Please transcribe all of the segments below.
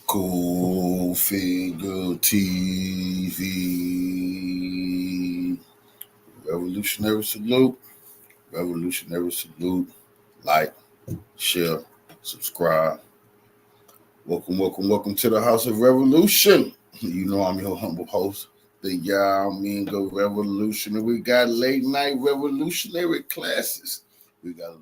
Cool Figure TV. Revolutionary salute. Revolutionary salute. Like, share, subscribe. Welcome to the House of Revolution. You know I'm your humble host, the Yao Mingo Revolutionary. We got late night revolutionary classes. Before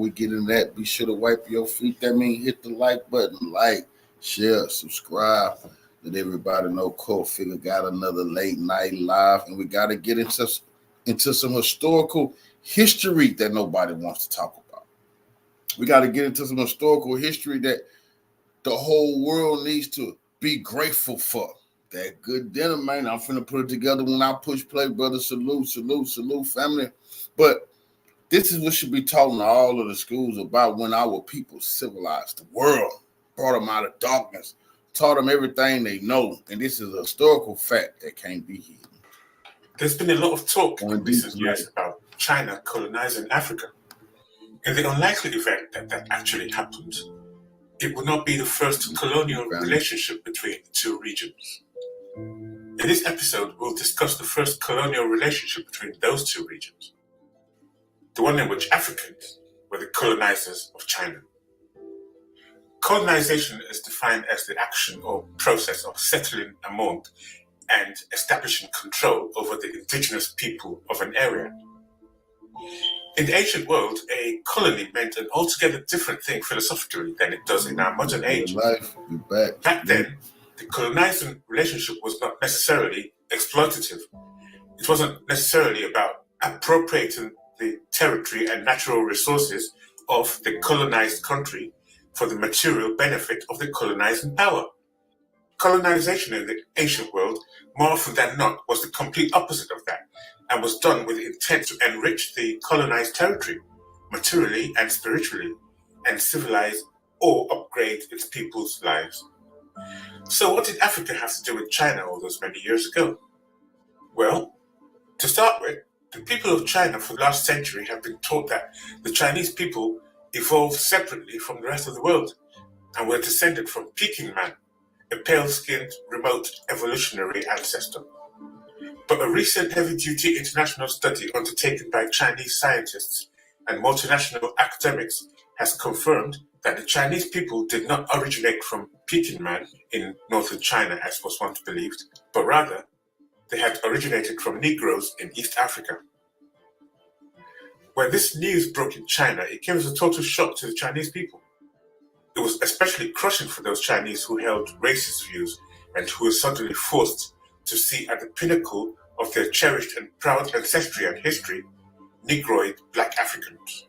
we get in that, be sure to wipe your feet. That means hit the like button, like, share, subscribe. Let everybody know Cold Figure got another late night live, and we got to get into some historical history that nobody wants to talk about. We got to get into some historical history that the whole world needs to be grateful for. That good dinner, man. I'm finna put it together when I push play, brother. Salute, family. But this is what should be taught in all of the schools about when our people civilized the world, brought them out of darkness, taught them everything they know. And this is a historical fact that can't be hidden. There's been a lot of talk in recent years about China colonizing Africa. In the unlikely event that that actually happened, it would not be the first colonial relationship between the two regions. In this episode, we'll discuss the first colonial relationship between those two regions, the one in which Africans were the colonizers of China. Colonization is defined as the action or process of settling among and establishing control over the indigenous people of an area. In the ancient world, a colony meant an altogether different thing philosophically than it does in our modern age. Back then, the colonizing relationship was not necessarily exploitative. It wasn't necessarily about appropriating the territory and natural resources of the colonized country for the material benefit of the colonizing power. Colonization in the ancient world, more often than not, was the complete opposite of that, and was done with the intent to enrich the colonized territory, materially and spiritually, and civilize or upgrade its people's lives. So what did Africa have to do with China all those many years ago? Well, to start with, the people of China for the last century have been taught that the Chinese people evolved separately from the rest of the world and were descended from Peking Man, a pale-skinned, remote evolutionary ancestor. But a recent heavy-duty international study undertaken by Chinese scientists and multinational academics has confirmed that the Chinese people did not originate from Peking Man in northern China, as was once believed, but rather they had originated from Negroes in East Africa. When this news broke in China, it came as a total shock to the Chinese people. It was especially crushing for those Chinese who held racist views and who were suddenly forced to see at the pinnacle of their cherished and proud ancestry and history, Negroid Black Africans.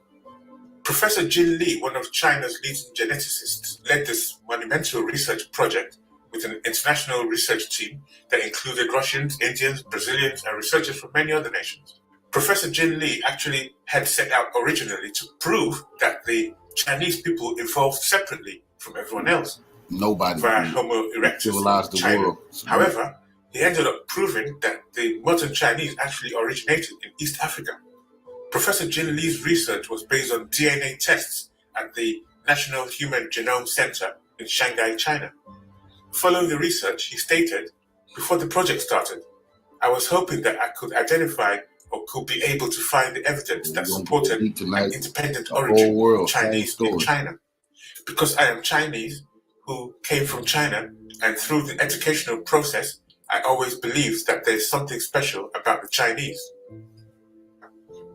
Professor Jin Li, one of China's leading geneticists, led this monumental research project with an international research team that included Russians, Indians, Brazilians, and researchers from many other nations. Professor Jin Li actually had set out originally to prove that the Chinese people evolved separately from everyone else. Nobody via Homo erectus civilized the China. world. However, he ended up proving that the modern Chinese actually originated in East Africa. Professor Jin Li's research was based on DNA tests at the National Human Genome Center in Shanghai, China. Following the research, he stated, "Before the project started, I was hoping that I could identify or could be able to find the evidence that supported an independent origin of Chinese in China. Because I am Chinese, who came from China, and through the educational process, I always believed that there's something special about the Chinese."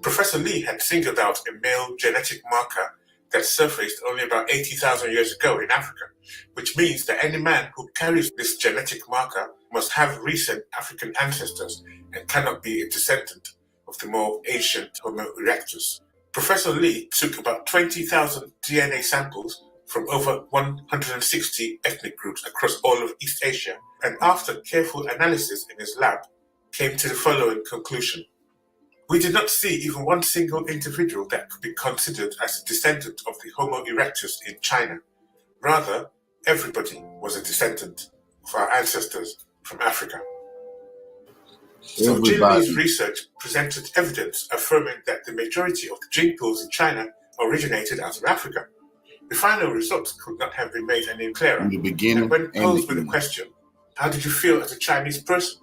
Professor Li had singled out a male genetic marker that surfaced only about 80,000 years ago in Africa, which means that any man who carries this genetic marker must have recent African ancestors and cannot be a descendant of the more ancient Homo erectus. Professor Li took about 20,000 DNA samples from over 160 ethnic groups across all of East Asia, and after careful analysis in his lab, came to the following conclusion. We did not see even one single individual that could be considered as a descendant of the Homo erectus in China. Rather, everybody was a descendant of our ancestors from Africa. So Jin Li's research presented evidence affirming that the majority of the gene pools in China originated out of Africa. The final results could not have been made any clearer. In the beginning And when and posed the with the end. question, how did you feel as a Chinese person?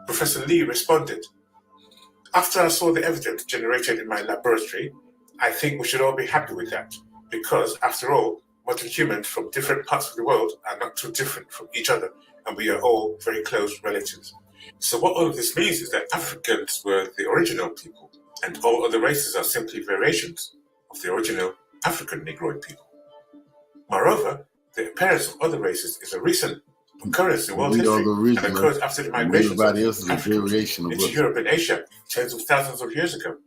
Professor Lee responded, after I saw the evidence generated in my laboratory, I think we should all be happy with that. Because, after all, modern humans from different parts of the world are not too different from each other, and we are all very close relatives. So what all of this means is that Africans were the original people, and all other races are simply variations of the original African Negroid people. Moreover, the appearance of other races is a recent occurrence in world We are history the and original, occurs after the and migrations of everybody else is a Africans variation of into us. Europe and Asia tens of thousands of years ago.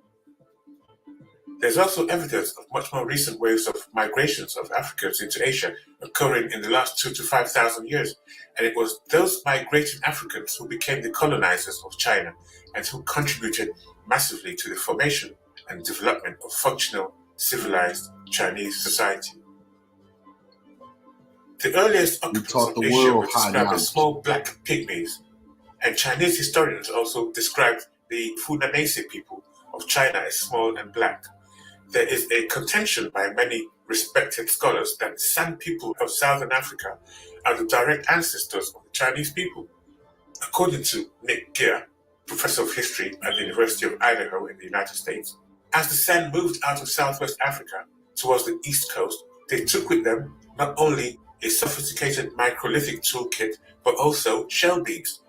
There's also evidence of much more recent waves of migrations of Africans into Asia occurring in the last 2,000 to 5,000 years, and it was those migrating Africans who became the colonizers of China and who contributed massively to the formation and development of functional, civilized Chinese society. The earliest occupants taught of the Asia world were high described as knowledge. small black pygmies, and Chinese historians also described the Funanese people of China as small and black. There is a contention by many respected scholars that the San people of Southern Africa are the direct ancestors of the Chinese people. According to Nick Gear, professor of history at the University of Idaho in the United States, as the San moved out of Southwest Africa towards the East Coast, they took with them not only a sophisticated microlithic toolkit, but also shell beads,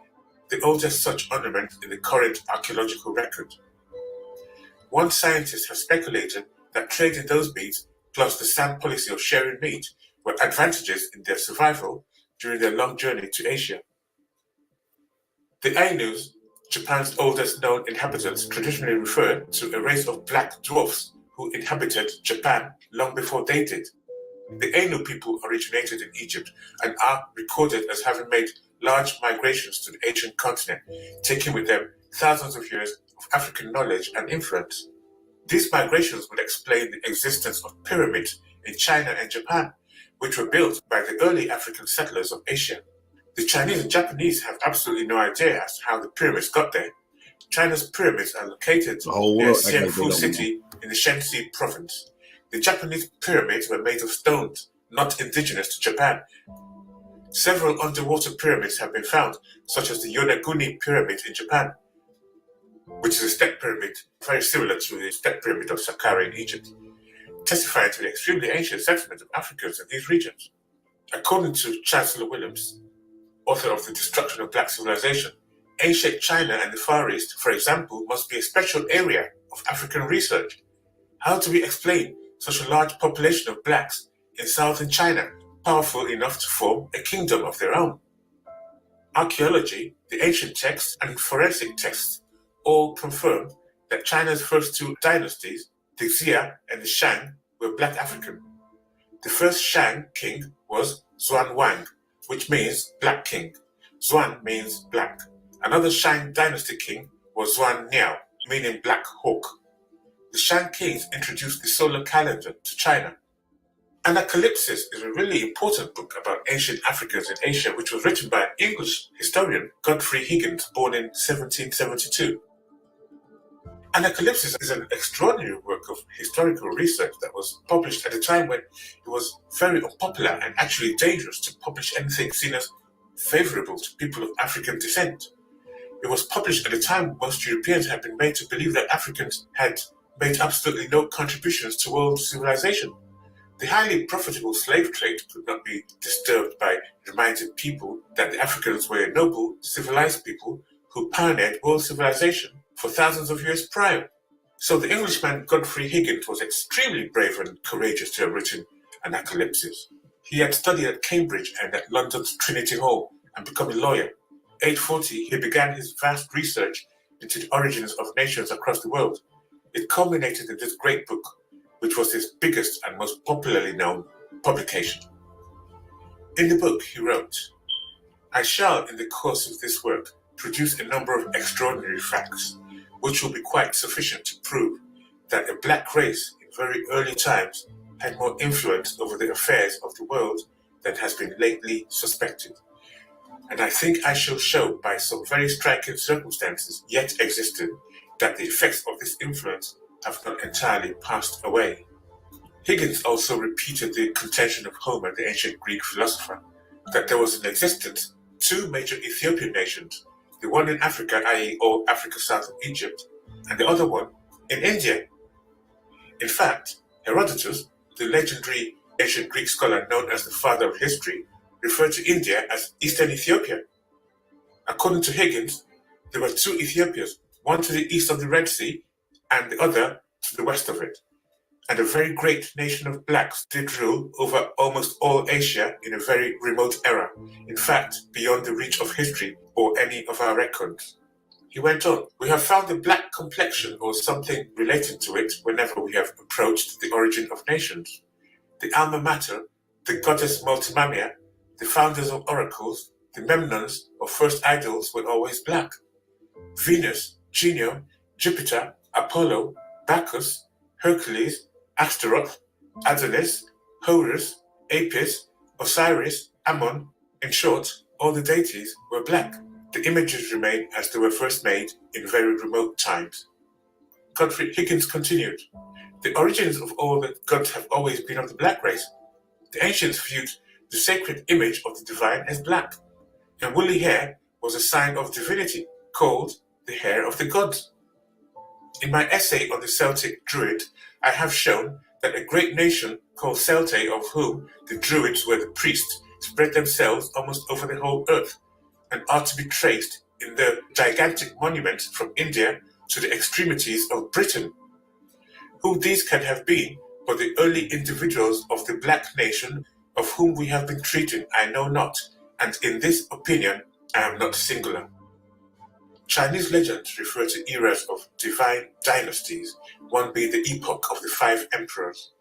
the oldest such ornament in the current archaeological record. One scientist has speculated that trading those beads plus the San policy of sharing meat were advantages in their survival during their long journey to Asia. The Ainus, Japan's oldest known inhabitants, traditionally referred to a race of black dwarfs who inhabited Japan long before they did. The Ainu people originated in Egypt and are recorded as having made large migrations to the ancient continent, taking with them thousands of years of African knowledge and influence. These migrations would explain the existence of pyramids in China and Japan, which were built by the early African settlers of Asia. The Chinese and Japanese have absolutely no idea as to how the pyramids got there. China's pyramids are located near Xianfu City in the Shenxi province. The Japanese pyramids were made of stones, not indigenous to Japan. Several underwater pyramids have been found, such as the Yonaguni Pyramid in Japan, which is a step pyramid very similar to the step pyramid of Saqqara in Egypt, testifying to the extremely ancient settlement of Africans in these regions. According to Chancellor Williams, author of The Destruction of Black Civilization, ancient China and the Far East, for example, must be a special area of African research. How do we explain such a large population of blacks in southern China, powerful enough to form a kingdom of their own? Archaeology, the ancient texts, and forensic texts all confirm that China's first two dynasties, the Xia and the Shang, were black African. The first Shang king was Xuan Wang, which means black king. Xuan means black. Another Shang dynasty king was Xuan Niao, meaning black hawk. The Shang kings introduced the solar calendar to China. Anacalypsis is a really important book about ancient Africans in Asia, which was written by an English historian, Godfrey Higgins, born in 1772. Anacalypsis is an extraordinary work of historical research that was published at a time when it was very unpopular and actually dangerous to publish anything seen as favorable to people of African descent. It was published at a time most Europeans had been made to believe that Africans had made absolutely no contributions to world civilization. The highly profitable slave trade could not be disturbed by reminding people that the Africans were a noble, civilized people who pioneered world civilization for thousands of years prior. So the Englishman Godfrey Higgins was extremely brave and courageous to have written Anacalypsis. He had studied at Cambridge and at London's Trinity Hall and become a lawyer. At age 40, he began his vast research into the origins of nations across the world. It culminated in this great book, which was his biggest and most popularly known publication. In the book, he wrote, "I shall, in the course of this work, produce a number of extraordinary facts, which will be quite sufficient to prove that a black race in very early times had more influence over the affairs of the world than has been lately suspected. And I think I shall show by some very striking circumstances yet existing that the effects of this influence have not entirely passed away." Higgins also repeated the contention of Homer, the ancient Greek philosopher, that there was in existence two major Ethiopian nations, the one in Africa, i.e. all Africa south of Egypt, and the other one in India. In fact, Herodotus, the legendary ancient Greek scholar known as the father of history, referred to India as Eastern Ethiopia. According to Higgins, there were two Ethiopias, one to the east of the Red Sea and the other to the west of it. And a very great nation of blacks did rule over almost all Asia in a very remote era, in fact, beyond the reach of history or any of our records. He went on, we have found a black complexion or something related to it whenever we have approached the origin of nations. The alma mater, the goddess Multimamia, the founders of oracles, the Memnons or first idols were always black. Venus, Juno, Jupiter, Apollo, Bacchus, Hercules, Astaroth, Adonis, Horus, Apis, Osiris, Ammon, in short, all the deities were black. The images remain as they were first made in very remote times. Godfrey Higgins continued, the origins of all the gods have always been of the black race. The ancients viewed the sacred image of the divine as black, and woolly hair was a sign of divinity, called the hair of the gods. In my essay on the Celtic Druid, I have shown that a great nation called Celtae, of whom the Druids were the priests, spread themselves almost over the whole earth, and are to be traced in the gigantic monuments from India to the extremities of Britain. Who these can have been, but the early individuals of the black nation of whom we have been treating, I know not, and in this opinion I am not singular. Chinese legends refer to eras of divine dynasties, one being the epoch of the 5 emperors.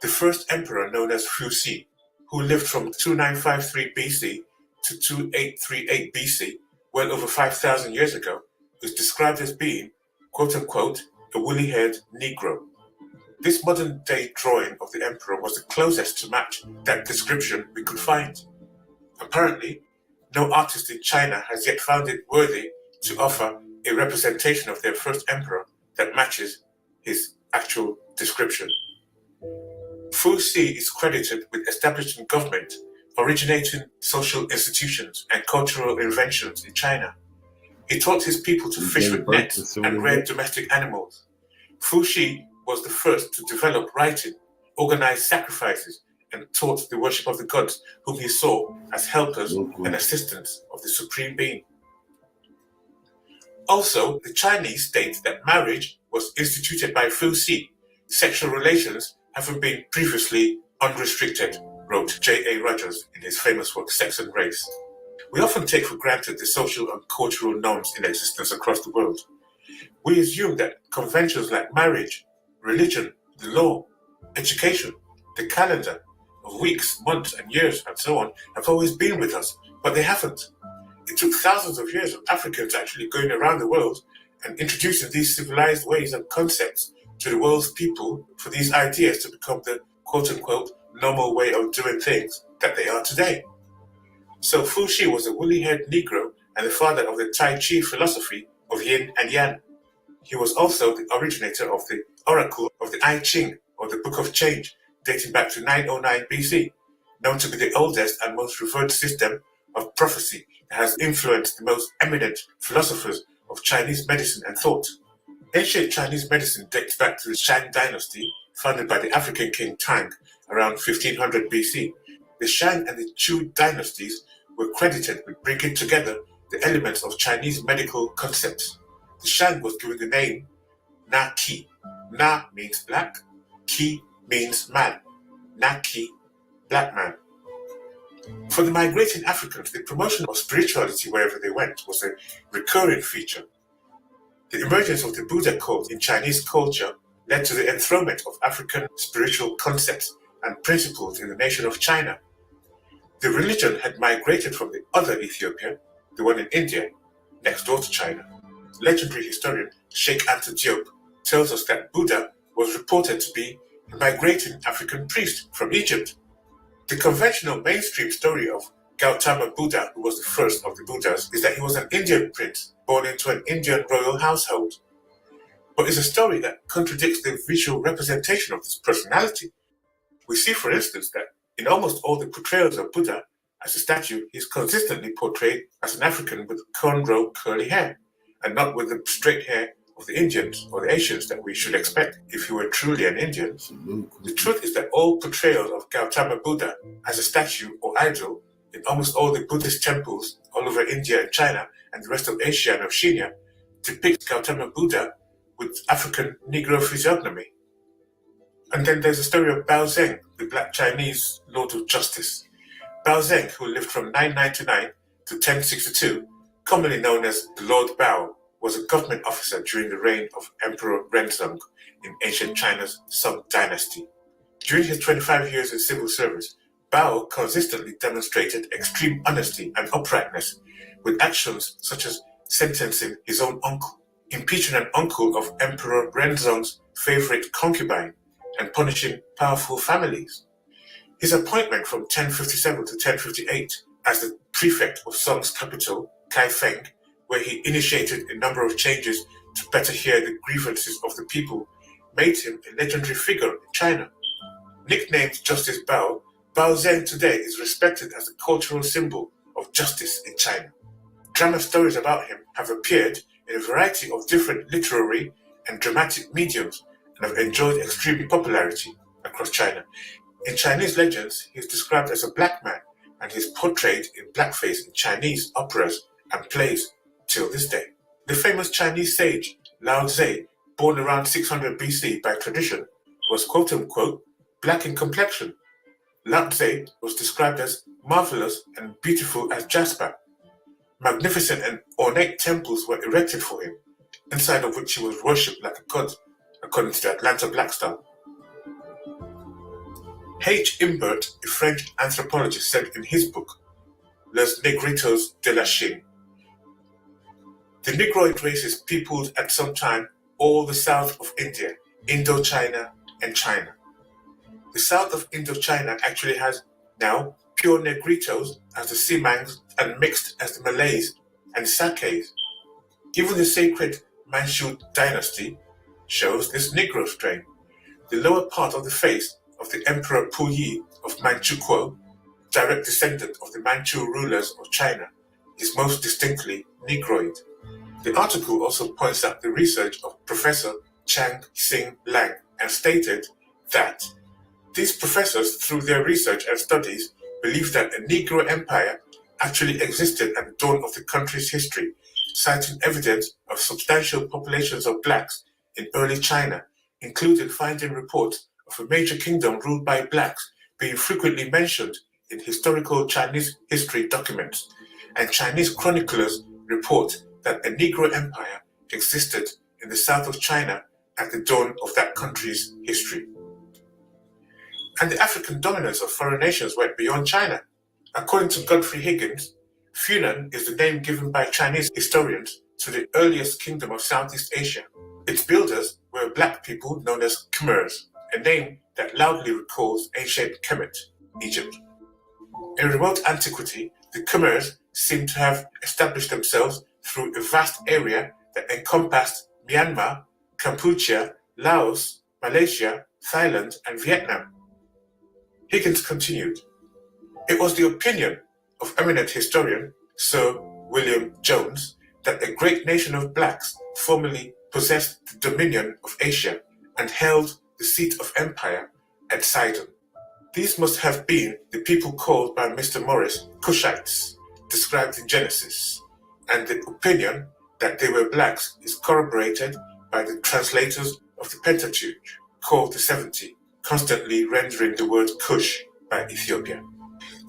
The first emperor, known as Fu Xi, who lived from 2953 BC to 2838 BC, well over 5,000 years ago, is described as being, quote-unquote, a woolly-haired Negro. This modern-day drawing of the emperor was the closest to match that description we could find. Apparently, no artist in China has yet found it worthy to offer a representation of their first emperor that matches his actual description. Fu Xi is credited with establishing government, originating social institutions and cultural inventions in China. He taught his people to fish with nets and rear domestic animals. Fu Xi was the first to develop writing, organize sacrifices, and taught the worship of the gods, whom he saw as helpers and assistants of the Supreme Being. Also, the Chinese state that marriage was instituted by Fu Xi, sexual relations having been previously unrestricted, wrote J.A. Rogers in his famous work Sex and Race. We often take for granted the social and cultural norms in existence across the world. We assume that conventions like marriage, religion, the law, education, the calendar of weeks, months, and years, and so on, have always been with us, but they haven't. It took thousands of years of Africans actually going around the world and introducing these civilized ways and concepts to the world's people for these ideas to become the quote-unquote normal way of doing things that they are today. So Fu Xi was a woolly-haired Negro and the father of the Tai Chi philosophy of Yin and Yang. He was also the originator of the oracle of the I Ching, or the Book of Change, dating back to 909 BC, known to be the oldest and most revered system of prophecy that has influenced the most eminent philosophers of Chinese medicine and thought. Ancient Chinese medicine dates back to the Shang dynasty, founded by the African king Tang around 1500 BC. The Shang and the Chu dynasties were credited with bringing together the elements of Chinese medical concepts. The Shang was given the name Na Qi. Na means black, Qi means man. Na Qi, black man. For the migrating Africans, the promotion of spirituality wherever they went was a recurring feature. The emergence of the Buddha cult in Chinese culture led to the enthronement of African spiritual concepts and principles in the nation of China. The religion had migrated from the other Ethiopia, the one in India, next door to China. Legendary historian Sheikh Anta Diop tells us that Buddha was reported to be a migrating African priest from Egypt. The conventional mainstream story of Gautama Buddha, who was the first of the Buddhas, is that he was an Indian prince born into an Indian royal household. But it's a story that contradicts the visual representation of this personality. We see, for instance, that in almost all the portrayals of Buddha as a statue, he is consistently portrayed as an African with cornrow curly hair, and not with the straight hair of the Indians or the Asians that we should expect if he were truly an Indian. The truth is that all portrayals of Gautama Buddha as a statue or idol in almost all the Buddhist temples all over India and China and the rest of Asia and Oceania depict Gautama Buddha with African Negro physiognomy. And then there's the story of Bao Zeng, the black Chinese Lord of Justice. Bao Zeng, who lived from 999 to 1062, commonly known as the Lord Bao, was a government officer during the reign of Emperor Renzong in ancient China's Song dynasty. During his 25 years in civil service, Bao consistently demonstrated extreme honesty and uprightness, with actions such as sentencing his own uncle, impeaching an uncle of Emperor Renzong's favorite concubine, and punishing powerful families. His appointment from 1057 to 1058 as the prefect of Song's capital, Kaifeng, where he initiated a number of changes to better hear the grievances of the people, made him a legendary figure in China. Nicknamed Justice Bao, Bao Zeng today is respected as a cultural symbol of justice in China. Drama stories about him have appeared in a variety of different literary and dramatic mediums and have enjoyed extreme popularity across China. In Chinese legends, he is described as a black man and he is portrayed in blackface in Chinese operas and plays till this day. The famous Chinese sage Lao Tse, born around 600 BC by tradition, was quote-unquote black in complexion. Lao Tse was described as marvelous and beautiful as jasper. Magnificent and ornate temples were erected for him, inside of which he was worshipped like a god, according to the Atlanta Black Star. H. Imbert, a French anthropologist, said in his book, Les Negritos de la Chine, the Negroid races peopled at some time all the south of India, Indochina, and China. The south of Indochina actually has now pure Negritos as the Semangs and mixed as the Malays and Sakes. Even the sacred Manchu dynasty shows this Negro strain. The lower part of the face of the Emperor Puyi of Manchukuo, direct descendant of the Manchu rulers of China, is most distinctly Negroid. The article also points out the research of Professor Chang Xing Lang and stated that these professors, through their research and studies, believe that a Negro empire actually existed at the dawn of the country's history, citing evidence of substantial populations of blacks in early China, including finding reports of a major kingdom ruled by blacks being frequently mentioned in historical Chinese history documents, and Chinese chroniclers report that a Negro empire existed in the south of China at the dawn of that country's history. And the African dominance of foreign nations went beyond China. According to Godfrey Higgins, Funan is the name given by Chinese historians to the earliest kingdom of Southeast Asia. Its builders were black people known as Khmers, a name that loudly recalls ancient Kemet, Egypt. In remote antiquity, the Khmers seem to have established themselves through a vast area that encompassed Myanmar, Cambodia, Laos, Malaysia, Thailand, and Vietnam. Higgins continued, it was the opinion of eminent historian Sir William Jones that a great nation of blacks formerly possessed the dominion of Asia and held the seat of empire at Sidon. These must have been the people called by Mr. Morris Cushites, described in Genesis, and the opinion that they were blacks is corroborated by the translators of the Pentateuch, called the 70, constantly rendering the word Kush by Ethiopia.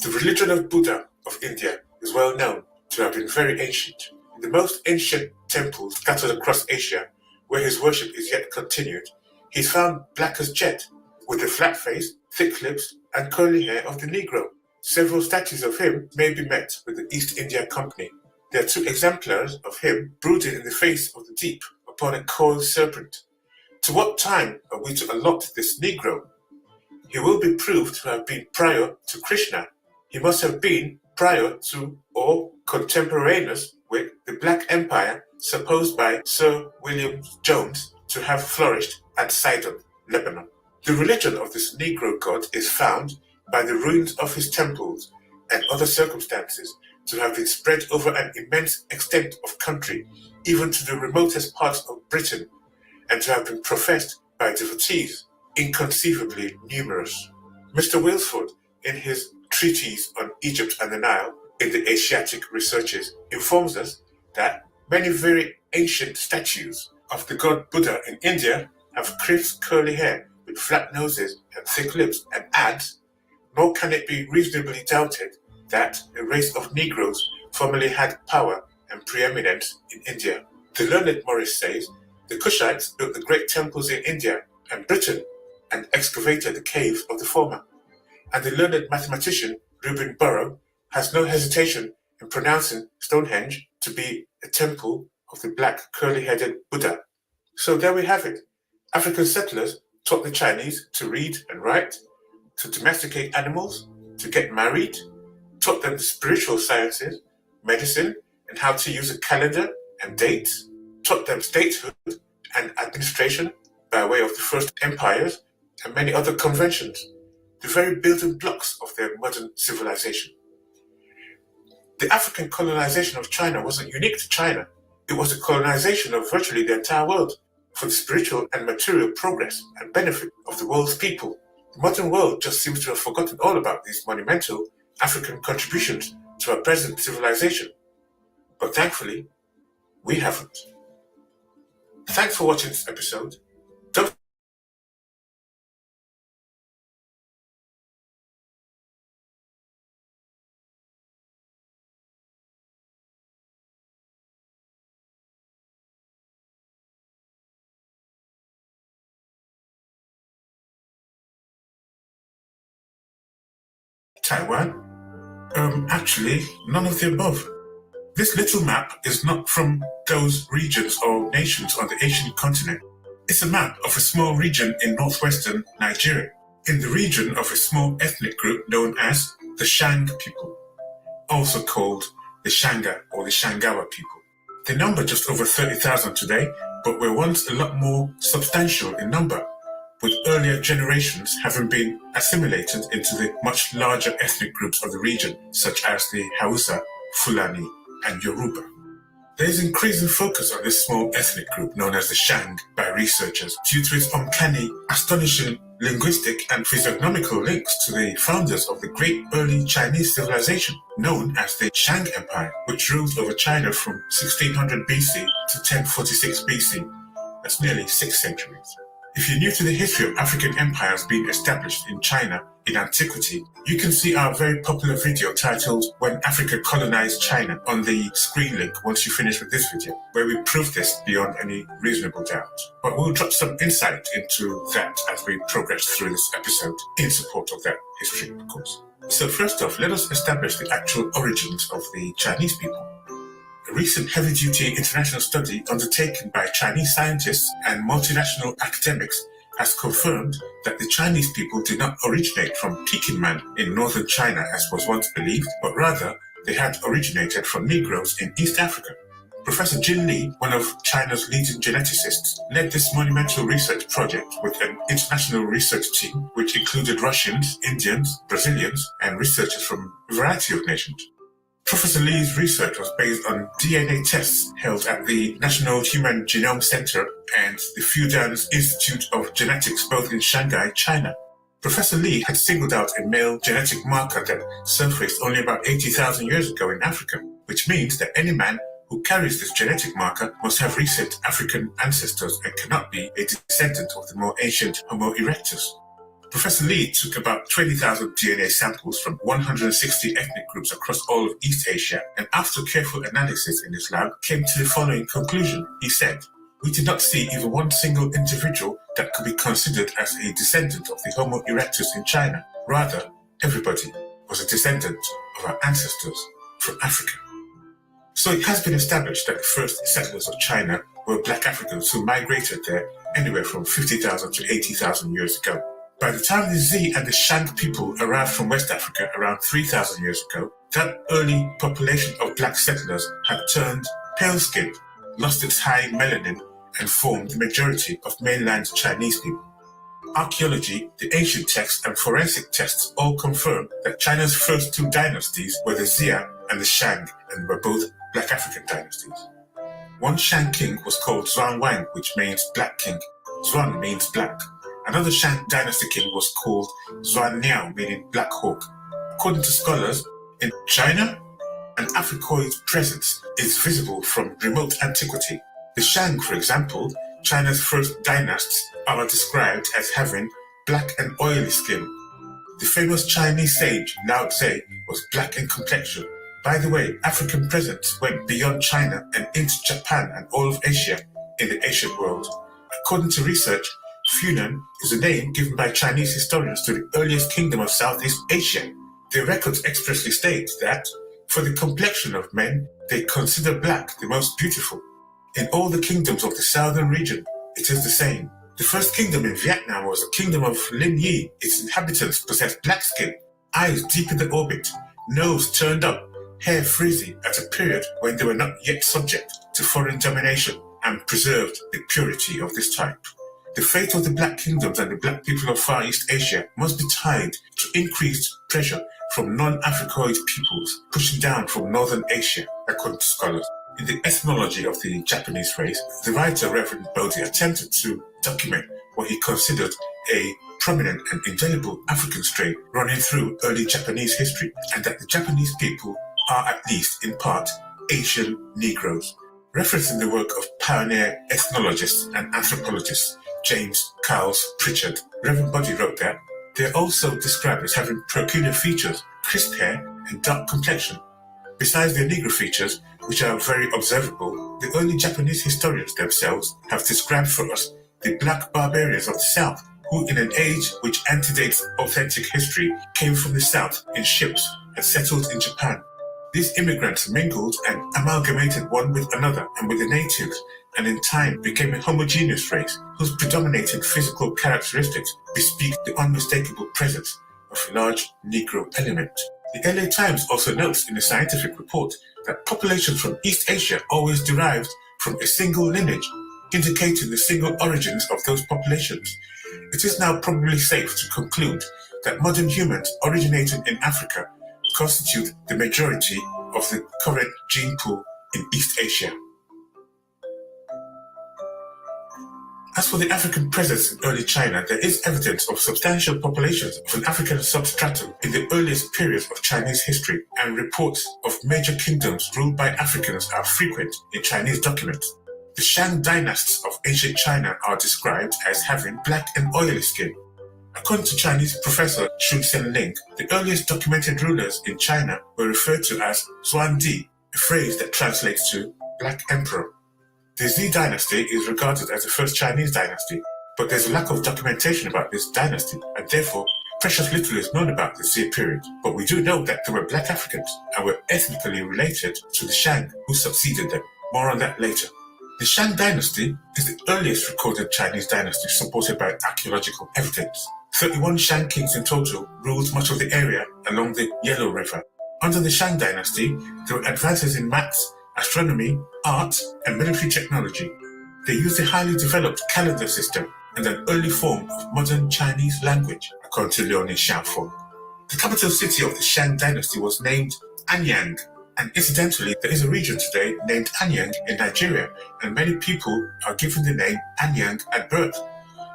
The religion of Buddha of India is well known to have been very ancient. In the most ancient temples scattered across Asia, where his worship is yet continued, he is found black as jet, with the flat face, thick lips, and curly hair of the Negro. Several statues of him may be met with the East India Company. There are 2 exemplars of him brooding in the face of the deep upon a coiled serpent. To what time are we to allot this Negro? He will be proved to have been prior to Krishna. He must have been prior to or contemporaneous with the Black Empire supposed by Sir William Jones to have flourished at Sidon, Lebanon. The religion of this Negro god is found by the ruins of his temples and other circumstances to have been spread over an immense extent of country, even to the remotest parts of Britain, and to have been professed by devotees inconceivably numerous. Mr. Wilsford, in his treatise on Egypt and the Nile in the Asiatic Researches, informs us that many very ancient statues of the god Buddha in India have crisp curly hair with flat noses and thick lips, and adds, nor can it be reasonably doubted that a race of Negroes formerly had power and preeminence in India. The learned Morris says, the Kushites built the great temples in India and Britain and excavated the caves of the former. And the learned mathematician Reuben Burrow has no hesitation in pronouncing Stonehenge to be a temple of the black curly-headed Buddha. So there we have it. African settlers taught the Chinese to read and write, to domesticate animals, to get married, taught them the spiritual sciences, medicine, and how to use a calendar and dates, taught them statehood and administration by way of the first empires and many other conventions, the very building blocks of their modern civilization. The African colonization of China wasn't unique to China. It was the colonization of virtually the entire world for the spiritual and material progress and benefit of the world's people. The modern world just seems to have forgotten all about these monumental African contributions to our present civilization. But thankfully, we haven't. Thanks for watching this episode. Don't Taiwan? Actually, none of the above. This little map is not from those regions or nations on the Asian continent. It's a map of a small region in northwestern Nigeria, in the region of a small ethnic group known as the Shang people, also called the Shanga or the Shangawa people. They number just over 30,000 today, but were once a lot more substantial in number, with earlier generations having been assimilated into the much larger ethnic groups of the region, such as the Hausa, Fulani, and Yoruba. There is increasing focus on this small ethnic group known as the Shang by researchers due to its uncanny, astonishing linguistic and physiognomical links to the founders of the great early Chinese civilization known as the Shang Empire, which ruled over China from 1600 BC to 1046 BC. That's nearly 6 centuries. If you're new to the history of African empires being established in China in antiquity, you can see our very popular video titled When Africa Colonized China on the screen link once you finish with this video, where we prove this beyond any reasonable doubt. But we'll drop some insight into that as we progress through this episode in support of that history, of course. So first off, let us establish the actual origins of the Chinese people. A recent heavy-duty international study undertaken by Chinese scientists and multinational academics has confirmed that the Chinese people did not originate from Peking man in northern China as was once believed, but rather they had originated from Negroes in East Africa. Professor Jin Li, one of China's leading geneticists, led this monumental research project with an international research team which included Russians, Indians, Brazilians, and researchers from a variety of nations. Professor Li's research was based on DNA tests held at the National Human Genome Center and the Fujian's Institute of Genetics, both in Shanghai, China. Professor Li had singled out a male genetic marker that surfaced only about 80,000 years ago in Africa, which means that any man who carries this genetic marker must have recent African ancestors and cannot be a descendant of the more ancient Homo erectus. Professor Li took about 20,000 DNA samples from 160 ethnic groups across all of East Asia, and after careful analysis in his lab, came to the following conclusion. He said, "We did not see even one single individual that could be considered as a descendant of the Homo erectus in China. Rather, everybody was a descendant of our ancestors from Africa." So it has been established that the first settlers of China were black Africans who migrated there anywhere from 50,000 to 80,000 years ago. By the time the Zi and the Shang people arrived from West Africa around 3,000 years ago, that early population of black settlers had turned pale-skinned, lost its high melanin, and formed the majority of mainland Chinese people. Archaeology, the ancient texts, and forensic tests all confirm that China's first two dynasties were the Xia and the Shang, and were both Black African dynasties. One Shang king was called Xuan Wang, which means Black King. Xuan means black. Another Shang dynasty king was called Xuan Niao, meaning Black Hawk. According to scholars, in China, an Africoid presence is visible from remote antiquity. The Shang, for example, China's first dynasts, are described as having black and oily skin. The famous Chinese sage Lao Tse was black in complexion. By the way, African presence went beyond China and into Japan and all of Asia in the ancient world. According to research, Funan is a name given by Chinese historians to the earliest kingdom of Southeast Asia. Their records expressly state that, for the complexion of men, they consider black the most beautiful. In all the kingdoms of the southern region, it is the same. The first kingdom in Vietnam was the kingdom of Lin Yi. Its inhabitants possessed black skin, eyes deep in the orbit, nose turned up, hair frizzy at a period when they were not yet subject to foreign domination, and preserved the purity of this type. The fate of the black kingdoms and the black people of Far East Asia must be tied to increased pressure from non-Africoid peoples pushing down from Northern Asia, according to scholars. In the ethnology of the Japanese race, the writer Reverend Bodhi attempted to document what he considered a prominent and indelible African strain running through early Japanese history, and that the Japanese people are at least in part Asian Negroes. Referencing the work of pioneer ethnologist and anthropologist James Cowles Pritchard, Reverend Bodhi wrote that they're also described as having peculiar features, crisp hair, and dark complexion. Besides their Negro features, which are very observable, the early Japanese historians themselves have described for us the black barbarians of the South, who in an age which antedates authentic history came from the South in ships and settled in Japan. These immigrants mingled and amalgamated one with another and with the natives, and in time became a homogeneous race whose predominating physical characteristics bespeak the unmistakable presence of a large Negro element. The LA Times also notes in a scientific report that populations from East Asia always derived from a single lineage, indicating the single origins of those populations. It is now probably safe to conclude that modern humans originating in Africa constitute the majority of the current gene pool in East Asia. As for the African presence in early China, there is evidence of substantial populations of an African substratum in the earliest periods of Chinese history, and reports of major kingdoms ruled by Africans are frequent in Chinese documents. The Shang dynasts of ancient China are described as having black and oily skin. According to Chinese professor Xun Senling, the earliest documented rulers in China were referred to as Xuandi, a phrase that translates to Black Emperor. The Xi dynasty is regarded as the first Chinese dynasty, but there's a lack of documentation about this dynasty, and therefore precious little is known about the Xi period. But we do know that there were black Africans and were ethnically related to the Shang, who succeeded them. More on that later. The Shang dynasty is the earliest recorded Chinese dynasty supported by archaeological evidence. 31 Shang kings in total ruled much of the area along the Yellow River. Under the Shang dynasty, there were advances in maths, astronomy, art, and military technology. They used a highly developed calendar system and an early form of modern Chinese language, according to Leonie Xiaofeng. The capital city of the Shang dynasty was named Anyang, and incidentally, there is a region today named Anyang in Nigeria, and many people are given the name Anyang at birth.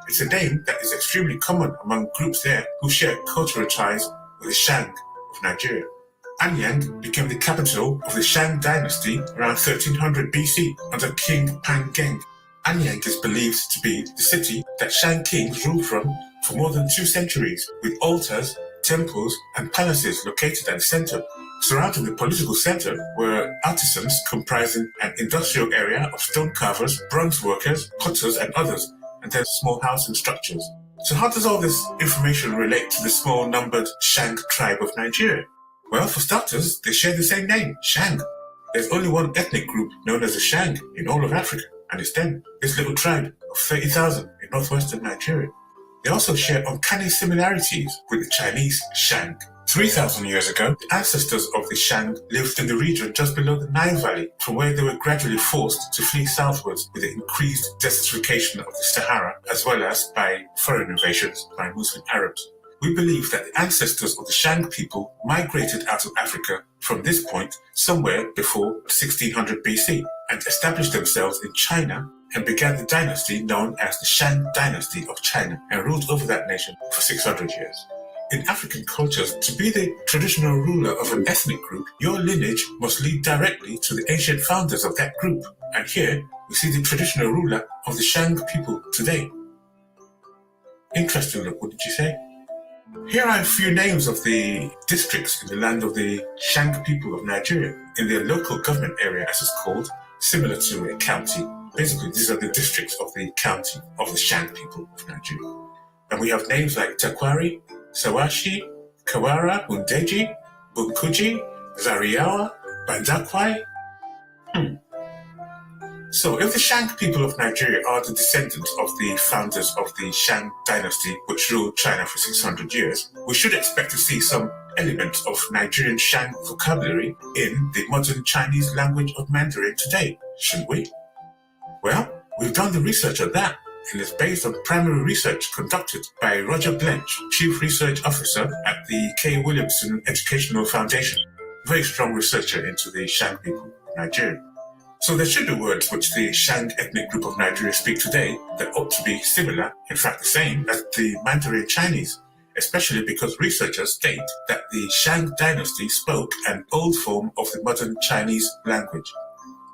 It's a name that is extremely common among groups there who share cultural ties with the Shang of Nigeria. Anyang became the capital of the Shang dynasty around 1300 BC under King Pan Geng. Anyang is believed to be the city that Shang kings ruled from for more than 2 centuries, with altars, temples, and palaces located at the center. Surrounding the political center were artisans comprising an industrial area of stone carvers, bronze workers, potters, and others, and then small housing structures. So how does all this information relate to the small numbered Shang tribe of Nigeria? Well, for starters, they share the same name, Shang. There's only one ethnic group known as the Shang in all of Africa, and it's them, this little tribe of 30,000 in northwestern Nigeria. They also share uncanny similarities with the Chinese Shang. 3,000 years ago, the ancestors of the Shang lived in the region just below the Nile Valley, from where they were gradually forced to flee southwards with the increased desertification of the Sahara, as well as by foreign invasions by Muslim Arabs. We believe that the ancestors of the Shang people migrated out of Africa from this point somewhere before 1600 BC and established themselves in China and began the dynasty known as the Shang dynasty of China and ruled over that nation for 600 years. In African cultures, to be the traditional ruler of an ethnic group, your lineage must lead directly to the ancient founders of that group. And here, we see the traditional ruler of the Shang people today. Interesting look, wouldn't you say? Here are a few names of the districts in the land of the Shang people of Nigeria, in their local government area as it's called, similar to a county. Basically, these are the districts of the county of the Shang people of Nigeria. And we have names like Takwari, Sawashi, Kawara, Undeji, Bunkuji, Zariawa, Bandakwai. So if the Shang people of Nigeria are the descendants of the founders of the Shang dynasty, which ruled China for 600 years, we should expect to see some elements of Nigerian Shang vocabulary in the modern Chinese language of Mandarin today, shouldn't we? Well, we've done the research on that, and it's based on primary research conducted by Roger Blench, Chief Research Officer at the K. Williamson Educational Foundation, very strong researcher into the Shang people of Nigeria. So there should be words which the Shang ethnic group of Nigeria speak today that ought to be similar, in fact the same, as the Mandarin Chinese, especially because researchers state that the Shang dynasty spoke an old form of the modern Chinese language.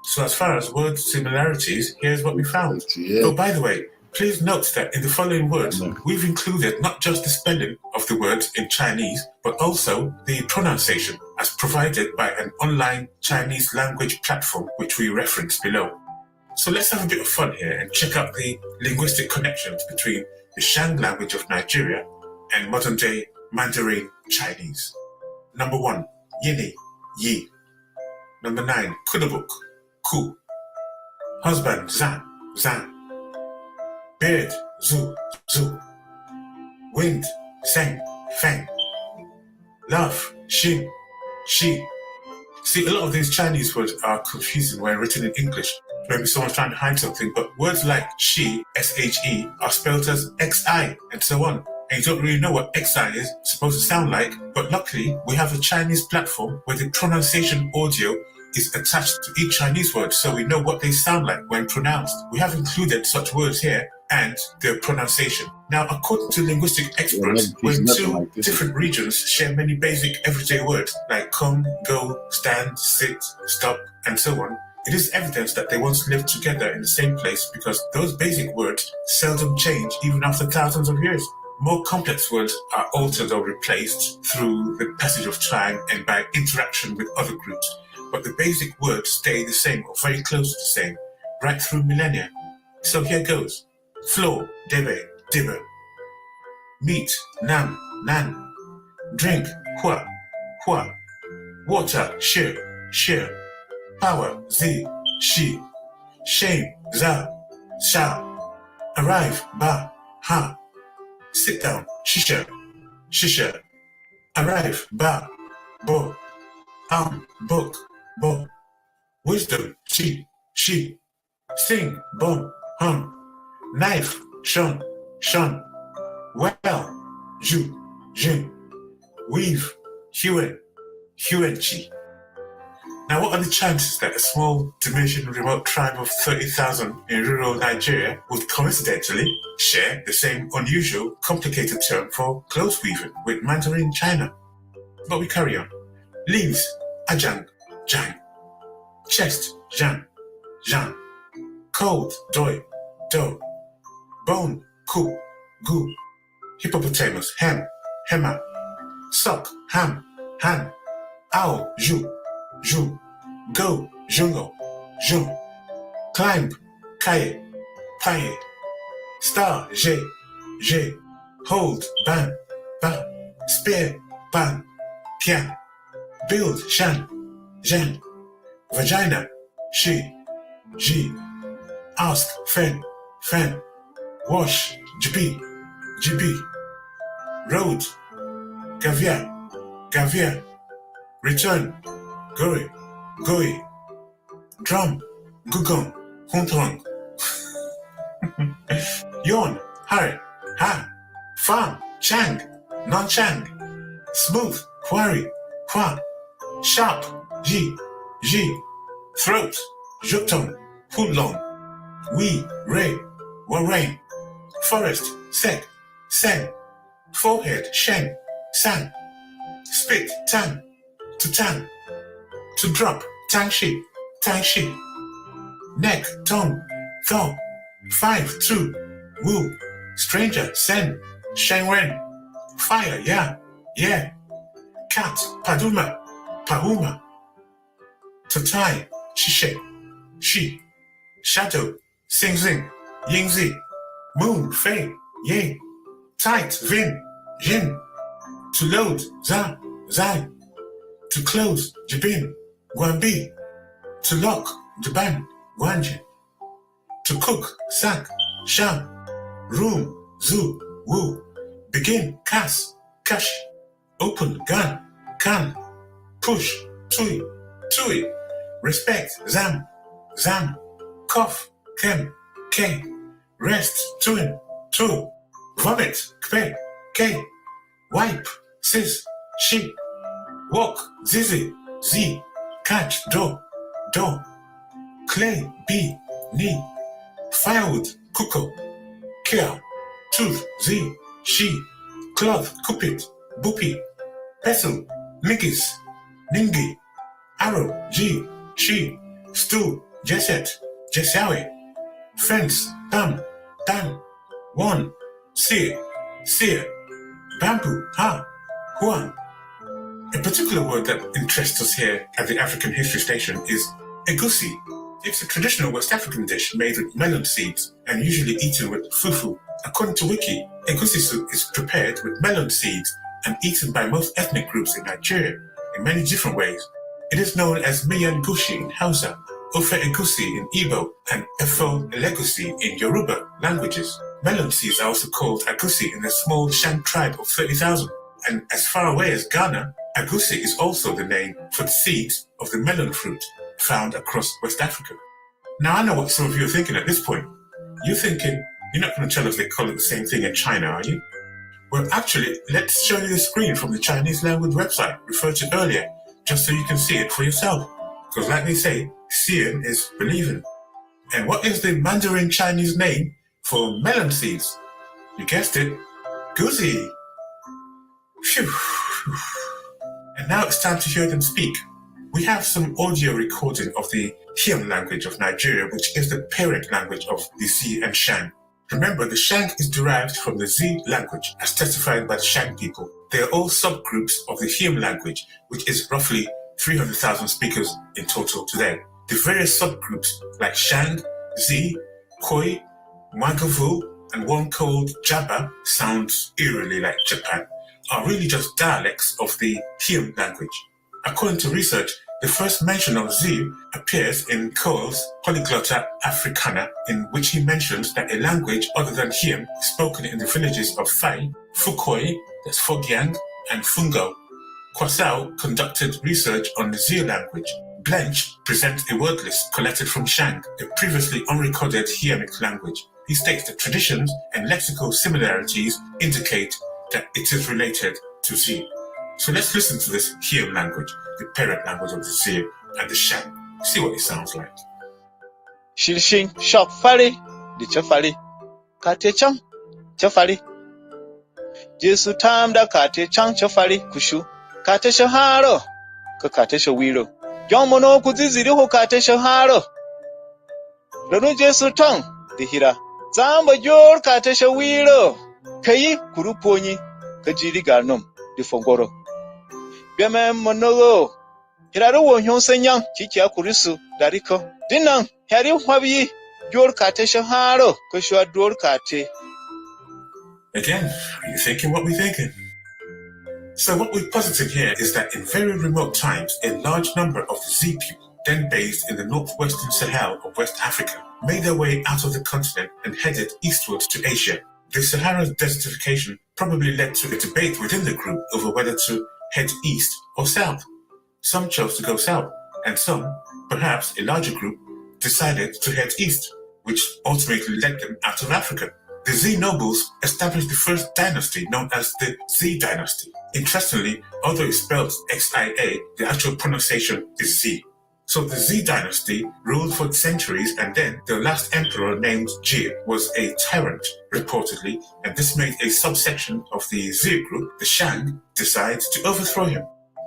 So as far as word similarities, here's what we found. Oh, by the way, please note that in the following words, we've included not just the spelling of the words in Chinese, but also the pronunciation as provided by an online Chinese language platform, which we reference below. So let's have a bit of fun here and check out the linguistic connections between the Shang language of Nigeria and modern-day Mandarin Chinese. Number 1, Yini, Yi. Number 9, Kudabuk, Ku. Husband, Zan, Zan. Beard, Zu, Zu. Wind, Seng, Feng. Love, Xin, Xi. See, a lot of these Chinese words are confusing when written in English. Maybe someone's trying to hide something, but words like Shi, S-H-E, are spelled as X-I, and so on. And you don't really know what X-I is supposed to sound like, but luckily, we have a Chinese platform where the pronunciation audio is attached to each Chinese word, so we know what they sound like when pronounced. We have included such words here and their pronunciation. Now, according to linguistic experts, when two different regions share many basic everyday words like come, go, stand, sit, stop, and so on, it is evidence that they once lived together in the same place because those basic words seldom change even after thousands of years. More complex words are altered or replaced through the passage of time and by interaction with other groups, but the basic words stay the same or very close to the same right through millennia. So here goes. Floor, debe, dibber. Meat, nam, nan. Drink, hua, hua. Water, shir, shir. Power, zi, shi. Shame, za, sha. Arrive, ba, ha. Sit down, shisha, shisha. Arrive, ba, bo. Book, bo. Wisdom, she. Sing, bom, hum. Knife, shun, shun. Well, jun. Weave, huen, chi. Now, what are the chances that a small, diminishing remote tribe of 30,000 in rural Nigeria would coincidentally share the same unusual, complicated term for clothes weaving with Mandarin China? But we carry on. Leaves, ajang, jang. Chest, jan, jan. Cold, doi, do. Bone, ku, gu. Hippopotamus, hem, hema. Sock, ham, han. Owl, ju. Go, jungo, jung. Climb, kaye, paye. Star, je. Hold, ban, ba. Spear, ban, pian. Build, shan, jan. Vagina, she, ji. Ask, fen. Wash, jibi. Road, gavia. Gavia, return, Goi, Goi, drum, Gugong, Huntong, Yon, Hai, Ha, Farm, Chang, Non-Chang, Smooth, Huari, Hua, Sharp, Ji, Ji, Throat, Jotong, Hulong, We, Ray, Warrain, Forest, Sek, Sen, Forehead, Sheng, Sang, Spit, Tang, to Tang, to drop, Tang Shi, Neck, Tongue, Thaw, 5, 2, Wu, Stranger, Sen, Sheng Wen, Fire, Ya, Yeah, Cat, Paduma, Pahuma, to tie, Shishe, Shi, Shadow, Sing Zing, Ying Zi, Moon, Fei, Ye, Tight, Vin, Jin, to load, Za, Zai, to close, Jabin, Guanbi, to lock, Jaban, Guanjin, to cook, Sak, Sham, room, Zu, Wu, begin, Kas, Kash, open, Gun, Kan, push, Tui, Tui, respect, Zam, Zam, cough, Kem, K, rest, Tuin, Tu, vomit, Kpe, K, wipe, Sis, She, walk, Zizi, Z, catch, Do, clay, B, Ni, firewood, Kuko, Kia, tooth, Z, She, cloth, Kupit, Bupi, pestle, Migis, Ningi, arrow, G, She, stool, Jeset, Jesawe, fence, Tam, Dan, one, Seer, bamboo, Ha, Huan. A particular word that interests us here at the African History Station is egusi. It's a traditional West African dish made with melon seeds and usually eaten with fufu. According to Wiki, egusi soup is prepared with melon seeds and eaten by most ethnic groups in Nigeria in many different ways. It is known as miyan gushi in Hausa, ofe egusi in Igbo, and efo elegusi in Yoruba languages. Melon seeds are also called agusi in the small Shan tribe of 30,000. And as far away as Ghana, agusi is also the name for the seeds of the melon fruit found across West Africa. Now, I know what some of you are thinking at this point. You're thinking, you're not going to tell us they call it the same thing in China, are you? Well, actually, let's show you the screen from the Chinese language website referred to earlier, just so you can see it for yourself. Because like they say, seeing is believing. And what is the Mandarin Chinese name for melon seeds? You guessed it, gusi. Phew. And now it's time to hear them speak. We have some audio recording of the Hiem language of Nigeria, which is the parent language of the Zi and Shang. Remember, the Shang is derived from the Zi language, as testified by the Shang people. They are all subgroups of the Hiem language, which is roughly 300,000 speakers in total today. The various subgroups like Shang, Zi, Khoi, Mwagavu, and one called Jaba, sounds eerily like Japan, are really just dialects of the Hiem language. According to research, the first mention of Zi appears in Cole's Polyglotta Africana, in which he mentions that a language other than Hiem is spoken in the villages of Fai, Fukoi, that's Fogyang, and Fungo. Kwasao conducted research on the Zi language. Blench presents a word list collected from Shang, a previously unrecorded Hiemic language. He states that traditions and lexical similarities indicate that it is related to Zi. So let's listen to this Hiem language, the parent language of the Zi and the Shang. See what it sounds like. Shilshin shop fali, di chafali, kate chang, chafali. Jesu tam da kate chang chafali kushu, kate shaharo, ka kate shawiro. Yomono kuziziri ho kate shaharo. Ranu Jesu tang, di hira. Zamba jor kate shawiro. Kayi kuruponi, kajiri garnum, di fongoro. Beme monogo. Hiraro wo hyonsanyang chikia kurisu dariko. Dinang heri hwabi jor kate shaharo kushwa dor kate. Again, are you thinking what we're thinking? So what we've posited here is that in very remote times, a large number of the Zi people, then based in the northwestern Sahel of West Africa, made their way out of the continent and headed eastwards to Asia. The Sahara's desertification probably led to a debate within the group over whether to head east or south. Some chose to go south, and some, perhaps a larger group, decided to head east, which ultimately led them out of Africa. The Z nobles established the first dynasty known as the Z dynasty. Interestingly, although it's spelled Xia, the actual pronunciation is Z. So the Z dynasty ruled for centuries, and then the last emperor named Ji was a tyrant, reportedly, and this made a subsection of the Z group, the Shang, decide to overthrow him.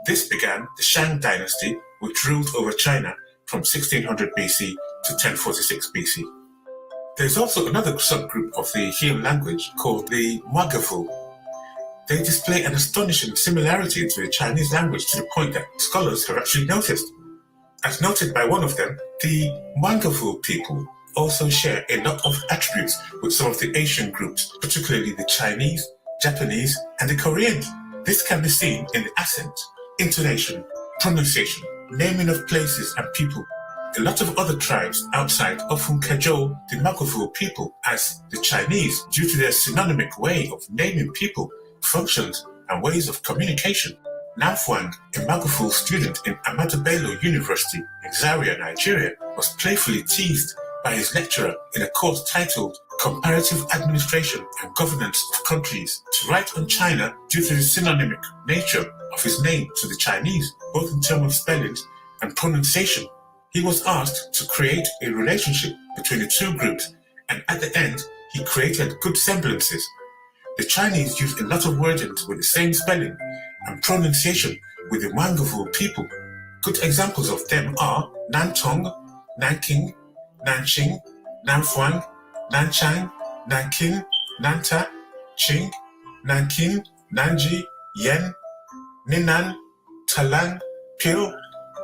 This began the Shang dynasty, which ruled over China from 1600 BC to 1046 BC. There's also another subgroup of the Heian language called the Mwagavu. They display an astonishing similarity to the Chinese language to the point that scholars have actually noticed. As noted by one of them, the Mwagavu people also share a lot of attributes with some of the Asian groups, particularly the Chinese, Japanese, and the Koreans. This can be seen in the accent, intonation, pronunciation, naming of places and people. A lot of other tribes outside often cajole the Mwagavu people as the Chinese due to their synonymic way of naming people, functions, and ways of communication. Namfuang, a Mwagavu student in Ahmadu Bello University in Zaria, Nigeria, was playfully teased by his lecturer in a course titled Comparative Administration and Governance of Countries to write on China due to the synonymic nature of his name to the Chinese, both in terms of spellings and pronunciation. He was asked to create a relationship between the two groups, and at the end, he created good semblances. The Chinese use a lot of wordings with the same spelling and pronunciation with the Mwagavu people. Good examples of them are Nantong, Nanking, Nanqing, Nanfuang, Nanchang, Nankin, Nanta, Qing, Nankin, Nanji, Yen, Ninan, Talang, Pil,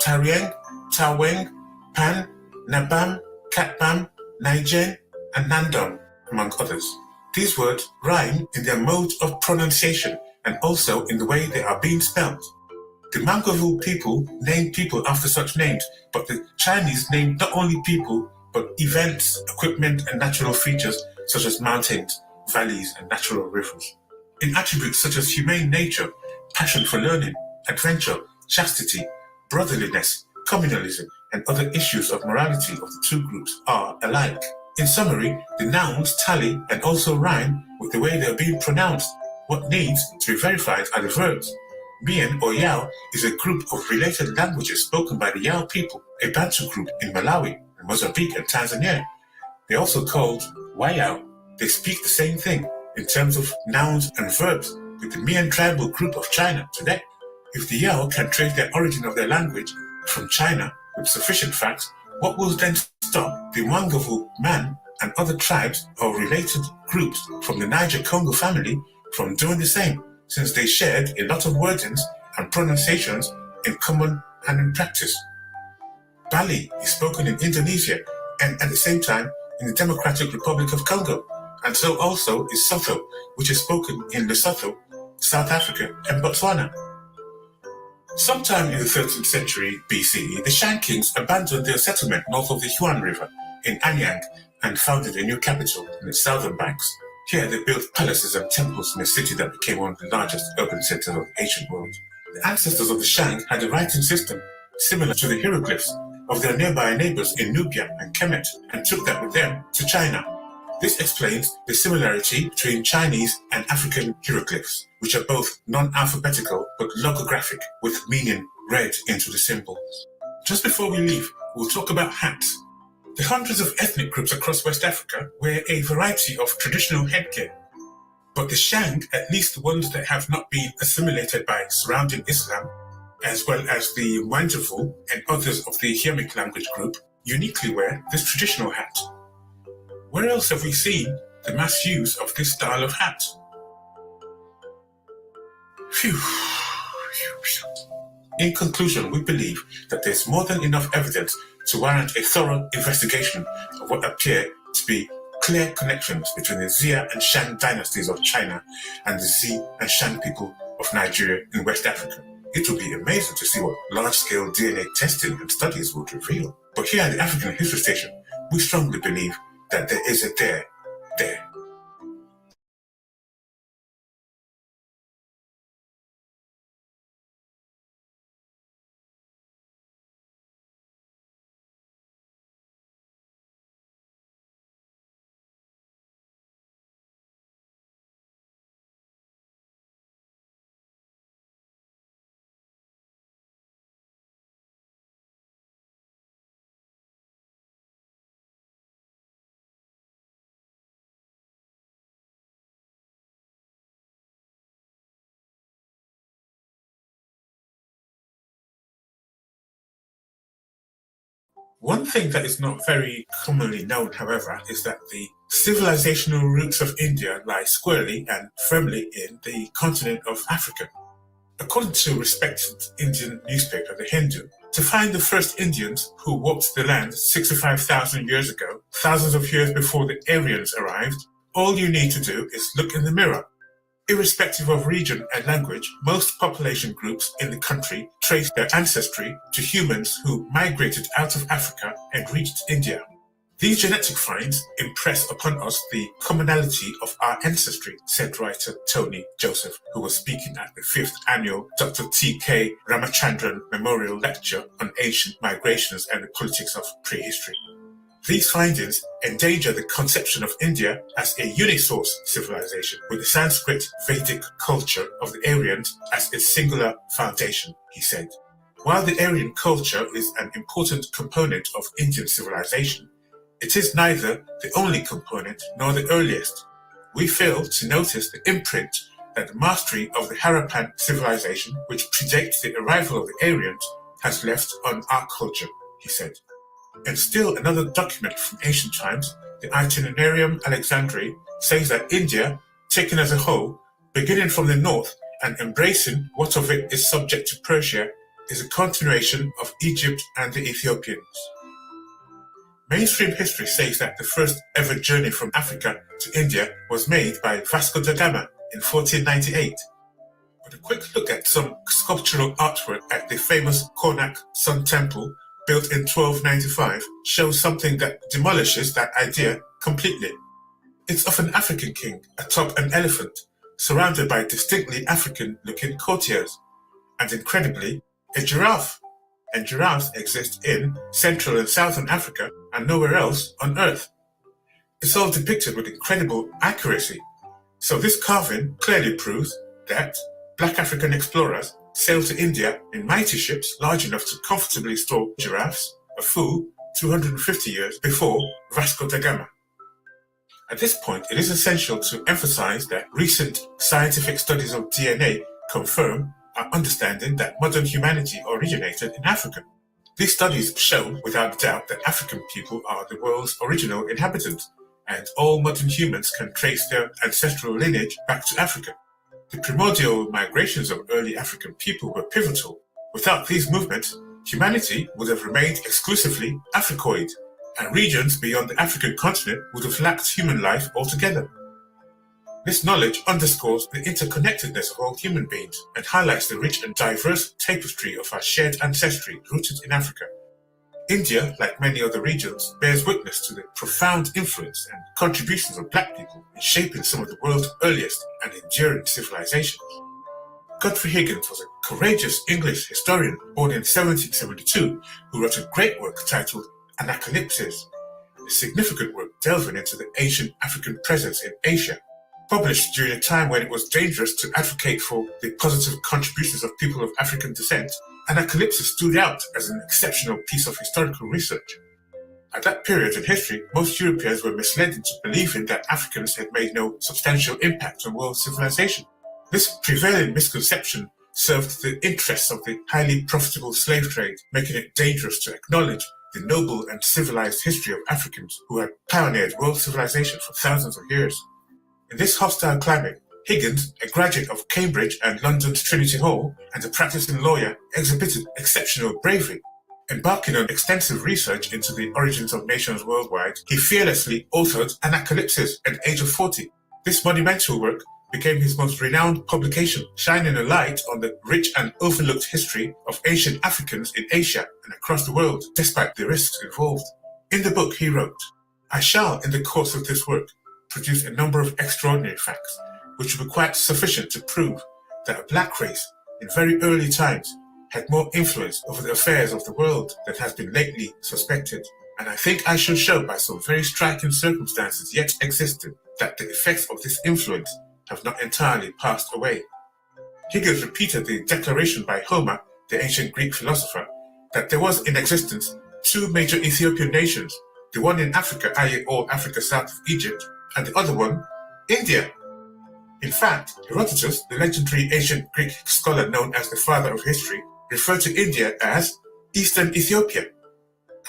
Tarieng, Taweng, Pan, Nabam, Katbam, Naijen, and Nandong, among others. These words rhyme in their mode of pronunciation and also in the way they are being spelled. The Mwagavu people name people after such names, but the Chinese name not only people, but events, equipment, and natural features such as mountains, valleys, and natural rivers. In attributes such as humane nature, passion for learning, adventure, chastity, brotherliness, communalism, and other issues of morality of the two groups are alike. In summary, the nouns tally and also rhyme with the way they are being pronounced. What needs to be verified are the verbs. Mian or Yao is a group of related languages spoken by the Yao people, a Bantu group in Malawi, Mozambique, and Tanzania. They're also called Wayao. They speak the same thing in terms of nouns and verbs with the Mian tribal group of China today. If the Yao can trace the origin of their language from China with sufficient facts, what will then stop the Mwagavu man and other tribes or related groups from the Niger-Congo family from doing the same, since they shared a lot of wordings and pronunciations in common and in practice? Bali is spoken in Indonesia and at the same time in the Democratic Republic of Congo, and so also is Sotho, which is spoken in Lesotho, South Africa, and Botswana. Sometime in the 13th century BCE, the Shang kings abandoned their settlement north of the Huan River in Anyang and founded a new capital in its southern banks. Here they built palaces and temples in a city that became one of the largest urban centers of the ancient world. The ancestors of the Shang had a writing system similar to the hieroglyphs of their nearby neighbors in Nubia and Kemet and took that with them to China. This explains the similarity between Chinese and African hieroglyphs, which are both non-alphabetical but logographic, with meaning read into the symbols. Just before we leave, we'll talk about hats. The hundreds of ethnic groups across West Africa wear a variety of traditional headgear, but the Shang, at least the ones that have not been assimilated by surrounding Islam, as well as the Wanjavu and others of the Hamitic language group, uniquely wear this traditional hat. Where else have we seen the mass use of this style of hat? Phew. In conclusion, we believe that there's more than enough evidence to warrant a thorough investigation of what appear to be clear connections between the Xia and Shang dynasties of China and the Xi and Shang people of Nigeria and West Africa. It will be amazing to see what large-scale DNA testing and studies would reveal. But here at the African History Station, we strongly believe that there is a there. One thing that is not very commonly known, however, is that the civilizational roots of India lie squarely and firmly in the continent of Africa. According to a respected Indian newspaper, The Hindu, to find the first Indians who walked the land 65,000 years ago, thousands of years before the Aryans arrived, all you need to do is look in the mirror. Irrespective of region and language, most population groups in the country trace their ancestry to humans who migrated out of Africa and reached India. These genetic finds impress upon us the commonality of our ancestry, said writer Tony Joseph, who was speaking at the 5th annual Dr. T.K. Ramachandran Memorial Lecture on Ancient Migrations and the Politics of Prehistory. These findings endanger the conception of India as a unisource civilization, with the Sanskrit Vedic culture of the Aryans as its singular foundation, he said. While the Aryan culture is an important component of Indian civilization, it is neither the only component nor the earliest. We fail to notice the imprint that the mastery of the Harappan civilization, which predates the arrival of the Aryans, has left on our culture, he said. And still another document from ancient times, the Itinerarium Alexandri, says that India, taken as a whole, beginning from the north and embracing what of it is subject to Persia, is a continuation of Egypt and the Ethiopians. Mainstream history says that the first ever journey from Africa to India was made by Vasco da Gama in 1498. But a quick look at some sculptural artwork at the famous Karnak Sun Temple, built in 1295, shows something that demolishes that idea completely. It's of an African king atop an elephant, surrounded by distinctly African-looking courtiers, and incredibly, a giraffe. And giraffes exist in Central and Southern Africa and nowhere else on Earth. It's all depicted with incredible accuracy. So this carving clearly proves that Black African explorers sailed to India in mighty ships large enough to comfortably store giraffes, a full 250 years before Vasco da Gama. At this point, it is essential to emphasize that recent scientific studies of DNA confirm our understanding that modern humanity originated in Africa. These studies show without doubt that African people are the world's original inhabitants, and all modern humans can trace their ancestral lineage back to Africa. The primordial migrations of early African people were pivotal. Without these movements, humanity would have remained exclusively Africoid, and regions beyond the African continent would have lacked human life altogether. This knowledge underscores the interconnectedness of all human beings and highlights the rich and diverse tapestry of our shared ancestry rooted in Africa. India, like many other regions, bears witness to the profound influence and contributions of Black people in shaping some of the world's earliest and enduring civilizations. Godfrey Higgins was a courageous English historian born in 1772 who wrote a great work titled Anacalypsis, a significant work delving into the ancient African presence in Asia. Published during a time when it was dangerous to advocate for the positive contributions of people of African descent, Anacalypsis stood out as an exceptional piece of historical research. At that period in history, most Europeans were misled into believing that Africans had made no substantial impact on world civilization. This prevailing misconception served the interests of the highly profitable slave trade, making it dangerous to acknowledge the noble and civilized history of Africans who had pioneered world civilization for thousands of years. In this hostile climate, Higgins, a graduate of Cambridge and London's Trinity Hall, and a practicing lawyer, exhibited exceptional bravery. Embarking on extensive research into the origins of nations worldwide, he fearlessly authored Anacalypsis at the age of 40. This monumental work became his most renowned publication, shining a light on the rich and overlooked history of ancient Africans in Asia and across the world, despite the risks involved. In the book, he wrote, "I shall, in the course of this work, produce a number of extraordinary facts, which will be quite sufficient to prove that a Black race in very early times had more influence over the affairs of the world than has been lately suspected. And I think I shall show by some very striking circumstances yet existing that the effects of this influence have not entirely passed away." Higgins repeated the declaration by Homer, the ancient Greek philosopher, that there was in existence two major Ethiopian nations, the one in Africa, i.e. all Africa south of Egypt, and the other one, India. In fact, Herodotus, the legendary ancient Greek scholar known as the father of history, referred to India as Eastern Ethiopia.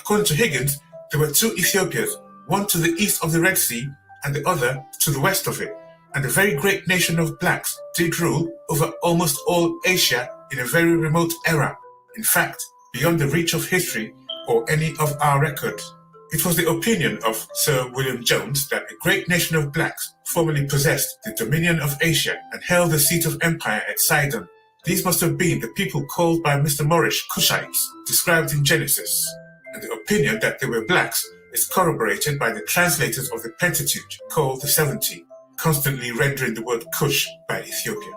According to Higgins, there were two Ethiopias, one to the east of the Red Sea and the other to the west of it, and a very great nation of blacks did rule over almost all Asia in a very remote era, in fact, beyond the reach of history or any of our records. It was the opinion of Sir William Jones that a great nation of blacks formerly possessed the dominion of Asia and held the seat of empire at Sidon. These must have been the people called by Mr. Morris Cushites, described in Genesis, and the opinion that they were blacks is corroborated by the translators of the Pentateuch, called the 70, constantly rendering the word Cush by Ethiopia.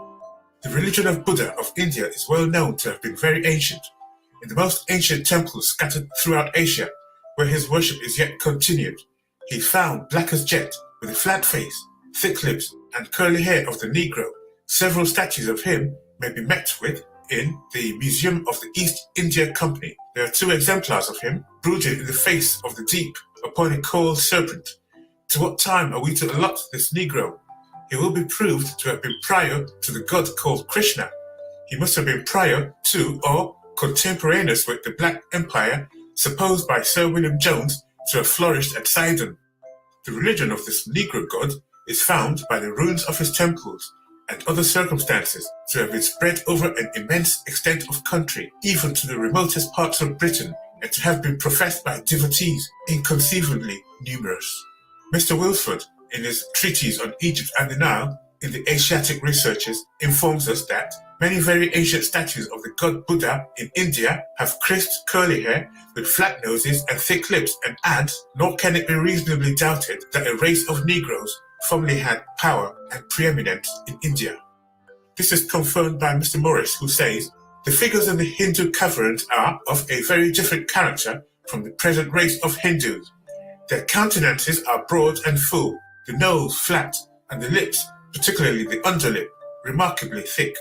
The religion of Buddha of India is well known to have been very ancient. In the most ancient temples scattered throughout Asia, where his worship is yet continued, he found black as jet, with a flat face, thick lips, and curly hair of the Negro. Several statues of him may be met with in the Museum of the East India Company. There are two exemplars of him, brooded in the face of the deep upon a coiled serpent. To what time are we to allot this Negro? He will be proved to have been prior to the god called Krishna. He must have been prior to or contemporaneous with the Black Empire, supposed by Sir William Jones to have flourished at Sidon. The religion of this Negro god is found by the ruins of his temples and other circumstances to have been spread over an immense extent of country, even to the remotest parts of Britain, and to have been professed by devotees inconceivably numerous. Mr. Wilford, in his treatise on Egypt and the Nile, in the Asiatic Researches, informs us that many very ancient statues of the god Buddha in India have crisp curly hair with flat noses and thick lips, and adds, nor can it be reasonably doubted that a race of Negroes formerly had power and preeminence in India. This is confirmed by Mr. Morris, who says, the figures in the Hindu caverns are of a very different character from the present race of Hindus. Their countenances are broad and full, the nose flat, and the lips, particularly the underlip, remarkably thick.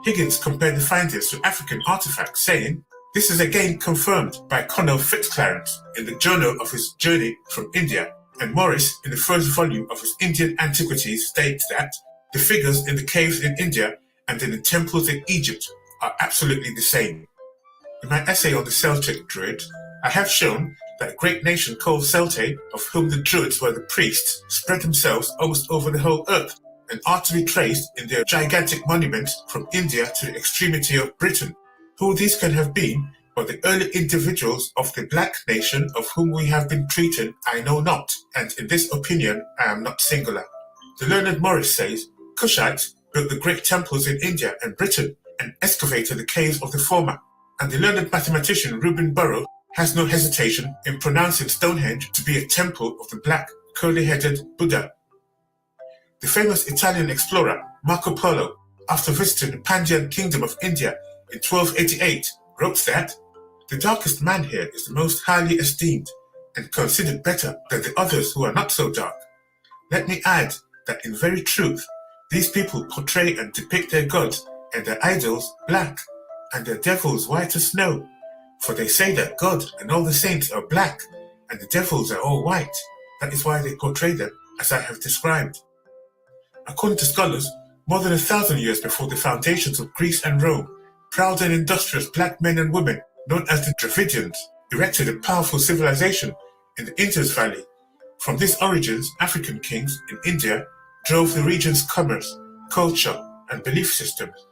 Higgins compared the findings to African artifacts, saying, this is again confirmed by Colonel Fitzclarence in the journal of his journey from India, and Morris, in the first volume of his Indian Antiquities, states that the figures in the caves in India and in the temples in Egypt are absolutely the same. In my essay on the Celtic Druid, I have shown that a great nation called Celtae, of whom the Druids were the priests, spread themselves almost over the whole earth, and are to be traced in their gigantic monuments from India to the extremity of Britain. Who these can have been, but the early individuals of the black nation of whom we have been treated, I know not, and in this opinion I am not singular. The learned Morris says, Cushites built the great temples in India and Britain, and excavated the caves of the former, and the learned mathematician Reuben Burrow has no hesitation in pronouncing Stonehenge to be a temple of the black, curly-headed Buddha. The famous Italian explorer Marco Polo, after visiting the Pandyan kingdom of India in 1288, wrote that, the darkest man here is the most highly esteemed, and considered better than the others who are not so dark. Let me add that in very truth, these people portray and depict their gods and their idols black, and their devils white as snow. For they say that God and all the saints are black, and the devils are all white. That is why they portray them as I have described. According to scholars, more than 1,000 years before the foundations of Greece and Rome, proud and industrious black men and women, known as the Dravidians, erected a powerful civilization in the Indus Valley. From these origins, African kings in India drove the region's commerce, culture, and belief systems.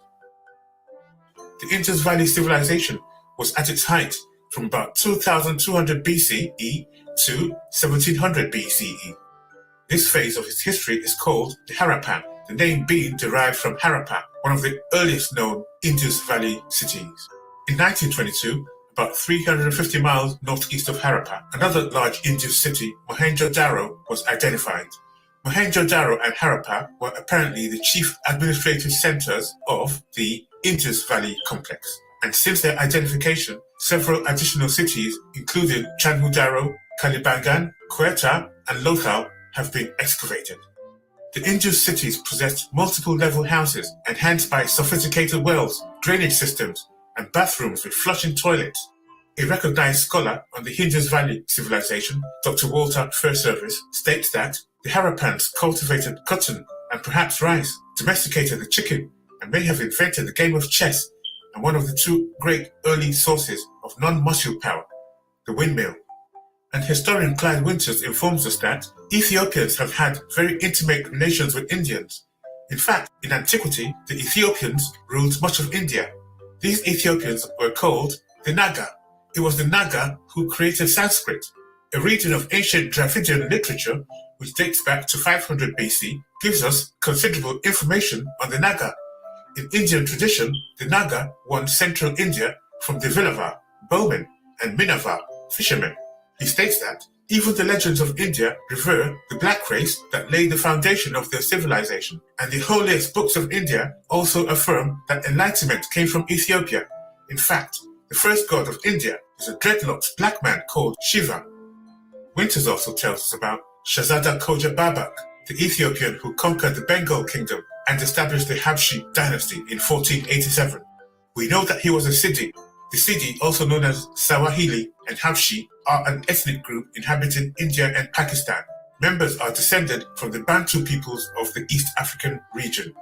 The Indus Valley civilization was at its height from about 2200 BCE to 1700 BCE. This phase of its history is called the Harappan, the name being derived from Harappa, one of the earliest known Indus Valley cities. In 1922, about 350 miles northeast of Harappa, another large Indus city, Mohenjo-Daro, was identified. Mohenjo-Daro and Harappa were apparently the chief administrative centers of the Indus Valley complex. And since their identification, several additional cities, including Chanhu-Daro, Kalibangan, Quetta, and Lothal, have been excavated. The Indus cities possessed multiple level houses enhanced by sophisticated wells, drainage systems, and bathrooms with flushing toilets. A recognized scholar on the Indus Valley civilization, Dr. Walter Fairservice, states that the Harappans cultivated cotton and perhaps rice, domesticated the chicken, and may have invented the game of chess, and one of the two great early sources of non-muscle power, the windmill. And historian Clyde Winters informs us that Ethiopians have had very intimate relations with Indians. In fact, in antiquity, the Ethiopians ruled much of India. These Ethiopians were called the Naga. It was the Naga who created Sanskrit, a region of ancient Dravidian literature which dates back to 500 BC, gives us considerable information on the Naga. In Indian tradition, the Naga won central India from the Villavar, bowmen, and Minavar, fishermen. He states that even the legends of India revere the black race that laid the foundation of their civilization, and the holiest books of India also affirm that enlightenment came from Ethiopia. In fact, the first god of India is a dreadlocked black man called Shiva. Winters also tells us about Shahzada Koja Babak, the Ethiopian who conquered the Bengal kingdom and established the Habshi dynasty in 1487. We know that he was a Sidi. The Sidi, also known as Sawahili and Habshi, are an ethnic group inhabiting India and Pakistan. Members are descended from the Bantu peoples of the East African region.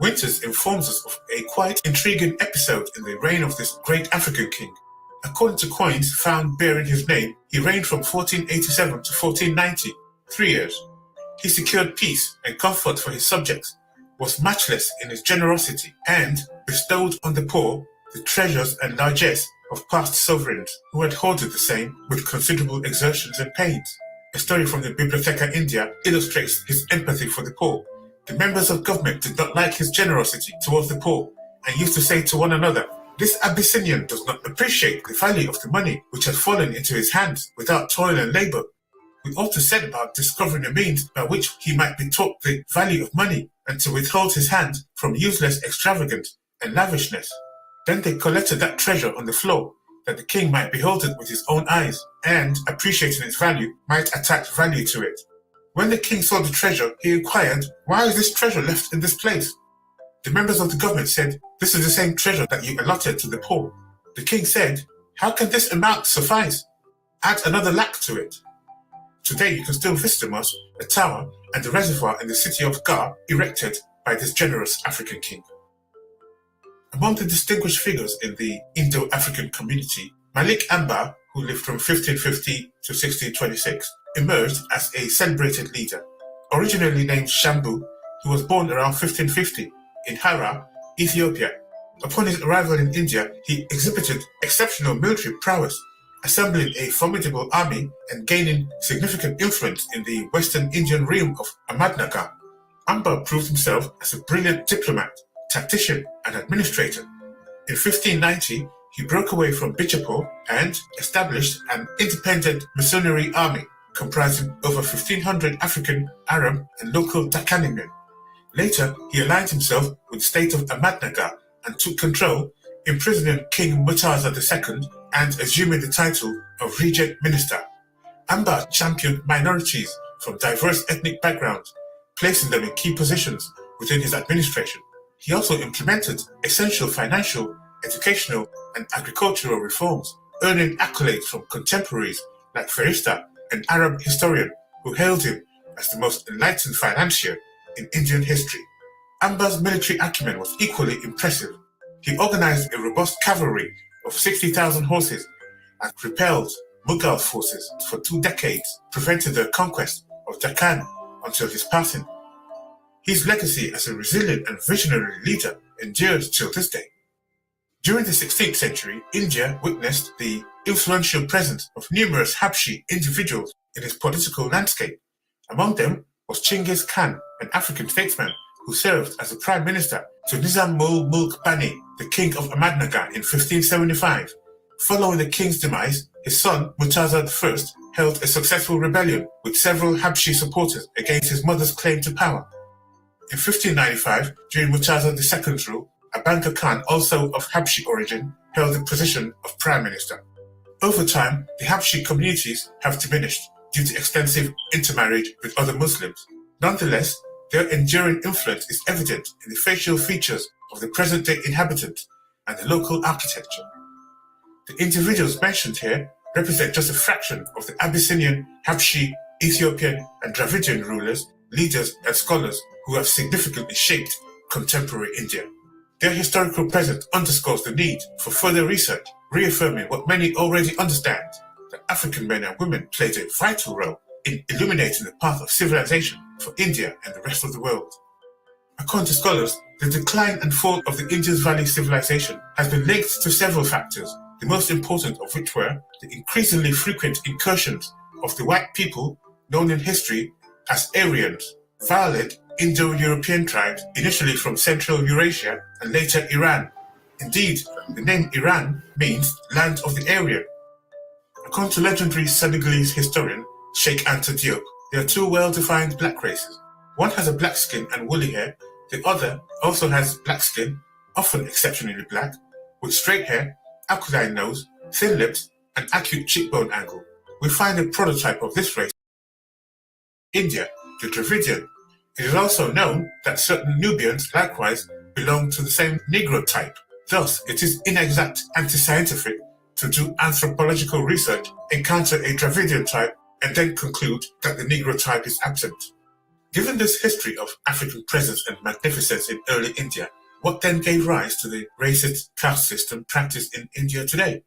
Winters informs us of a quite intriguing episode in the reign of this great African king. According to coins found bearing his name, he reigned from 1487 to 1490, 3 years. He secured peace and comfort for his subjects, was matchless in his generosity, and bestowed on the poor the treasures and largesse of past sovereigns who had hoarded the same with considerable exertions and pains. A story from the Bibliotheca India illustrates his empathy for the poor. The members of government did not like his generosity towards the poor and used to say to one another, "This Abyssinian does not appreciate the value of the money which has fallen into his hands without toil and labor. We ought to set about discovering a means by which he might be taught the value of money and to withhold his hand from useless extravagance and lavishness." Then they collected that treasure on the floor, that the king might behold it with his own eyes, and, appreciating its value, might attach value to it. When the king saw the treasure, he inquired, "Why is this treasure left in this place?" The members of the government said, "This is the same treasure that you allotted to the poor." The king said, "How can this amount suffice? Add another lakh to it." Today you can still visit the mosque, a tower, and the reservoir in the city of Gar, erected by this generous African king. Among the distinguished figures in the Indo-African community, Malik Ambar, who lived from 1550 to 1626, emerged as a celebrated leader. Originally named Shambu, he was born around 1550 in Hara, Ethiopia. Upon his arrival in India, he exhibited exceptional military prowess, assembling a formidable army and gaining significant influence in the western Indian realm of Ahmadnagar. Ambar proved himself as a brilliant diplomat, tactician, and administrator. In 1590, he broke away from Bijapur and established an independent mercenary army comprising over 1,500 African, Arab, and local Dakkani men. Later, he aligned himself with the state of Ahmadnagar and took control, imprisoning King Murtaza II and assuming the title of Regent Minister. Ambar championed minorities from diverse ethnic backgrounds, placing them in key positions within his administration. He also implemented essential financial, educational, and agricultural reforms, earning accolades from contemporaries like Ferista, an Arab historian who hailed him as the most enlightened financier in Indian history. Ambar's military acumen was equally impressive. He organized a robust cavalry of 60,000 horses and repelled Mughal forces for 2 decades, preventing the conquest of Deccan until his passing. His legacy as a resilient and visionary leader endures till this day. During the 16th century, India witnessed the influential presence of numerous Habshi individuals in its political landscape. Among them was Chinggis Khan, an African statesman who served as a prime minister to Nizam-ul-Mulk Bani, the king of Ahmadnagar, in 1575. Following the king's demise, his son Murtaza I held a successful rebellion with several Habshi supporters against his mother's claim to power. In 1595, during Murtaza II's rule, Abanka Khan, also of Habshi origin, held the position of prime minister. Over time, the Habshi communities have diminished due to extensive intermarriage with other Muslims. Nonetheless, their enduring influence is evident in the facial features of the present-day inhabitants and the local architecture. The individuals mentioned here represent just a fraction of the Abyssinian, Habshi, Ethiopian, and Dravidian rulers, leaders, and scholars who have significantly shaped contemporary India. Their historical presence underscores the need for further research, reaffirming what many already understand, that African men and women played a vital role in illuminating the path of civilization for India and the rest of the world. According to scholars, the decline and fall of the Indus Valley civilization has been linked to several factors, the most important of which were the increasingly frequent incursions of the white people known in history as Aryans, violent Indo-European tribes initially from Central Eurasia and later Iran. Indeed, the name Iran means land of the Aryan. According to legendary Senegalese historian Sheikh Anta Diop, there are two well-defined black races. One has a black skin and woolly hair. The other also has black skin, often exceptionally black, with straight hair, aquiline nose, thin lips, and acute cheekbone angle. We find a prototype of this race in India, the Dravidian. It is also known that certain Nubians likewise belong to the same Negro type. Thus, it is inexact, anti-scientific to do anthropological research, encounter a Dravidian type, and then conclude that the Negro type is absent. Given this history of African presence and magnificence in early India, what then gave rise to the racist caste system practiced in India today?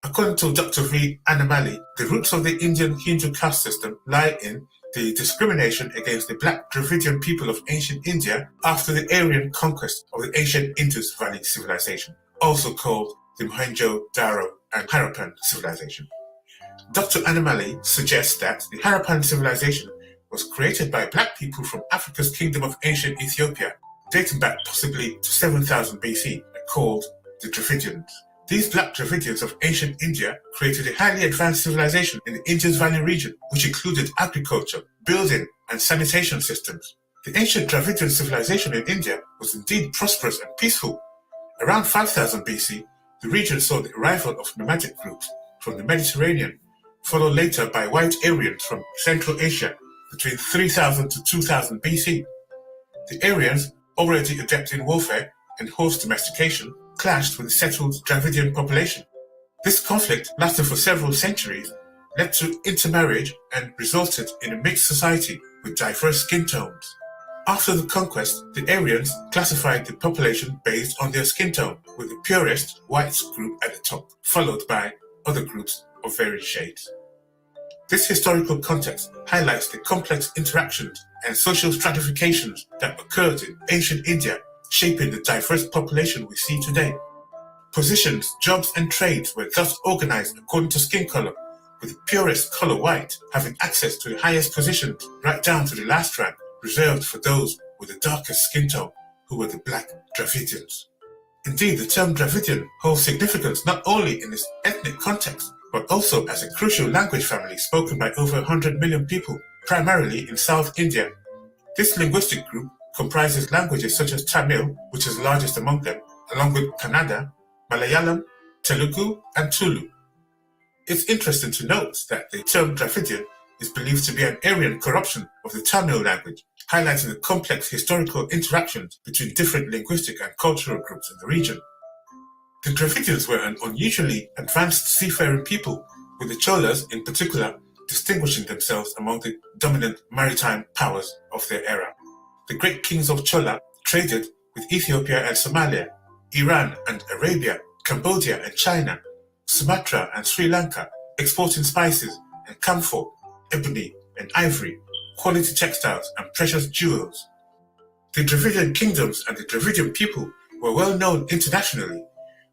According to Dr. V. Anamali, the roots of the Indian Hindu caste system lie in the discrimination against the black Dravidian people of ancient India after the Aryan conquest of the ancient Indus Valley civilization, also called the Mohenjo-Daro and Harappan civilization. Dr. Anamali suggests that the Harappan civilization was created by black people from Africa's kingdom of ancient Ethiopia, dating back possibly to 7000 BC, and called the Dravidians. These black Dravidians of ancient India created a highly advanced civilization in the Indus Valley region, which included agriculture, building, and sanitation systems. The ancient Dravidian civilization in India was indeed prosperous and peaceful. Around 5000 BC, the region saw the arrival of nomadic groups from the Mediterranean, followed later by white Aryans from Central Asia between 3000 to 2000 BC. The Aryans, already adept in warfare and horse domestication, clashed with the settled Dravidian population. This conflict lasted for several centuries, led to intermarriage, and resulted in a mixed society with diverse skin tones. After the conquest, the Aryans classified the population based on their skin tone, with the purest white group at the top, followed by other groups of varied shades. This historical context highlights the complex interactions and social stratifications that occurred in ancient India, shaping the diverse population we see today. Positions, jobs, and trades were thus organized according to skin color, with the purest color white having access to the highest positions, right down to the last rank, reserved for those with the darkest skin tone, who were the black Dravidians. Indeed, the term Dravidian holds significance not only in its ethnic context, but also as a crucial language family spoken by over 100 million people, primarily in South India. This linguistic group comprises languages such as Tamil, which is the largest among them, along with Kannada, Malayalam, Telugu, and Tulu. It's interesting to note that the term Dravidian is believed to be an Aryan corruption of the Tamil language, highlighting the complex historical interactions between different linguistic and cultural groups in the region. The Dravidians were an unusually advanced seafaring people, with the Cholas in particular distinguishing themselves among the dominant maritime powers of their era. The great kings of Chola traded with Ethiopia and Somalia, Iran and Arabia, Cambodia and China, Sumatra and Sri Lanka, exporting spices and camphor, ebony and ivory, quality textiles and precious jewels. The Dravidian kingdoms and the Dravidian people were well known internationally.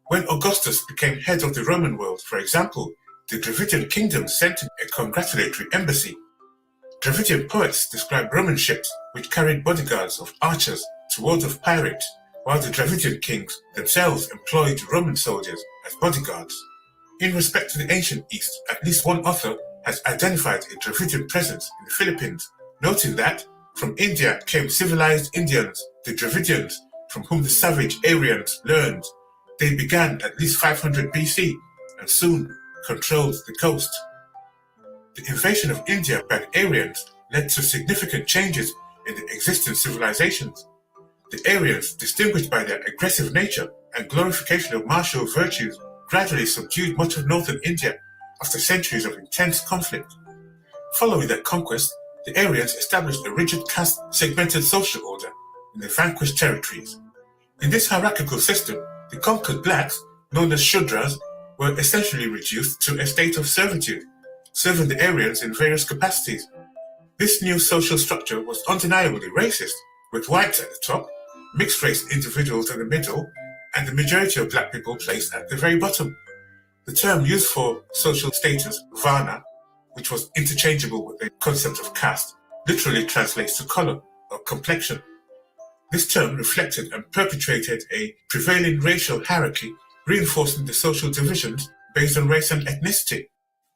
When Augustus became head of the Roman world, for example, the Dravidian kingdom sent him a congratulatory embassy. Dravidian poets describe Roman ships which carried bodyguards of archers to wards of pirates, while the Dravidian kings themselves employed Roman soldiers as bodyguards. In respect to the ancient East, at least one author has identified a Dravidian presence in the Philippines, noting that from India came civilized Indians, the Dravidians, from whom the savage Aryans learned. They began at least 500 BC and soon controlled the coast. The invasion of India by the Aryans led to significant changes in the existing civilizations. The Aryans, distinguished by their aggressive nature and glorification of martial virtues, gradually subdued much of northern India after centuries of intense conflict. Following that conquest, the Aryans established a rigid caste segmented social order in the vanquished territories. In this hierarchical system, the conquered blacks, known as Shudras, were essentially reduced to a state of servitude, serving the Aryans in various capacities. This new social structure was undeniably racist, with whites at the top, mixed-race individuals in the middle, and the majority of black people placed at the very bottom. The term used for social status, Varna, which was interchangeable with the concept of caste, literally translates to color or complexion. This term reflected and perpetuated a prevailing racial hierarchy, reinforcing the social divisions based on race and ethnicity.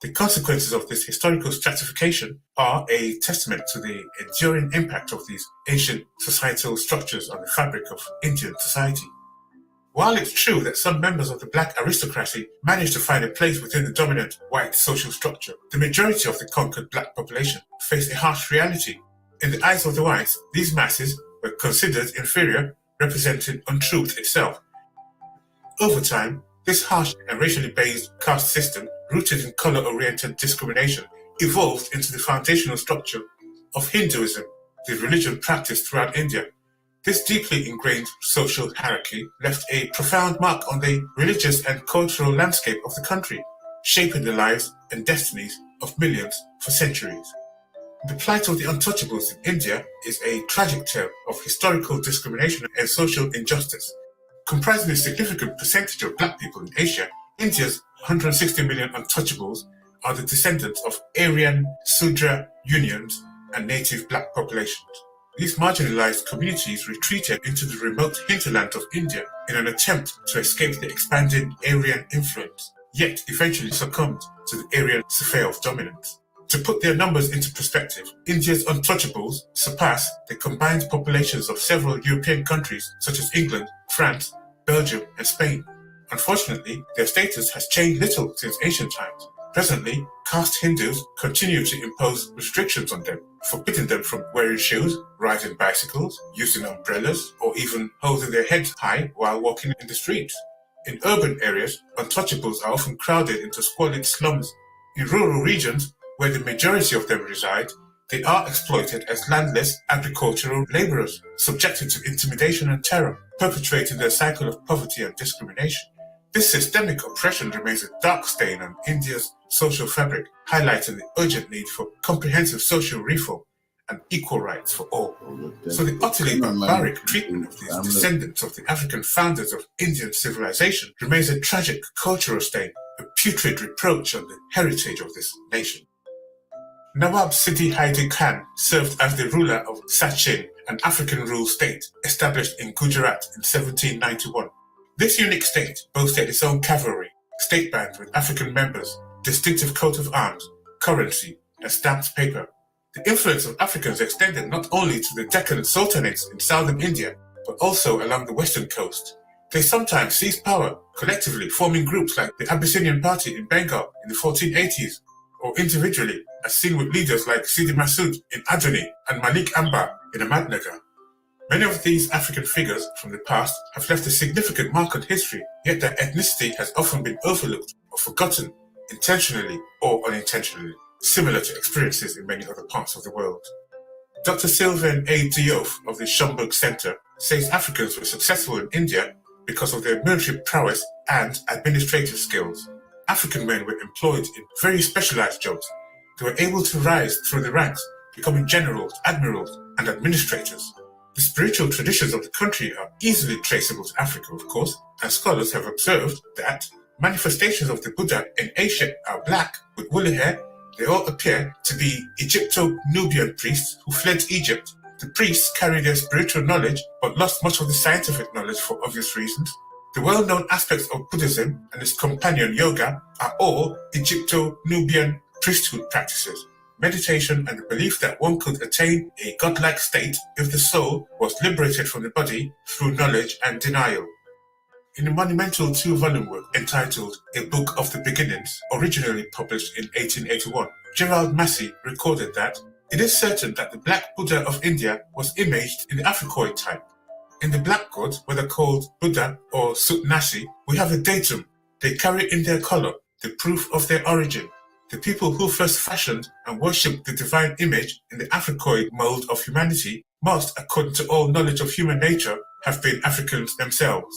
The consequences of this historical stratification are a testament to the enduring impact of these ancient societal structures on the fabric of Indian society. While it's true that some members of the black aristocracy managed to find a place within the dominant white social structure, the majority of the conquered black population faced a harsh reality. In the eyes of the whites, these masses were considered inferior, representing untruth itself. Over time, this harsh and racially based caste system, rooted in color-oriented discrimination, evolved into the foundational structure of Hinduism, the religion practiced throughout India. This deeply ingrained social hierarchy left a profound mark on the religious and cultural landscape of the country, shaping the lives and destinies of millions for centuries. The plight of the untouchables in India is a tragic tale of historical discrimination and social injustice. Comprising a significant percentage of black people in Asia, India's 160 million untouchables are the descendants of Aryan, Sudra unions and native black populations. These marginalized communities retreated into the remote hinterland of India in an attempt to escape the expanding Aryan influence, yet eventually succumbed to the Aryan sphere of dominance. To put their numbers into perspective, India's untouchables surpass the combined populations of several European countries such as England, France, Belgium, and Spain. Unfortunately, their status has changed little since ancient times. Presently, caste Hindus continue to impose restrictions on them, forbidding them from wearing shoes, riding bicycles, using umbrellas, or even holding their heads high while walking in the streets. In urban areas, untouchables are often crowded into squalid slums. In rural regions, where the majority of them reside, they are exploited as landless agricultural laborers, subjected to intimidation and terror, perpetuating their cycle of poverty and discrimination. This systemic oppression remains a dark stain on India's social fabric, highlighting the urgent need for comprehensive social reform and equal rights for all. So the utterly barbaric treatment of these descendants of the African founders of Indian civilization remains a tragic cultural stain, a putrid reproach on the heritage of this nation. Nawab Sidi Haidi Khan served as the ruler of Sachin, an African ruled state established in Gujarat in 1791. This unique state boasted its own cavalry, state band with African members, distinctive coat of arms, currency, and stamped paper. The influence of Africans extended not only to the Deccan sultanates in southern India, but also along the western coast. They sometimes seized power collectively, forming groups like the Abyssinian Party in Bengal in the 1480s, or individually, as seen with leaders like Sidi Masood in Adoni and Malik Ambar in Ahmadnagar. Many of these African figures from the past have left a significant mark on history, yet their ethnicity has often been overlooked or forgotten, intentionally or unintentionally, similar to experiences in many other parts of the world. Dr. Sylvain A. Diouf of the Schomburg Center says Africans were successful in India because of their military prowess and administrative skills. African men were employed in very specialized jobs. They were able to rise through the ranks, becoming generals, admirals, and administrators. The spiritual traditions of the country are easily traceable to Africa, of course, and scholars have observed that manifestations of the Buddha in Asia are black, with woolly hair. They all appear to be Egypto-Nubian priests who fled Egypt. The priests carry their spiritual knowledge, but lost much of the scientific knowledge for obvious reasons. The well-known aspects of Buddhism and its companion yoga are all Egypto-Nubian priesthood practices. Meditation and the belief that one could attain a godlike state if the soul was liberated from the body through knowledge and denial. In a monumental two-volume work entitled A Book of the Beginnings, originally published in 1881, Gerald Massey recorded that it is certain that the Black Buddha of India was imaged in the Africoid type. In the black gods, whether called Buddha or Sutnasi, we have a datum. They carry in their color the proof of their origin. The people who first fashioned and worshipped the divine image in the Africoid mold of humanity must, according to all knowledge of human nature, have been Africans themselves.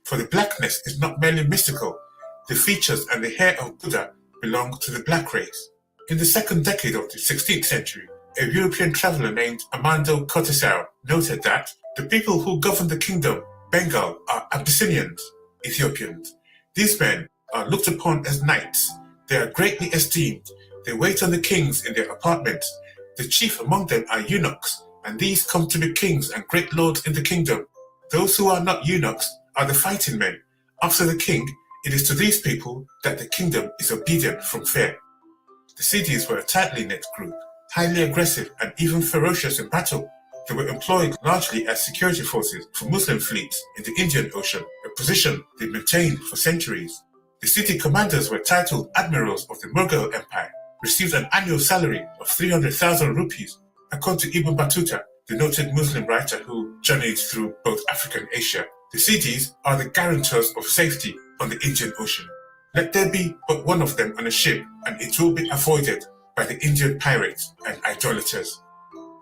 For the blackness is not merely mystical. The features and the hair of Buddha belong to the black race. In the second decade of the 16th century, a European traveller named Armando Cortesao noted that the people who govern the kingdom, Bengal, are Abyssinians, Ethiopians. These men are looked upon as knights. They are greatly esteemed. They wait on the kings in their apartments. The chief among them are eunuchs, and these come to be kings and great lords in the kingdom. Those who are not eunuchs are the fighting men. After the king, it is to these people that the kingdom is obedient from fear. The Sidis were a tightly knit group, highly aggressive and even ferocious in battle. They were employed largely as security forces for Muslim fleets in the Indian Ocean, a position they maintained for centuries. The city commanders were titled admirals of the Mughal Empire, received an annual salary of 300,000 rupees. According to Ibn Battuta, the noted Muslim writer who journeyed through both Africa and Asia, the Sidis are the guarantors of safety on the Indian Ocean. Let there be but one of them on a ship, and it will be avoided by the Indian pirates and idolaters.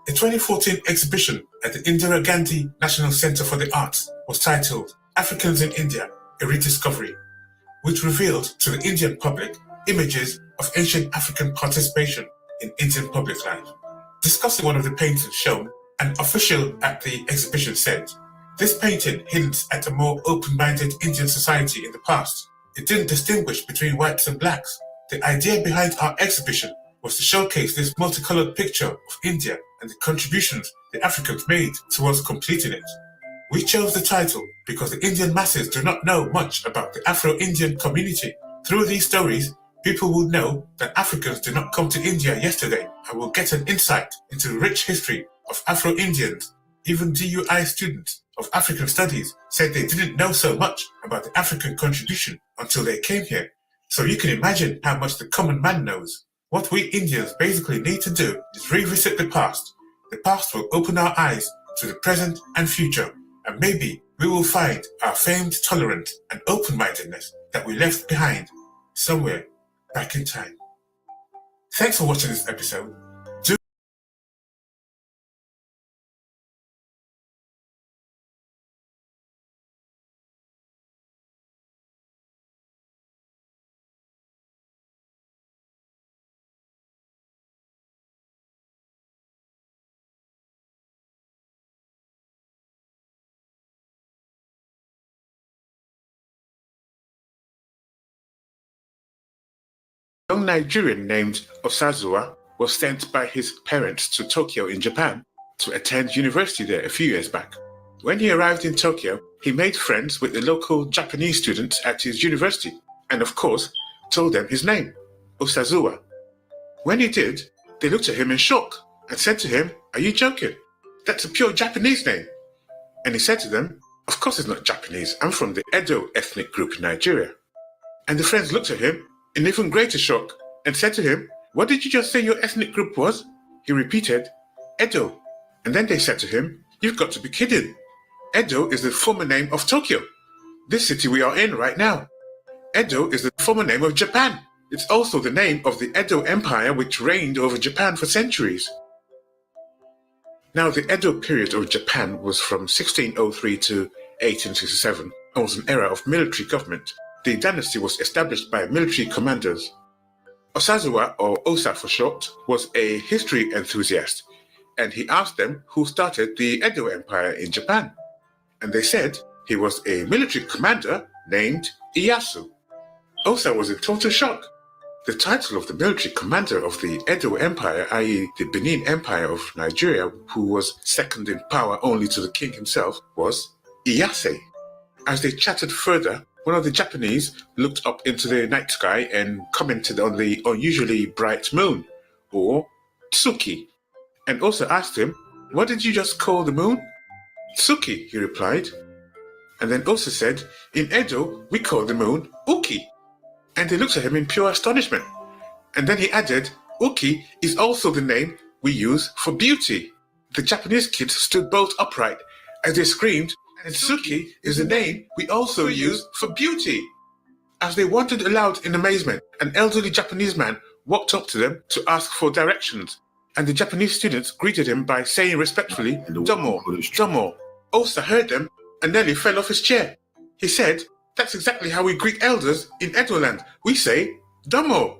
A 2014 exhibition at the Indira Gandhi National Centre for the Arts was titled Africans in India, a Rediscovery, which revealed to the Indian public images of ancient African participation in Indian public life. Discussing one of the paintings shown, an official at the exhibition said, "This painting hints at a more open-minded Indian society in the past. It didn't distinguish between whites and blacks. The idea behind our exhibition was to showcase this multicolored picture of India and the contributions the Africans made towards completing it. We chose the title because the Indian masses do not know much about the Afro-Indian community. Through these stories, people will know that Africans did not come to India yesterday and will get an insight into the rich history of Afro-Indians. Even DUI students of African studies said they didn't know so much about the African contribution until they came here. So you can imagine how much the common man knows. What we Indians basically need to do is revisit the past. The past will open our eyes to the present and future, and maybe we will find our famed tolerance and open-mindedness that we left behind somewhere back in time." Thanks for watching this episode. A young Nigerian named Osazuwa was sent by his parents to Tokyo in Japan to attend university there a few years back. When he arrived in Tokyo, he made friends with the local Japanese students at his university and, of course, told them his name, Osazuwa. When he did, they looked at him in shock and said to him, "Are you joking? That's a pure Japanese name." And he said to them, "Of course it's not Japanese. I'm from the Edo ethnic group in Nigeria." And the friends looked at him in even greater shock and said to him, "What did you just say your ethnic group was?" He repeated, "Edo." And then they said to him, "You've got to be kidding. Edo is the former name of Tokyo, this city we are in right now. Edo is the former name of Japan. It's also the name of the Edo Empire which reigned over Japan for centuries." Now, the Edo period of Japan was from 1603 to 1867 and was an era of military government. The dynasty was established by military commanders. Osazuwa, or Osa for short, was a history enthusiast, and he asked them who started the Edo Empire in Japan. And they said he was a military commander named Ieyasu. Osa was in total shock. The title of the military commander of the Edo Empire, i.e. the Benin Empire of Nigeria, who was second in power only to the king himself, was Iyase. As they chatted further, one of the Japanese looked up into the night sky and commented on the unusually bright moon, or Tsuki, and also asked him, "What did you just call the moon?" "Tsuki," he replied. And then also said, "In Edo, we call the moon Uki." And they looked at him in pure astonishment. And then he added, "Uki is also the name we use for beauty." The Japanese kids stood bolt upright as they screamed, "And Tsuki is the name we also use for beauty." As they wondered aloud in amazement, an elderly Japanese man walked up to them to ask for directions, and the Japanese students greeted him by saying respectfully, "Domo, Domo." Osa heard them and nearly fell off his chair. He said, "That's exactly how we greet elders in Edoland. We say, Domo."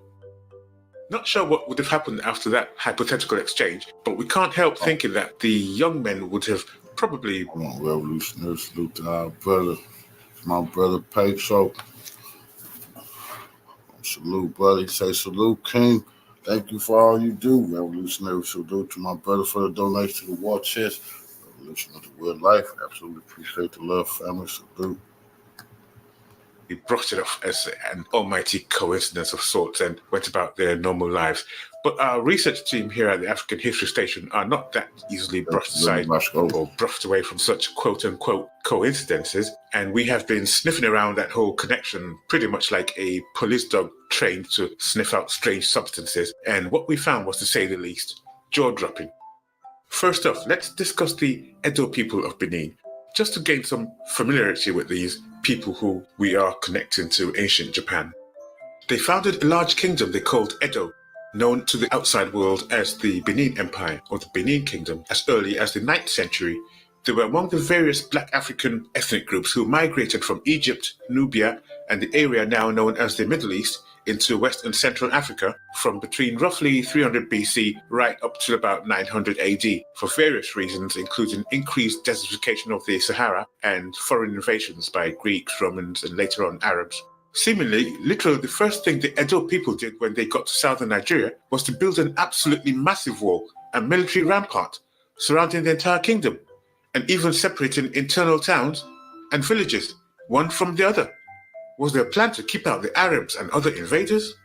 Not sure what would have happened after that hypothetical exchange, but we can't help thinking that the young men would have probably... Come on, revolutionary salute to our brother, my brother Pedro. Salute, brother. Say salute, King. Thank you for all you do. Revolutionary salute to my brother for the donation to the war chest. Revolution of the real life. Absolutely appreciate the love, family. Salute. He brushed it off as an almighty coincidence of sorts and went about their normal lives. But our research team here at the African History Station are not that easily brushed aside or brushed away from such quote-unquote coincidences, and we have been sniffing around that whole connection pretty much like a police dog trained to sniff out strange substances, and what we found was, to say the least, jaw-dropping. First off, let's discuss the Edo people of Benin, just to gain some familiarity with these people who we are connecting to ancient Japan. They founded a large kingdom they called Edo, known to the outside world as the Benin Empire or the Benin Kingdom, as early as the 9th century. They were among the various Black African ethnic groups who migrated from Egypt, Nubia, and the area now known as the Middle East into West and Central Africa from between roughly 300 BC right up to about 900 AD for various reasons, including increased desertification of the Sahara and foreign invasions by Greeks, Romans, and later on Arabs. Seemingly, literally the first thing the Edo people did when they got to southern Nigeria was to build an absolutely massive wall and military rampart surrounding the entire kingdom, and even separating internal towns and villages, one from the other. Was there a plan to keep out the Arabs and other invaders?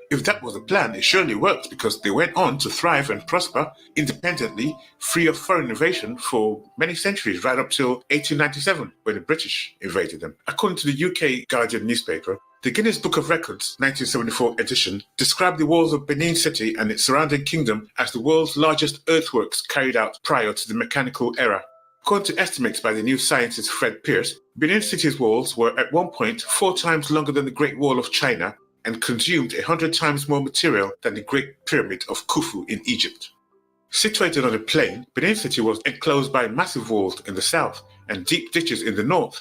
If that was the plan, it surely worked, because they went on to thrive and prosper independently, free of foreign invasion for many centuries, right up till 1897, when the British invaded them. According to the UK Guardian newspaper, the Guinness Book of Records 1974 edition described the walls of Benin City and its surrounding kingdom as the world's largest earthworks carried out prior to the mechanical era. According to estimates by the new scientist Fred Pierce, Benin City's walls were at one point 4 times longer than the Great Wall of China and consumed 100 times more material than the Great Pyramid of Khufu in Egypt. Situated on a plain, Benin City was enclosed by massive walls in the south and deep ditches in the north.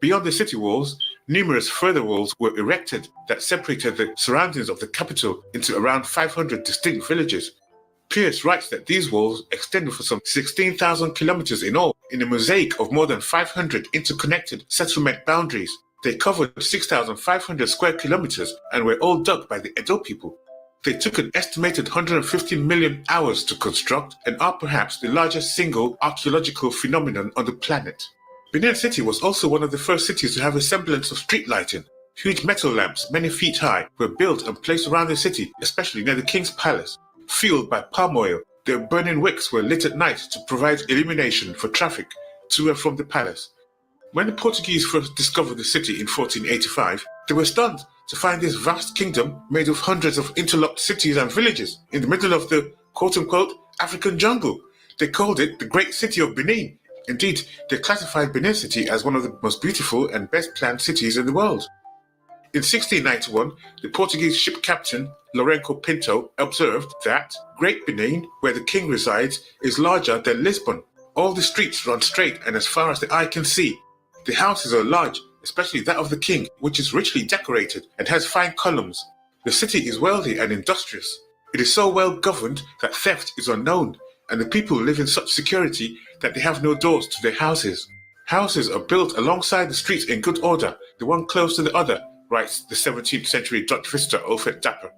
Beyond the city walls, numerous further walls were erected that separated the surroundings of the capital into around 500 distinct villages. Pierce writes that these walls extended for some 16,000 kilometers in all, in a mosaic of more than 500 interconnected settlement boundaries. They covered 6,500 square kilometers and were all dug by the Edo people. They took an estimated 150 million hours to construct and are perhaps the largest single archaeological phenomenon on the planet. Benin City was also one of the first cities to have a semblance of street lighting. Huge metal lamps, many feet high, were built and placed around the city, especially near the king's palace. Fueled by palm oil, their burning wicks were lit at night to provide illumination for traffic to and from the palace. When the Portuguese first discovered the city in 1485, they were stunned to find this vast kingdom made of hundreds of interlocked cities and villages in the middle of the quote-unquote African jungle. They called it the Great City of Benin. Indeed, they classified Benin City as one of the most beautiful and best planned cities in the world. In 1691, the Portuguese ship captain Lourenço Pinto observed that Great Benin, where the king resides, is larger than Lisbon. All the streets run straight and as far as the eye can see. The houses are large, especially that of the king, which is richly decorated and has fine columns. The city is wealthy and industrious. It is so well governed that theft is unknown, and the people live in such security that they have no doors to their houses. Houses are built alongside the streets in good order, the one close to the other, writes the 17th century Dutch visitor Alfred Dapper.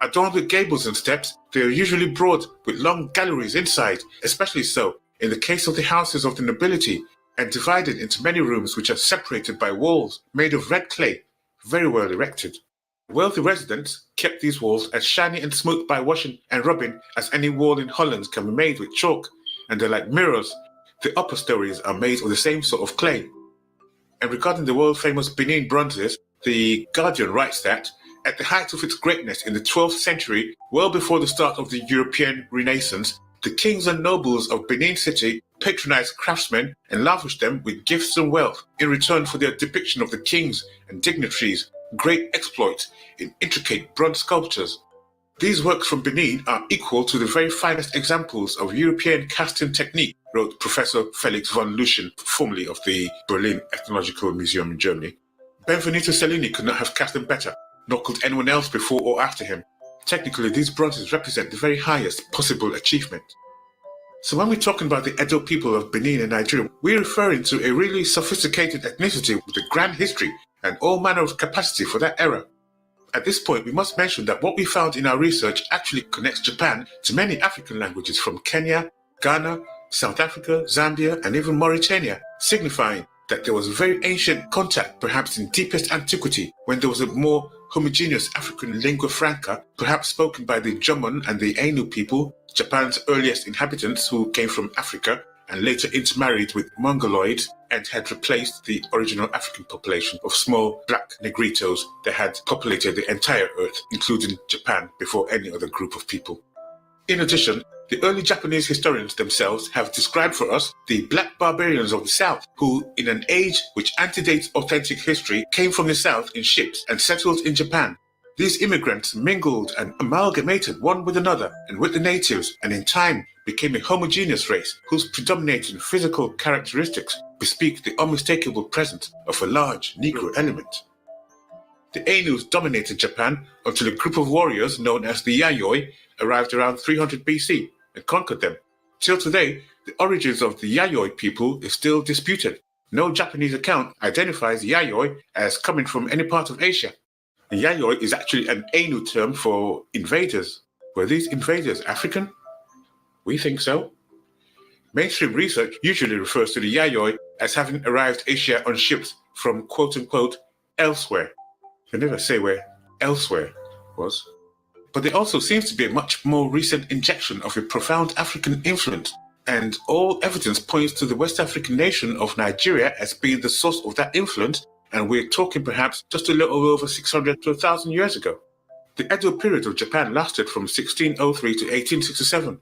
Adorned with gables and steps, they are usually broad with long galleries inside, especially so in the case of the houses of the nobility, and divided into many rooms which are separated by walls made of red clay, very well erected. Wealthy residents kept these walls as shiny and smooth by washing and rubbing as any wall in Holland can be made with chalk, and they're like mirrors. The upper stories are made of the same sort of clay. And regarding the world-famous Benin bronzes, the Guardian writes that, at the height of its greatness in the 12th century, well before the start of the European Renaissance, the kings and nobles of Benin City patronized craftsmen and lavished them with gifts and wealth in return for their depiction of the kings and dignitaries' great exploits in intricate bronze sculptures. These works from Benin are equal to the very finest examples of European casting technique wrote Professor Felix von Luschen, formerly of the Berlin Ethnological Museum in Germany. Benvenuto Cellini could not have cast them better, nor could anyone else before or after him. Technically, these bronzes represent the very highest possible achievement. So when we're talking about the Edo people of Benin and Nigeria, we're referring to a really sophisticated ethnicity with a grand history and all manner of capacity for that era. At this point, we must mention that what we found in our research actually connects Japan to many African languages from Kenya, Ghana, South Africa, Zambia, and even Mauritania, signifying that there was a very ancient contact, perhaps in deepest antiquity, when there was a more homogeneous African lingua franca, perhaps spoken by the Jomon and the Ainu people, Japan's earliest inhabitants who came from Africa and later intermarried with Mongoloids and had replaced the original African population of small black Negritos that had populated the entire earth, including Japan, before any other group of people. In addition, the early Japanese historians themselves have described for us the black barbarians of the South, who, in an age which antedates authentic history, came from the South in ships and settled in Japan. These immigrants mingled and amalgamated one with another and with the natives, and in time became a homogeneous race whose predominating physical characteristics bespeak the unmistakable presence of a large Negro element. The Ainus dominated Japan until a group of warriors known as the Yayoi arrived around 300 BC and conquered them. Till today, the origins of the Yayoi people is still disputed. No Japanese account identifies Yayoi as coming from any part of Asia. The Yayoi is actually an Ainu term for invaders. Were these invaders African? We think so. Mainstream research usually refers to the Yayoi as having arrived Asia on ships from quote-unquote elsewhere. They never say where elsewhere was. But there also seems to be a much more recent injection of a profound African influence, and all evidence points to the West African nation of Nigeria as being the source of that influence, and we're talking perhaps just a little over 600 to 1,000 years ago. The Edo period of Japan lasted from 1603 to 1867.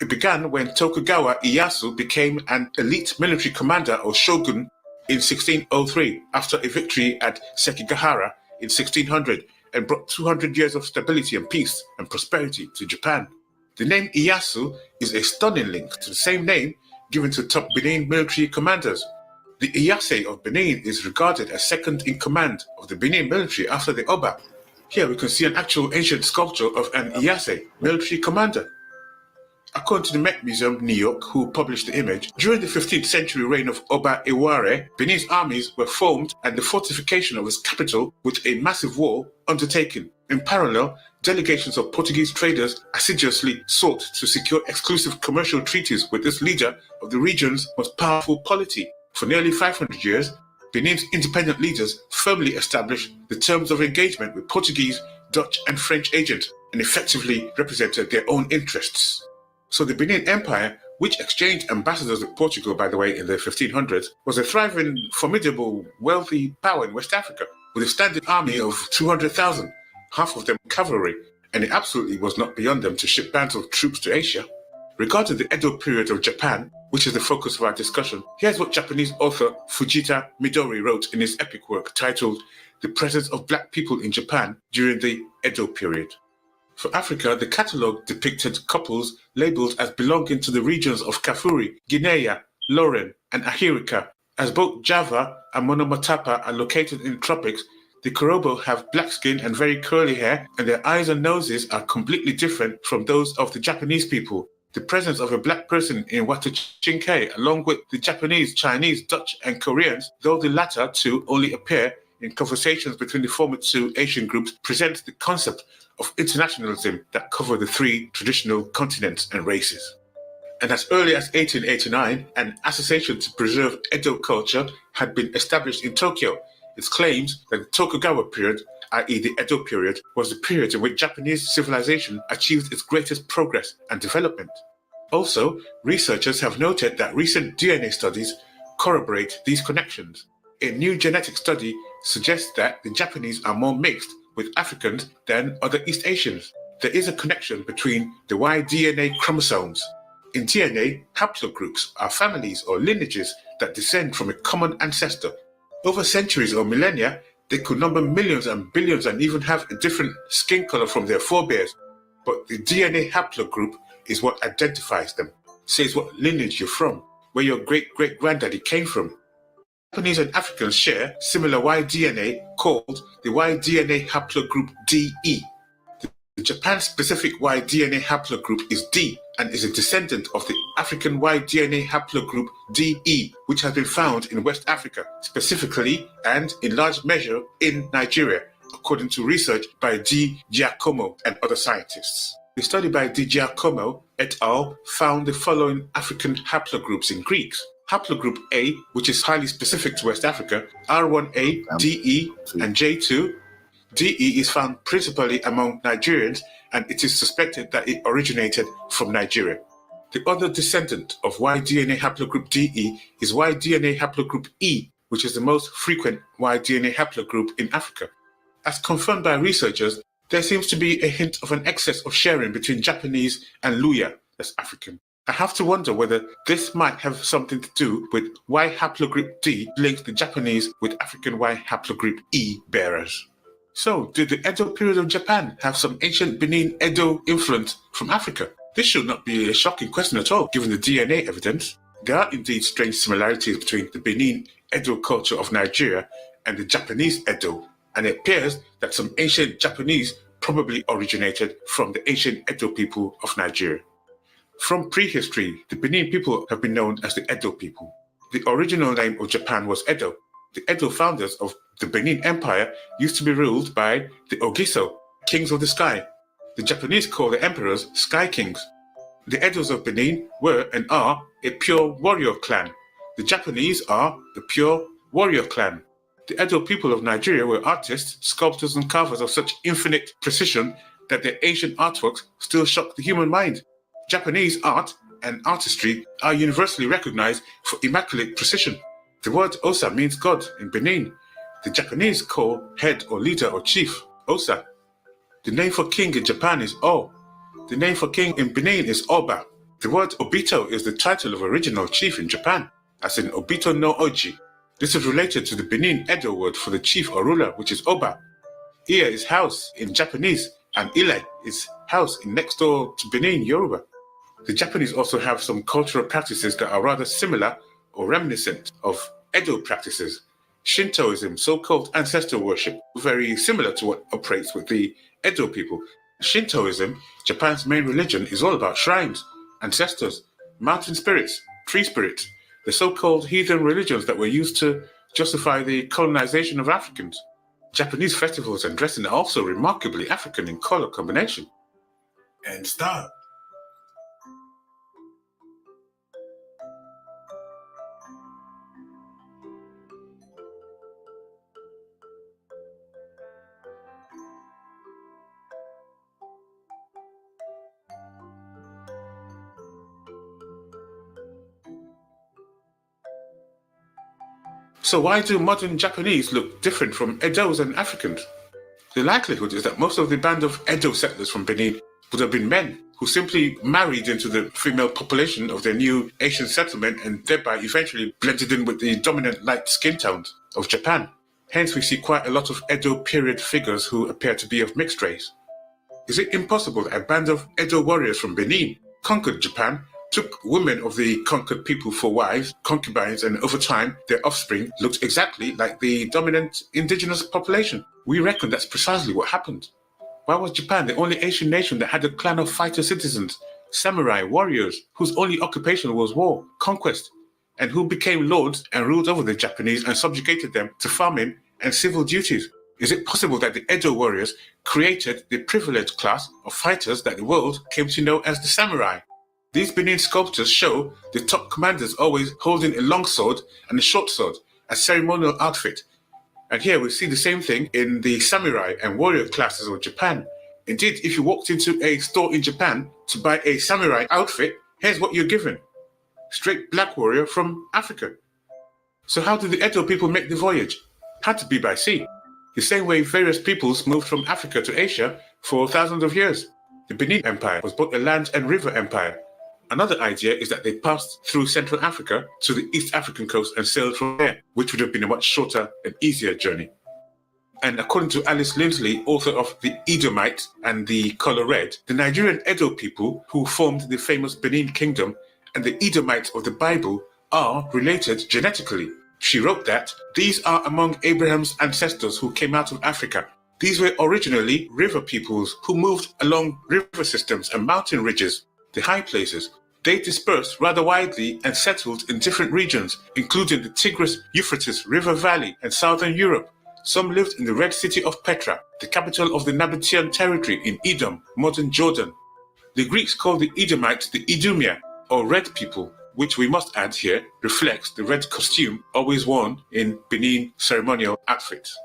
It began when Tokugawa Ieyasu became an elite military commander or shogun in 1603 after a victory at Sekigahara in 1600 and brought 200 years of stability and peace and prosperity to Japan. The name Ieyasu is a stunning link to the same name given to top Benin military commanders. The Iyase of Benin is regarded as second in command of the Benin military after the Oba. Here we can see an actual ancient sculpture of an Iyase military commander. According to the Met Museum, New York, who published the image, during the 15th century reign of Oba Eware, Benin's armies were formed and the fortification of its capital with a massive wall undertaken. In parallel, delegations of Portuguese traders assiduously sought to secure exclusive commercial treaties with this leader of the region's most powerful polity. For nearly 500 years, Benin's independent leaders firmly established the terms of engagement with Portuguese, Dutch and French agents and effectively represented their own interests. So the Benin Empire, which exchanged ambassadors with Portugal, by the way, in the 1500s, was a thriving, formidable, wealthy power in West Africa, with a standing army of 200,000, half of them cavalry, and it absolutely was not beyond them to ship bands of troops to Asia. Regarding the Edo period of Japan, which is the focus of our discussion, here's what Japanese author Fujita Midori wrote in his epic work titled The Presence of Black People in Japan During the Edo Period. For Africa, the catalogue depicted couples labelled as belonging to the regions of Kafuri, Guinea, Loren, and Ahirika. As both Java and Monomotapa are located in the tropics, the Korobo have black skin and very curly hair, and their eyes and noses are completely different from those of the Japanese people. The presence of a black person in Watachinkei, along with the Japanese, Chinese, Dutch, and Koreans, though the latter two only appear in conversations between the former two Asian groups, presents the concept of internationalism that cover the three traditional continents and races. And as early as 1889, an association to preserve Edo culture had been established in Tokyo. It claims that the Tokugawa period, i.e. the Edo period, was the period in which Japanese civilization achieved its greatest progress and development. Also, researchers have noted that recent DNA studies corroborate these connections. A new genetic study suggests that the Japanese are more mixed with Africans than other East Asians. There is a connection between the Y DNA chromosomes. In DNA, haplogroups are families or lineages that descend from a common ancestor. Over centuries or millennia, they could number millions and billions and even have a different skin color from their forebears. But the DNA haplogroup is what identifies them, says what lineage you're from. where your great-great-granddaddy came from. Japanese and Africans share similar Y DNA called the Y DNA haplogroup DE. The Japan-specific Y DNA haplogroup is D and is a descendant of the African Y DNA haplogroup DE, which has been found in West Africa, specifically and in large measure in Nigeria, according to research by Di Giacomo and other scientists. The study by Di Giacomo et al. Found the following African haplogroups in Greeks. Haplogroup A, which is highly specific to West Africa, R1A, DE, and J2. DE is found principally among Nigerians, and it is suspected that it originated from Nigeria. The other descendant of Y DNA haplogroup DE is Y DNA haplogroup E, which is the most frequent Y DNA haplogroup in Africa. As confirmed by researchers, there seems to be a hint of an excess of sharing between Japanese and Luya, that's African. I have to wonder whether this might have something to do with Y haplogroup D links the Japanese with African Y haplogroup E bearers. So, did the Edo period of Japan have some ancient Benin Edo influence from Africa? This should not be a shocking question at all, given the DNA evidence. There are indeed strange similarities between the Benin Edo culture of Nigeria and the Japanese Edo, and it appears that some ancient Japanese probably originated from the ancient Edo people of Nigeria. From prehistory, the Benin people have been known as the Edo people. The original name of Japan was Edo. The Edo founders of the Benin Empire used to be ruled by the Ogiso, kings of the sky. The Japanese call the emperors sky kings. The Edos of Benin were and are a pure warrior clan. The Japanese are the pure warrior clan. The Edo people of Nigeria were artists, sculptors, and carvers of such infinite precision that their ancient artworks still shock the human mind. Japanese art and artistry are universally recognized for immaculate precision. The word Osa means God in Benin. The Japanese call head or leader or chief Osa. The name for king in Japan is O. The name for king in Benin is Oba. The word Obito is the title of original chief in Japan, as in Obito no Oji. This is related to the Benin Edo word for the chief or ruler, which is Oba. Iya is house in Japanese, and Ile is house in next door to Benin, Yoruba. The Japanese also have some cultural practices that are rather similar or reminiscent of Edo practices. Shintoism, so-called ancestor worship, very similar to what operates with the Edo people. Shintoism, Japan's main religion, is all about shrines, ancestors, mountain spirits, tree spirits, the so-called heathen religions that were used to justify the colonization of Africans. Japanese festivals and dressing are also remarkably African in color combination and style. So why do modern Japanese look different from Edos and Africans? The likelihood is that most of the band of Edo settlers from Benin would have been men who simply married into the female population of their new Asian settlement and thereby eventually blended in with the dominant light skin tones of Japan. Hence we see quite a lot of Edo period figures who appear to be of mixed race. Is it impossible that a band of Edo warriors from Benin conquered Japan, took women of the conquered people for wives, concubines, and over time, their offspring looked exactly like the dominant indigenous population? We reckon that's precisely what happened. Why was Japan the only Asian nation that had a clan of fighter citizens, samurai, warriors, whose only occupation was war, conquest, and who became lords and ruled over the Japanese and subjugated them to farming and civil duties? Is it possible that the Edo warriors created the privileged class of fighters that the world came to know as the samurai? These Benin sculptures show the top commanders always holding a long sword and a short sword, a ceremonial outfit. And here we see the same thing in the samurai and warrior classes of Japan. Indeed, if you walked into a store in Japan to buy a samurai outfit, here's what you're given. Straight black warrior from Africa. So how did the Edo people make the voyage? Had to be by sea. The same way various peoples moved from Africa to Asia for thousands of years. The Benin Empire was both a land and river empire. Another idea is that they passed through Central Africa to the East African coast and sailed from there, which would have been a much shorter and easier journey. And according to Alice Lindsley, author of The Edomite and The Color Red, the Nigerian Edo people who formed the famous Benin Kingdom and the Edomites of the Bible are related genetically. She wrote that these are among Abraham's ancestors who came out of Africa. These were originally river peoples who moved along river systems and mountain ridges, the high places. They dispersed rather widely and settled in different regions, including the Tigris-Euphrates River Valley and southern Europe. Some lived in the Red City of Petra, the capital of the Nabatean territory in Edom, modern Jordan. The Greeks called the Edomites the Idumea, or red people, which we must add here reflects the red costume always worn in Benin ceremonial outfits.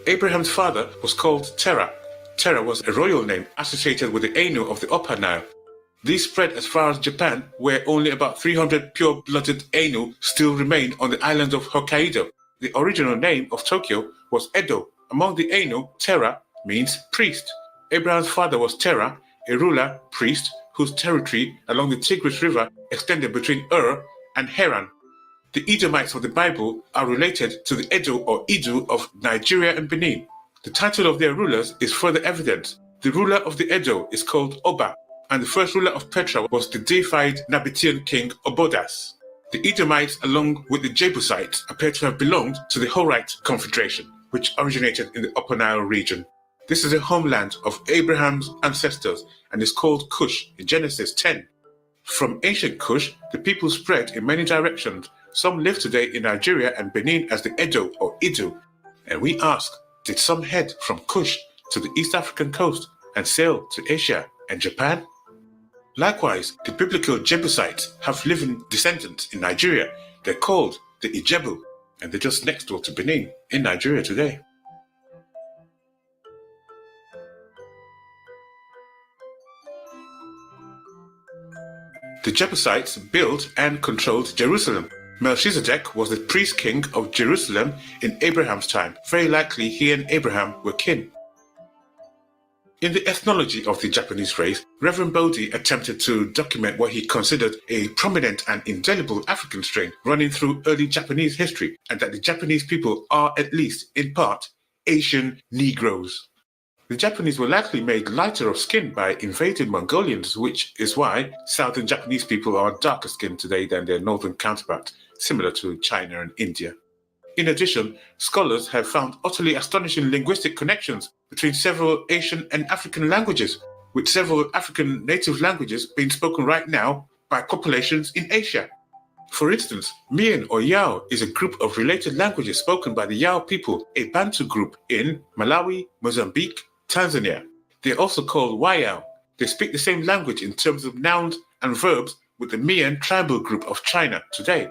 Abraham's father was called Terah. Terah was a royal name associated with the Ainu of the Upper Nile. These spread as far as Japan, where only about 300 pure-blooded Ainu still remain on the island of Hokkaido. The original name of Tokyo was Edo. Among the Ainu, Terah means priest. Abraham's father was Terah, a ruler, priest, whose territory along the Tigris River extended between Ur and Haran. The Edomites of the Bible are related to the Edo or Idu of Nigeria and Benin. The title of their rulers is further evidence. The ruler of the Edo is called Oba, and the first ruler of Petra was the deified Nabatean king Obodas. The Edomites, along with the Jebusites, appear to have belonged to the Horite Confederation, which originated in the Upper Nile region. This is the homeland of Abraham's ancestors and is called Cush in Genesis 10. From ancient Cush, the people spread in many directions. Some live today in Nigeria and Benin as the Edo or Idu. And we ask, did some head from Cush to the East African coast and sail to Asia and Japan? Likewise, the biblical Jebusites have living descendants in Nigeria. They're called the Ijebu, and they're just next door to Benin in Nigeria today. The Jebusites built and controlled Jerusalem. Melchizedek was the priest king of Jerusalem in Abraham's time. Very likely he and Abraham were kin. In the ethnology of the Japanese race, Reverend Bodhi attempted to document what he considered a prominent and indelible African strain running through early Japanese history, and that the Japanese people are, at least in part, Asian Negroes. The Japanese were likely made lighter of skin by invading Mongolians, which is why southern Japanese people are darker skinned today than their northern counterparts, similar to China and India. In addition, scholars have found utterly astonishing linguistic connections between several Asian and African languages, with several African native languages being spoken right now by populations in Asia. For instance, Mian or Yao is a group of related languages spoken by the Yao people, a Bantu group in Malawi, Mozambique, Tanzania. They are also called Wayao. They speak the same language in terms of nouns and verbs with the Mian tribal group of China today.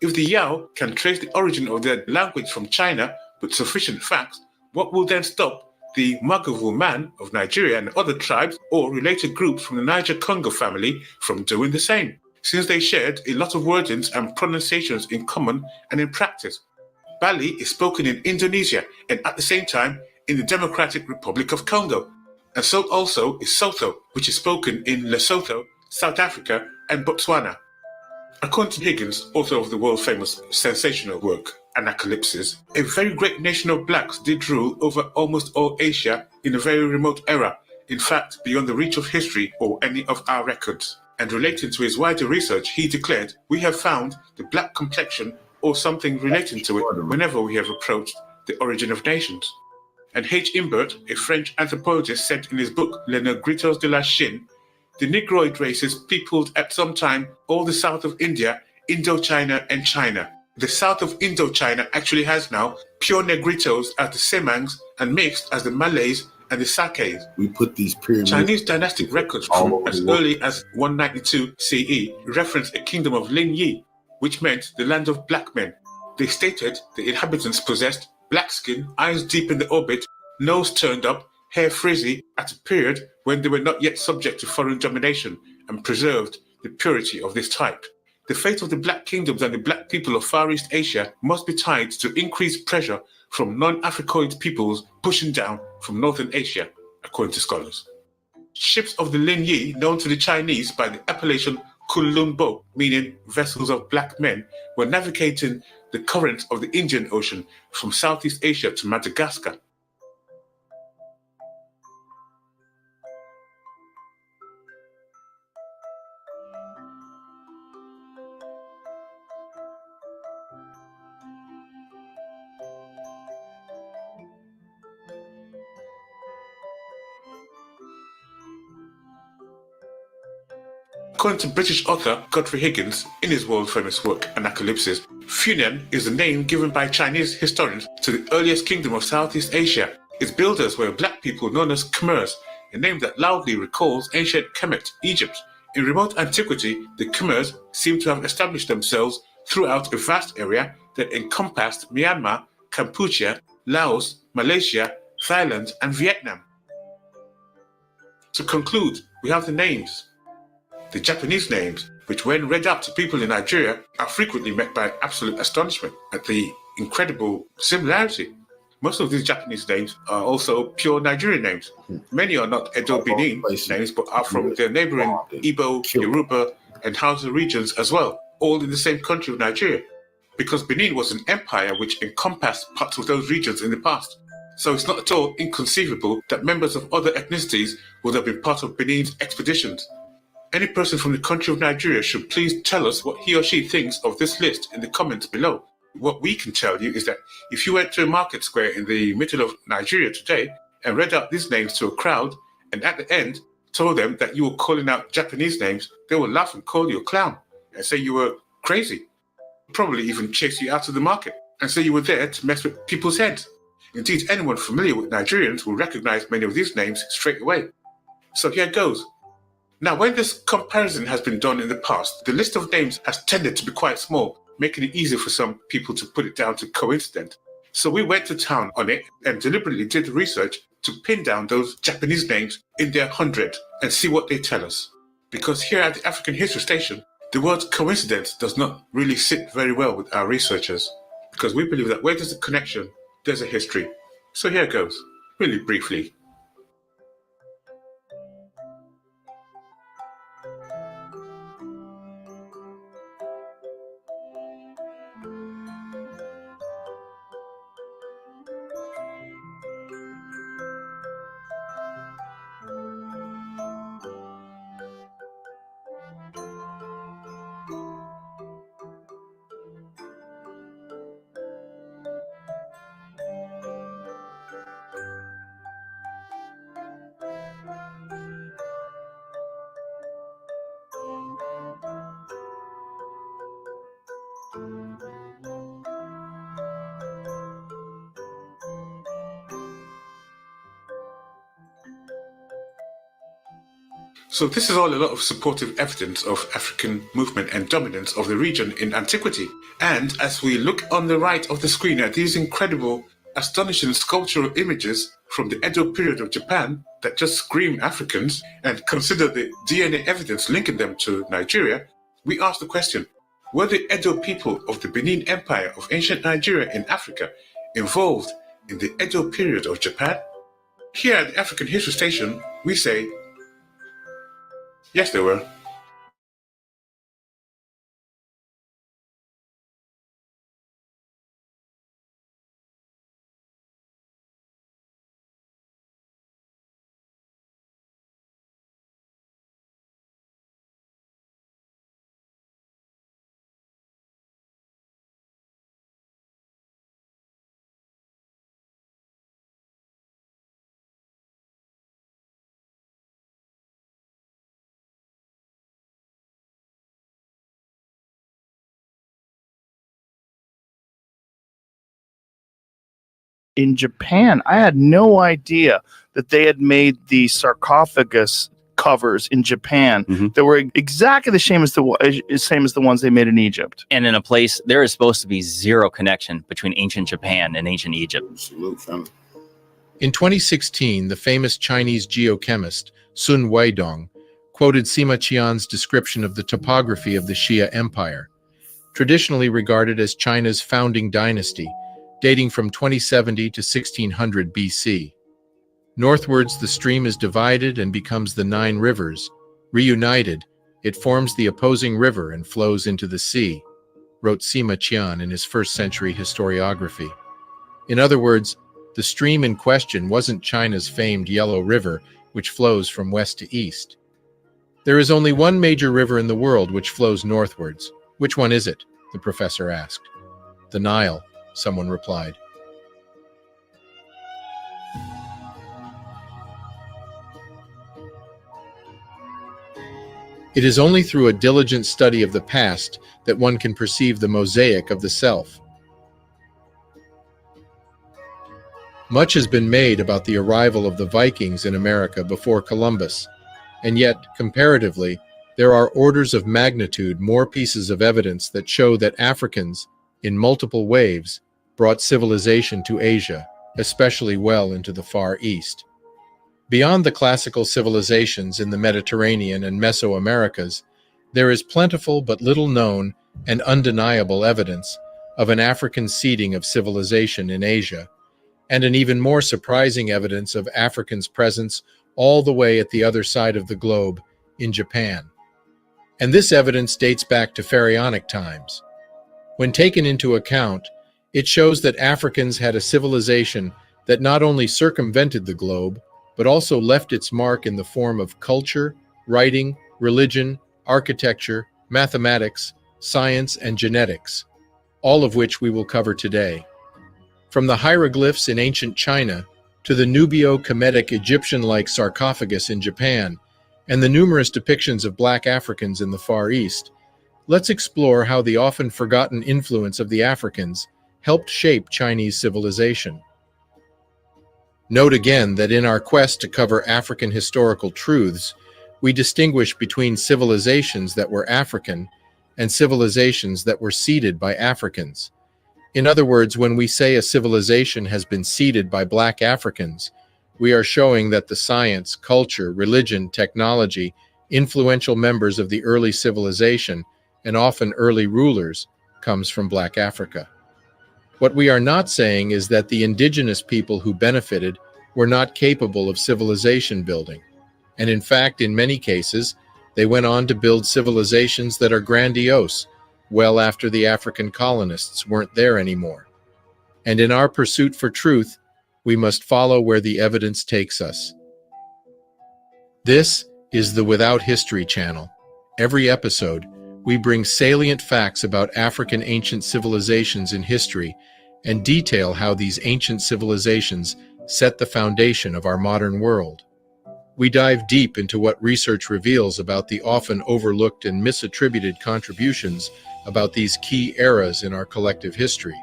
If the Yao can trace the origin of their language from China with sufficient facts, what will then stop the Magavu man of Nigeria and other tribes or related groups from the Niger-Congo family from doing the same, since they shared a lot of wordings and pronunciations in common and in practice? Bali is spoken in Indonesia and at the same time in the Democratic Republic of Congo, and so also is Sotho, which is spoken in Lesotho, South Africa, and Botswana. According to Higgins, author of the world-famous sensational work, Anacalypsis, a very great nation of blacks did rule over almost all Asia in a very remote era, in fact, beyond the reach of history or any of our records. And relating to his wider research, he declared, "We have found the black complexion or something relating to it whenever we have approached the origin of nations." And H. Imbert, a French anthropologist, said in his book Les Negritos de la Chine, "The Negroid races peopled at some time all the south of India, Indochina, and China. The south of Indochina actually has now pure Negritos as the Semangs and mixed as the Malays and the Sakes. We put these pyramids. Chinese dynastic records from as early as 192 CE reference a kingdom of Lin Yi, which meant the land of black men. They stated the inhabitants possessed black skin, eyes deep in the orbit, nose turned up, hair frizzy, at a period when they were not yet subject to foreign domination, and preserved the purity of this type. The fate of the black kingdoms and the black people of Far East Asia must be tied to increased pressure from non-Africoid peoples pushing down from Northern Asia, according to scholars. Ships of the Lin Yi, known to the Chinese by the appellation Kunlun Bo, meaning vessels of black men, were navigating the current of the Indian Ocean from Southeast Asia to Madagascar. According to British author Godfrey Higgins, in his world-famous work Anacalypsis, Funan is the name given by Chinese historians to the earliest kingdom of Southeast Asia. Its builders were black people known as Khmers, a name that loudly recalls ancient Kemet, Egypt. In remote antiquity, the Khmers seem to have established themselves throughout a vast area that encompassed Myanmar, Kampuchea, Laos, Malaysia, Thailand, and Vietnam. To conclude, we have the names. The Japanese names, which when read out to people in Nigeria, are frequently met by absolute astonishment at the incredible similarity. Most of these Japanese names are also pure Nigerian names. Many are not Edo-Benin names, but are from the neighboring Igbo, Yoruba, and Hausa regions as well, all in the same country of Nigeria, because Benin was an empire which encompassed parts of those regions in the past. So it's not at all inconceivable that members of other ethnicities would have been part of Benin's expeditions. Any person from the country of Nigeria should please tell us what he or she thinks of this list in the comments below. What we can tell you is that if you went to a market square in the middle of Nigeria today and read out these names to a crowd, and at the end told them that you were calling out Japanese names, they will laugh and call you a clown and say you were crazy. Probably even chase you out of the market and say you were there to mess with people's heads. Indeed, anyone familiar with Nigerians will recognize many of these names straight away. So here goes. Now, when this comparison has been done in the past, the list of names has tended to be quite small, making it easier for some people to put it down to coincidence. So we went to town on it and deliberately did research to pin down those Japanese names in their 100 and see what they tell us. Because here at the African History Station, the word coincidence does not really sit very well with our researchers, because we believe that where there's a connection, there's a history. So here goes, really briefly. So this is all a lot of supportive evidence of African movement and dominance of the region in antiquity. And as we look on the right of the screen at these incredible, astonishing sculptural images from the Edo period of Japan that just scream Africans, and consider the DNA evidence linking them to Nigeria, we ask the question, were the Edo people of the Benin Empire of ancient Nigeria in Africa involved in the Edo period of Japan? Here at the African History Station, we say, yes, they were. in Japan. I had no idea that they had made the sarcophagus covers in Japan that were exactly the same as the ones they made in Egypt. And in a place, there is supposed to be zero connection between ancient Japan and ancient Egypt. Salute, family. In 2016, the famous Chinese geochemist Sun Weidong quoted Sima Qian's description of the topography of the Xia Empire, traditionally regarded as China's founding dynasty, dating from 2070 to 1600 BC. Northwards, the stream is divided and becomes the 9 rivers. Reunited, it forms the opposing river and flows into the sea, wrote Sima Qian in his first-century historiography. In other words, the stream in question wasn't China's famed Yellow River, which flows from west to east. There is only one major river in the world which flows northwards. Which one is it? The professor asked. The Nile, someone replied. It is only through a diligent study of the past that one can perceive the mosaic of the self. Much has been made about the arrival of the Vikings in America before Columbus, and yet, comparatively, there are orders of magnitude more pieces of evidence that show that Africans, in multiple waves, brought civilization to Asia, especially well into the Far East. Beyond the classical civilizations in the Mediterranean and Mesoamericas, there is plentiful but little known and undeniable evidence of an African seeding of civilization in Asia, and an even more surprising evidence of Africans' presence all the way at the other side of the globe, in Japan. And this evidence dates back to pharaonic times. When taken into account, it shows that Africans had a civilization that not only circumvented the globe, but also left its mark in the form of culture, writing, religion, architecture, mathematics, science, and genetics, all of which we will cover today. From the hieroglyphs in ancient China to the Nubio-Kemetic Egyptian-like sarcophagus in Japan and the numerous depictions of black Africans in the Far East, let's explore how the often forgotten influence of the Africans helped shape Chinese civilization. Note again that in our quest to cover African historical truths, we distinguish between civilizations that were African and civilizations that were seeded by Africans. In other words, when we say a civilization has been seeded by black Africans, we are showing that the science, culture, religion, technology, influential members of the early civilization, and often early rulers, comes from black Africa. What we are not saying is that the indigenous people who benefited were not capable of civilization building, and in fact, in many cases, they went on to build civilizations that are grandiose, well after the African colonists weren't there anymore. And in our pursuit for truth, we must follow where the evidence takes us. This is the Without History channel. Every episode, we bring salient facts about African ancient civilizations in history and detail how these ancient civilizations set the foundation of our modern world. We dive deep into what research reveals about the often overlooked and misattributed contributions about these key eras in our collective history.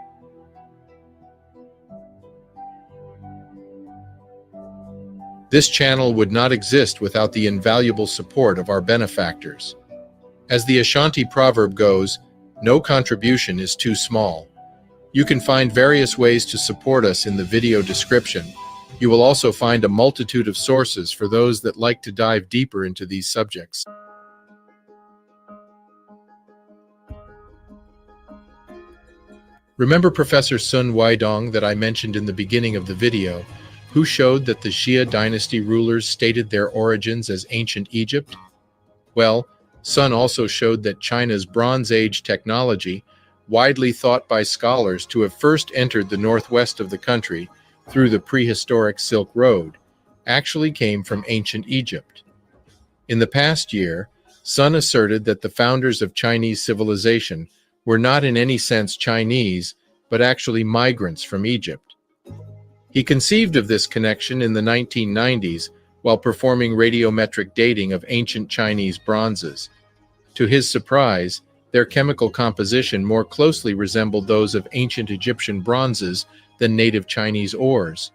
This channel would not exist without the invaluable support of our benefactors. As the Ashanti proverb goes, no contribution is too small. You can find various ways to support us in the video description. You will also find a multitude of sources for those that like to dive deeper into these subjects. Remember Professor Sun Weidong that I mentioned in the beginning of the video, who showed that the Xia dynasty rulers stated their origins as ancient Egypt? Well, Sun also showed that China's Bronze Age technology, widely thought by scholars to have first entered the northwest of the country through the prehistoric Silk Road, actually came from ancient Egypt. In the past year, Sun asserted that the founders of Chinese civilization were not in any sense Chinese, but actually migrants from Egypt. He conceived of this connection in the 1990s while performing radiometric dating of ancient Chinese bronzes. To his surprise, their chemical composition more closely resembled those of ancient Egyptian bronzes than native Chinese ores.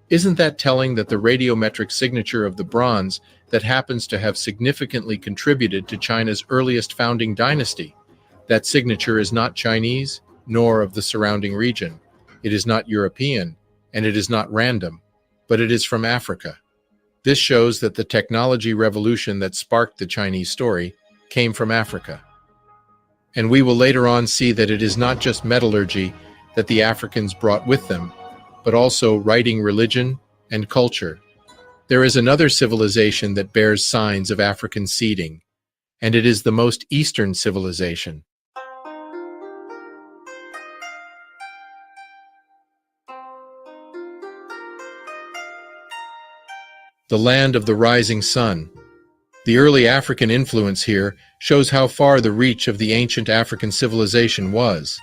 Isn't that telling that the radiometric signature of the bronze that happens to have significantly contributed to China's earliest founding dynasty? That signature is not Chinese, nor of the surrounding region. It is not European, and it is not random, but it is from Africa. This shows that the technology revolution that sparked the Chinese story came from Africa. And we will later on see that it is not just metallurgy that the Africans brought with them, but also writing, religion, and culture. There is another civilization that bears signs of African seeding, and it is the most Eastern civilization. The land of the rising sun. The early African influence here shows how far the reach of the ancient African civilization was.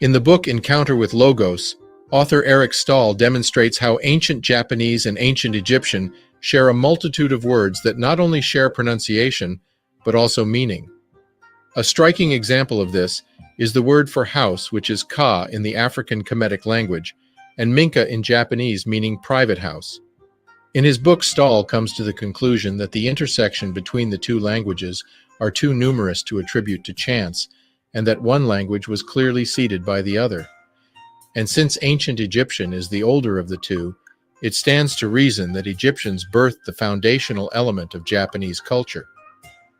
In the book Encounter with Logos, author Eric Stahl demonstrates how ancient Japanese and ancient Egyptian share a multitude of words that not only share pronunciation, but also meaning. A striking example of this is the word for house, which is ka in the African Kemetic language, and minka in Japanese, meaning private house. In his book, Stahl comes to the conclusion that the intersection between the two languages are too numerous to attribute to chance, and that one language was clearly seeded by the other. And since ancient Egyptian is the older of the two, it stands to reason that Egyptians birthed the foundational element of Japanese culture.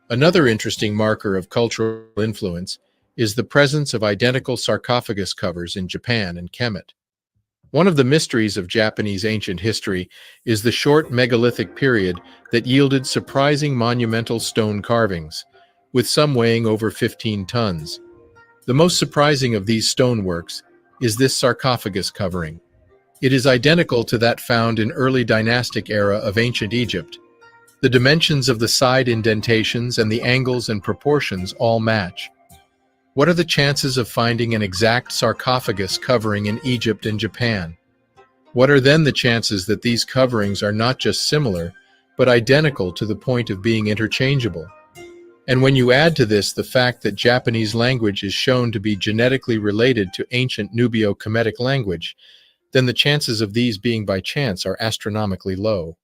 Another interesting marker of cultural influence is the presence of identical sarcophagus covers in Japan and Kemet. One of the mysteries of Japanese ancient history is the short megalithic period that yielded surprising monumental stone carvings, with some weighing over 15 tons. The most surprising of these stoneworks is this sarcophagus covering. It is identical to that found in early dynastic era of ancient Egypt. The dimensions of the side indentations and the angles and proportions all match. What are the chances of finding an exact sarcophagus covering in Egypt and Japan? What are then the chances that these coverings are not just similar, but identical to the point of being interchangeable? And when you add to this the fact that Japanese language is shown to be genetically related to ancient Nubio-Kemetic language, then the chances of these being by chance are astronomically low.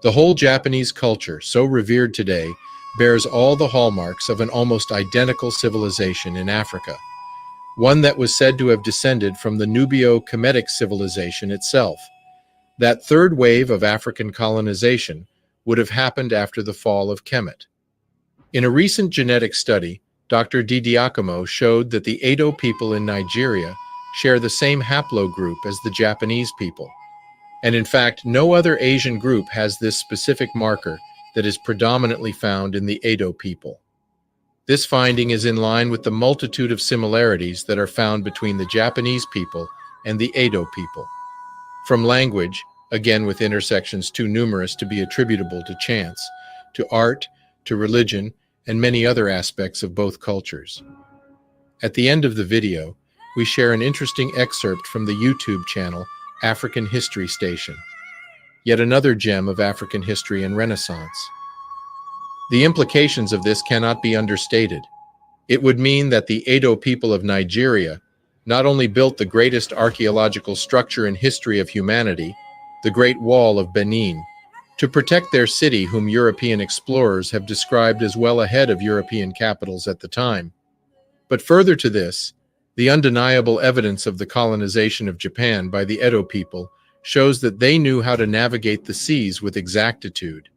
The whole Japanese culture, so revered today, bears all the hallmarks of an almost identical civilization in Africa, one that was said to have descended from the Nubio-Kemetic civilization itself. That third wave of African colonization would have happened after the fall of Kemet. In a recent genetic study, Dr. Didiakomo showed that the Edo people in Nigeria share the same haplogroup as the Japanese people. And in fact, no other Asian group has this specific marker that is predominantly found in the Edo people. This finding is in line with the multitude of similarities that are found between the Japanese people and the Edo people. From language, again with intersections too numerous to be attributable to chance, to art, to religion, and many other aspects of both cultures. At the end of the video, we share an interesting excerpt from the YouTube channel African History Station, yet another gem of African history and Renaissance. The implications of this cannot be understated. It would mean that the Edo people of Nigeria not only built the greatest archaeological structure in history of humanity, the Great Wall of Benin, to protect their city whom European explorers have described as well ahead of European capitals at the time. But further to this, the undeniable evidence of the colonization of Japan by the Edo people shows that they knew how to navigate the seas with exactitude.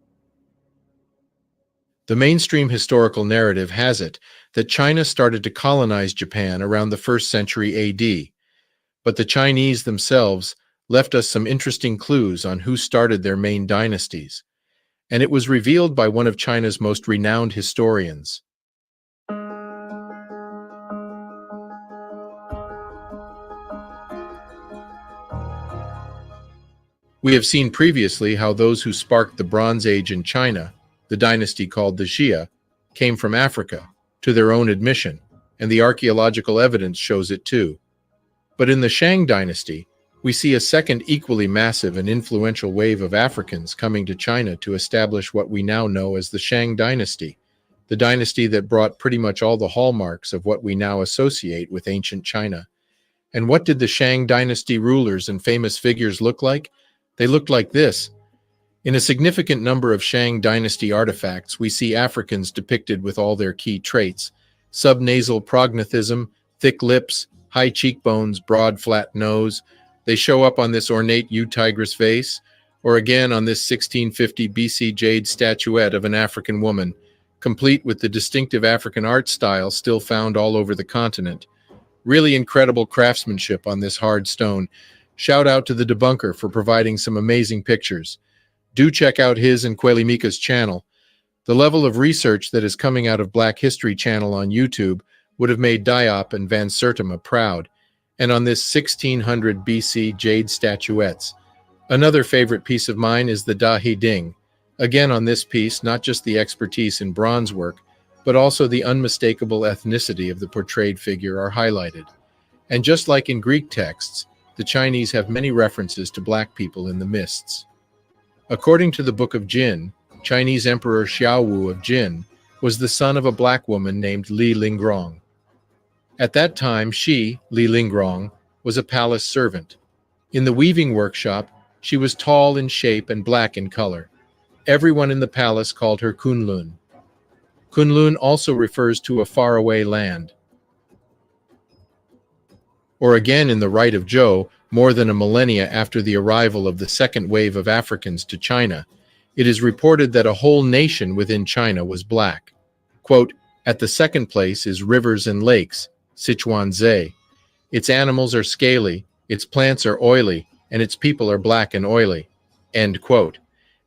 The mainstream historical narrative has it that China started to colonize Japan around the 1st century AD, but the Chinese themselves left us some interesting clues on who started their main dynasties, and it was revealed by one of China's most renowned historians. We have seen previously how those who sparked the Bronze Age in China, the dynasty called the Xia, came from Africa, to their own admission, and the archaeological evidence shows it too. But in the Shang dynasty, we see a second equally massive and influential wave of Africans coming to China to establish what we now know as the Shang dynasty, the dynasty that brought pretty much all the hallmarks of what we now associate with ancient China. And what did the Shang dynasty rulers and famous figures look like? They looked like this. In a significant number of Shang dynasty artifacts, we see Africans depicted with all their key traits: subnasal prognathism, thick lips, high cheekbones, broad flat nose. They show up on this ornate yew tigress vase, or again on this 1650 BC jade statuette of an African woman, complete with the distinctive African art style still found all over the continent. Really incredible craftsmanship on this hard stone. Shout out to the debunker for providing some amazing pictures. Do check out his and Quelimika's channel. The level of research that is coming out of Black History Channel on YouTube would have made Diop and Van Sertima proud. And on this 1600 BC jade statuettes. Another favorite piece of mine is the Da He Ding. Again on this piece, not just the expertise in bronze work, but also the unmistakable ethnicity of the portrayed figure are highlighted. And just like in Greek texts, the Chinese have many references to black people in the mists. According to the Book of Jin, Chinese Emperor Xiaowu of Jin was the son of a black woman named Li Lingrong. At that time, she, Li Lingrong, was a palace servant. In the weaving workshop, she was tall in shape and black in color. Everyone in the palace called her Kunlun. Kunlun also refers to a faraway land. Or again in the Rite of Zhou, more than a millennia after the arrival of the second wave of Africans to China, it is reported that a whole nation within China was black. Quote, "At the second place is rivers and lakes, Sichuanzhe. Its animals are scaly, its plants are oily, and its people are black and oily." End quote.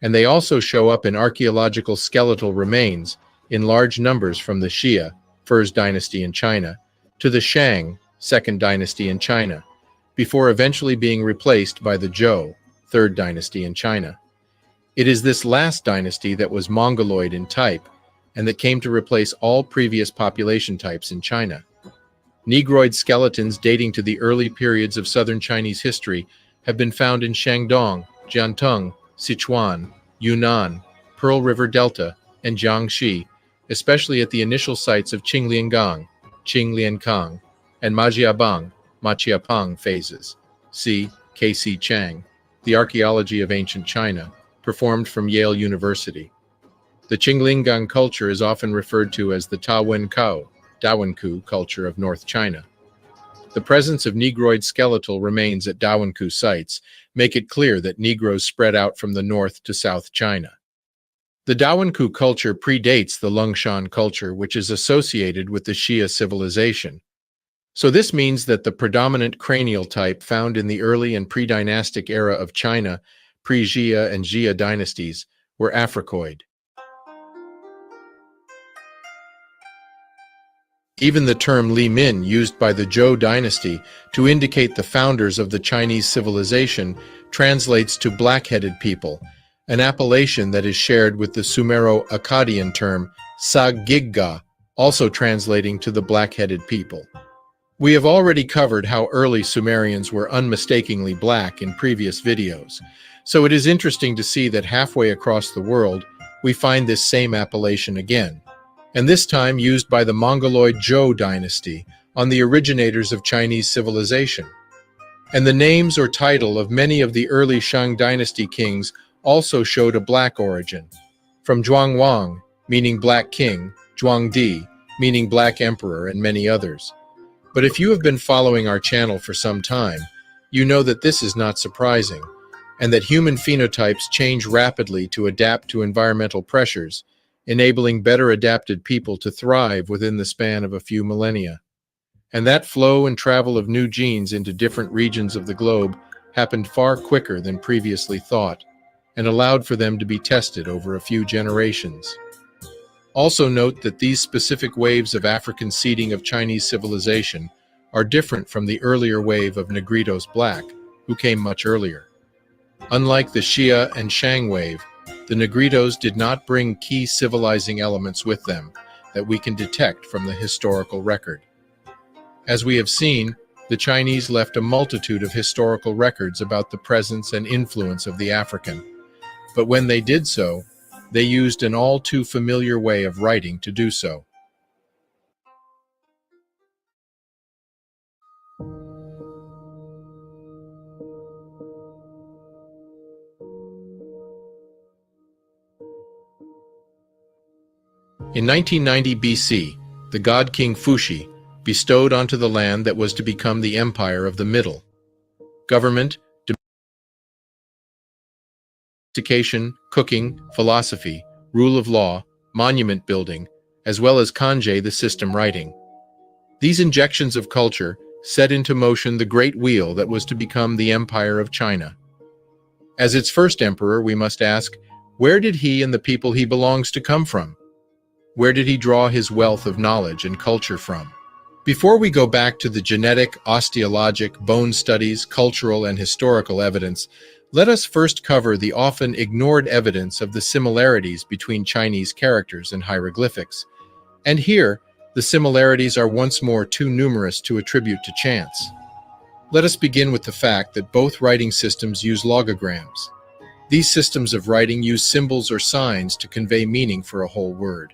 And they also show up in archaeological skeletal remains in large numbers from the Xia, First Dynasty in China, to the Shang, Second Dynasty in China, before eventually being replaced by the Zhou, Third Dynasty in China. It is this last dynasty that was Mongoloid in type, and that came to replace all previous population types in China. Negroid skeletons dating to the early periods of southern Chinese history have been found in Shandong, Jianteng, Sichuan, Yunnan, Pearl River Delta, and Jiangxi, especially at the initial sites of Qingliangang, Qingliankang, and Majiapang phases. See K.C. Chang, The Archaeology of Ancient China, performed from Yale University. The Qingliangang culture is often referred to as the Dawenkou culture of North China. The presence of Negroid skeletal remains at Dawenkou sites make it clear that Negroes spread out from the north to South China. The Dawenkou culture predates the Lungshan culture, which is associated with the Xia civilization. So this means that the predominant cranial type found in the early and pre-dynastic era of China, pre-Xia and Xia dynasties, were Africoid. Even the term Li Min, used by the Zhou dynasty to indicate the founders of the Chinese civilization, translates to black-headed people, an appellation that is shared with the Sumero-Akkadian term Sagigga, also translating to the black-headed people. We have already covered how early Sumerians were unmistakably black in previous videos, so it is interesting to see that halfway across the world, we find this same appellation again, and this time used by the Mongoloid Zhou dynasty on the originators of Chinese civilization. And the names or title of many of the early Shang dynasty kings also showed a black origin, from Zhuangwang, meaning black king, Zhuangdi, meaning black emperor, and many others. But if you have been following our channel for some time, you know that this is not surprising, and that human phenotypes change rapidly to adapt to environmental pressures, enabling better adapted people to thrive within the span of a few millennia. And that flow and travel of new genes into different regions of the globe happened far quicker than previously thought, and allowed for them to be tested over a few generations. Also note that these specific waves of African seeding of Chinese civilization are different from the earlier wave of Negritos Black, who came much earlier. Unlike the Xia and Shang wave, the Negritos did not bring key civilizing elements with them that we can detect from the historical record. As we have seen, the Chinese left a multitude of historical records about the presence and influence of the African, but when they did so, they used an all too familiar way of writing to do so. In 1990 BC, the god king Fuxi bestowed onto the land that was to become the empire of the Middle. Government, domestication, cooking, philosophy, rule of law, monument building, as well as kanji, the system writing. These injections of culture set into motion the great wheel that was to become the Empire of China. As its first emperor, we must ask, where did he and the people he belongs to come from? Where did he draw his wealth of knowledge and culture from? Before we go back to the genetic, osteologic, bone studies, cultural, and historical evidence, let us first cover the often ignored evidence of the similarities between Chinese characters and hieroglyphics. And here, the similarities are once more too numerous to attribute to chance. Let us begin with the fact that both writing systems use logograms. These systems of writing use symbols or signs to convey meaning for a whole word.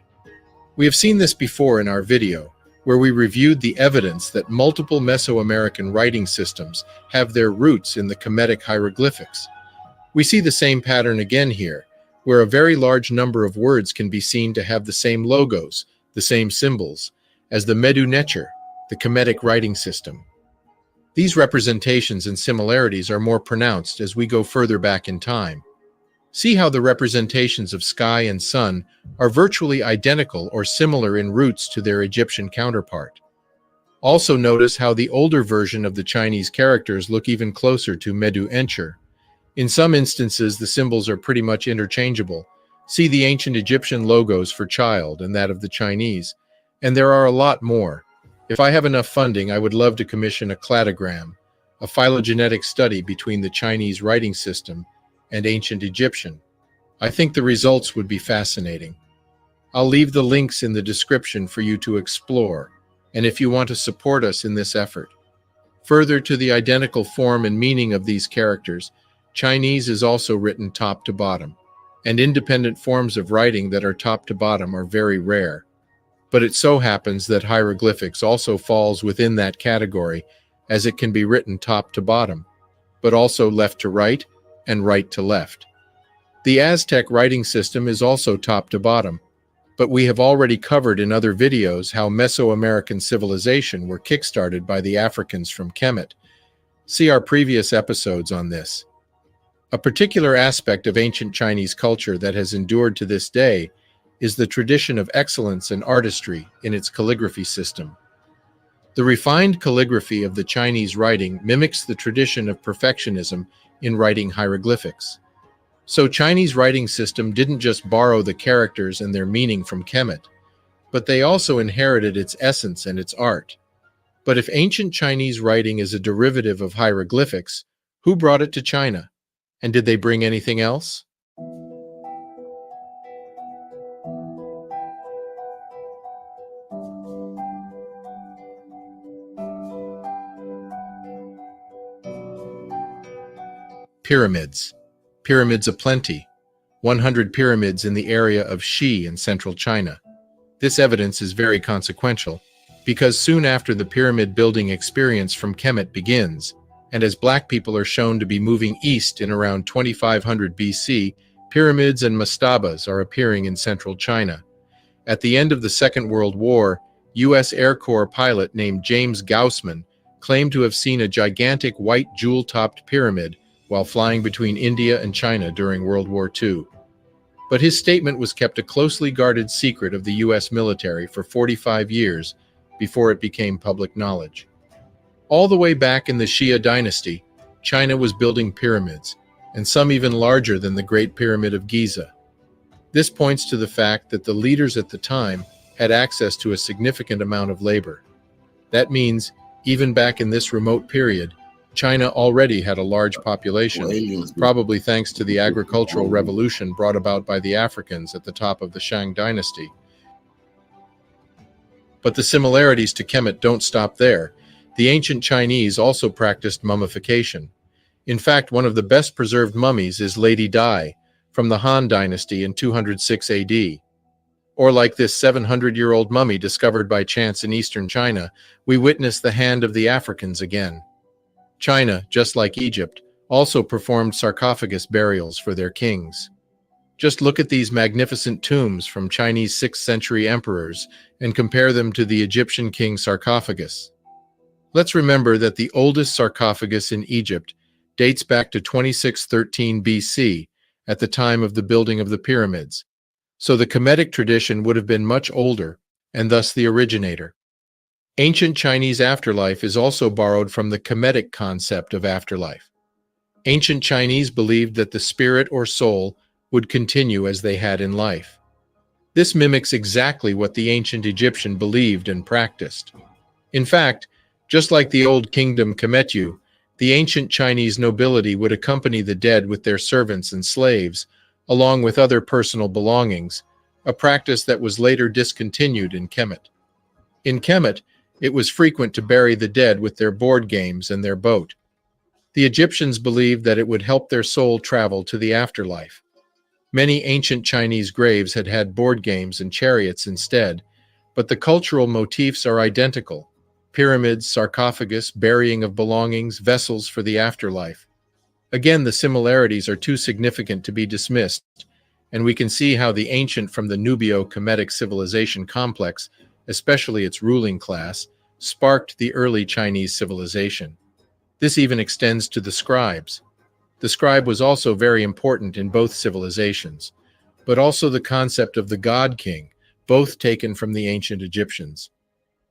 We have seen this before in our video, where we reviewed the evidence that multiple Mesoamerican writing systems have their roots in the Kemetic hieroglyphics. We see the same pattern again here, where a very large number of words can be seen to have the same logos, the same symbols, as the Medu Necher, the Kemetic writing system. These representations and similarities are more pronounced as we go further back in time. See how the representations of sky and sun are virtually identical or similar in roots to their Egyptian counterpart. Also notice how the older version of the Chinese characters look even closer to Medu Necher. In some instances, the symbols are pretty much interchangeable. See the ancient Egyptian logos for child and that of the Chinese, and there are a lot more. If I have enough funding, I would love to commission a cladogram, a phylogenetic study between the Chinese writing system and ancient Egyptian. I think the results would be fascinating. I'll leave the links in the description for you to explore, and if you want to support us in this effort. Further to the identical form and meaning of these characters, Chinese is also written top to bottom, and independent forms of writing that are top to bottom are very rare. But it so happens that hieroglyphics also falls within that category, as it can be written top to bottom, but also left to right and right to left. The Aztec writing system is also top to bottom, but we have already covered in other videos how Mesoamerican civilization were kickstarted by the Africans from Kemet. See our previous episodes on this. A particular aspect of ancient Chinese culture that has endured to this day is the tradition of excellence and artistry in its calligraphy system. The refined calligraphy of the Chinese writing mimics the tradition of perfectionism in writing hieroglyphics. So Chinese writing system didn't just borrow the characters and their meaning from Kemet, but they also inherited its essence and its art. But if ancient Chinese writing is a derivative of hieroglyphics, who brought it to China? And did they bring anything else? Pyramids. Pyramids aplenty. 100 pyramids in the area of Xi in central China. This evidence is very consequential, because soon after the pyramid building experience from Kemet begins, and as black people are shown to be moving east in around 2500 BC, pyramids and mastabas are appearing in central China. At the end of the Second World War, U.S. Air Corps pilot named James Gaussman claimed to have seen a gigantic white jewel-topped pyramid while flying between India and China during World War II. But his statement was kept a closely guarded secret of the U.S. military for 45 years before it became public knowledge. All the way back in the Xia dynasty, China was building pyramids, and some even larger than the Great Pyramid of Giza. This points to the fact that the leaders at the time had access to a significant amount of labor. That means, even back in this remote period, China already had a large population, probably thanks to the agricultural revolution brought about by the Africans at the top of the Shang dynasty. But the similarities to Kemet don't stop there. The ancient Chinese also practiced mummification. In fact, one of the best preserved mummies is Lady Dai from the Han dynasty in 206 AD. Or like this 700-year-old mummy discovered by chance in eastern China, we witness the hand of the Africans again. China, just like Egypt, also performed sarcophagus burials for their kings. Just look at these magnificent tombs from Chinese 6th century emperors and compare them to the Egyptian king's sarcophagus. Let's remember that the oldest sarcophagus in Egypt dates back to 2613 BC, at the time of the building of the pyramids. So the Kemetic tradition would have been much older, and thus the originator. Ancient Chinese afterlife is also borrowed from the Kemetic concept of afterlife. Ancient Chinese believed that the spirit or soul would continue as they had in life. This mimics exactly what the ancient Egyptian believed and practiced. In fact, just like the Old Kingdom Kemetu, the ancient Chinese nobility would accompany the dead with their servants and slaves, along with other personal belongings, a practice that was later discontinued in Kemet. In Kemet, it was frequent to bury the dead with their board games and their boat. The Egyptians believed that it would help their soul travel to the afterlife. Many ancient Chinese graves had had board games and chariots instead, but the cultural motifs are identical: pyramids, sarcophagus, burying of belongings, vessels for the afterlife. Again, the similarities are too significant to be dismissed, and we can see how the ancient from the Nubio-Kemetic civilization complex, especially its ruling class, sparked the early Chinese civilization. This even extends to the scribes. The scribe was also very important in both civilizations, but also the concept of the god king, both taken from the ancient Egyptians.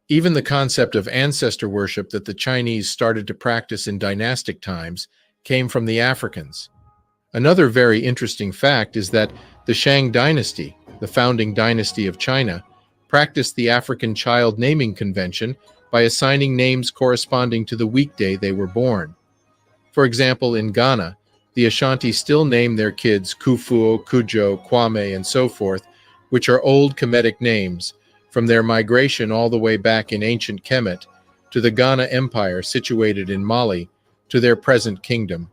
Even the concept of ancestor worship that the Chinese started to practice in dynastic times came from the Africans. Another very interesting fact is that the Shang dynasty, the founding dynasty of China, practiced the African child naming convention by assigning names corresponding to the weekday they were born. For example, in Ghana, the Ashanti still name their kids Kufuor, Kujo, Kwame, and so forth, which are old Kemetic names, from their migration all the way back in ancient Kemet to the Ghana Empire situated in Mali to their present kingdom.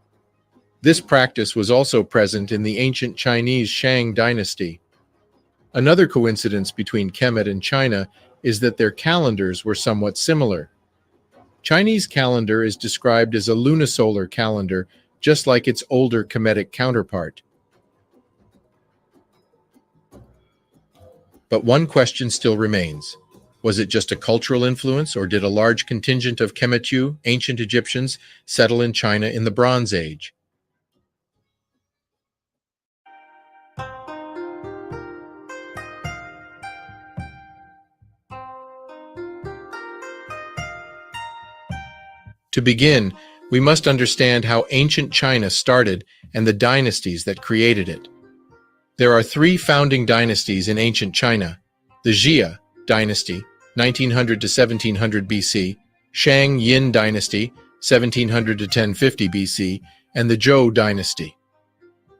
This practice was also present in the ancient Chinese Shang dynasty. Another coincidence between Kemet and China is that their calendars were somewhat similar. Chinese calendar is described as a lunisolar calendar, just like its older Kemetic counterpart. But one question still remains. Was it just a cultural influence, or did a large contingent of Kemetu, ancient Egyptians, settle in China in the Bronze Age? To begin, we must understand how ancient China started and the dynasties that created it. There are three founding dynasties in ancient China: the Jia dynasty, 1900 to 1700 BC, Shang Yin dynasty, 1700 to 1050 BC, and the Zhou dynasty.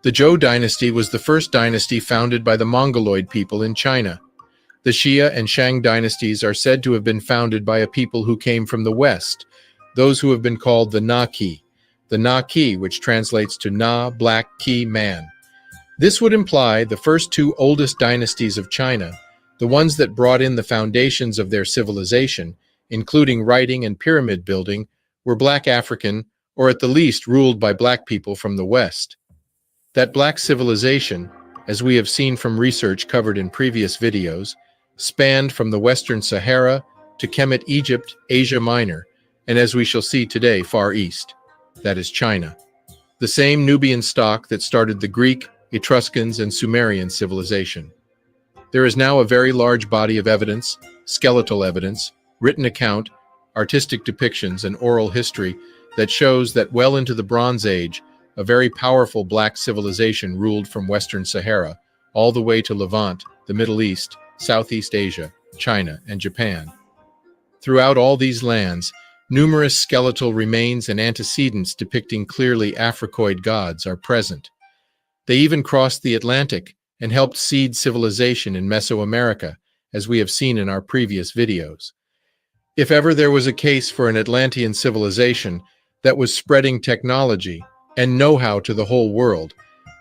The Zhou dynasty was the first dynasty founded by the Mongoloid people in China. The Xia and Shang dynasties are said to have been founded by a people who came from the West, those who have been called the Na-Ki, which translates to Na, black, Ki, man. This would imply the first two oldest dynasties of China, the ones that brought in the foundations of their civilization, including writing and pyramid building, were black African, or at the least ruled by black people from the West. That black civilization, as we have seen from research covered in previous videos, spanned from the Western Sahara to Kemet Egypt, Asia Minor, and as we shall see today, Far East, that is China. The same Nubian stock that started the Greek, Etruscans, and Sumerian civilization. There is now a very large body of evidence, skeletal evidence, written account, artistic depictions, and oral history that shows that well into the Bronze Age, a very powerful black civilization ruled from Western Sahara all the way to Levant, the Middle East, Southeast Asia, China, and Japan. Throughout all these lands, numerous skeletal remains and antecedents depicting clearly Africoid gods are present. They even crossed the Atlantic and helped seed civilization in Mesoamerica, as we have seen in our previous videos. If ever there was a case for an Atlantean civilization that was spreading technology and know-how to the whole world,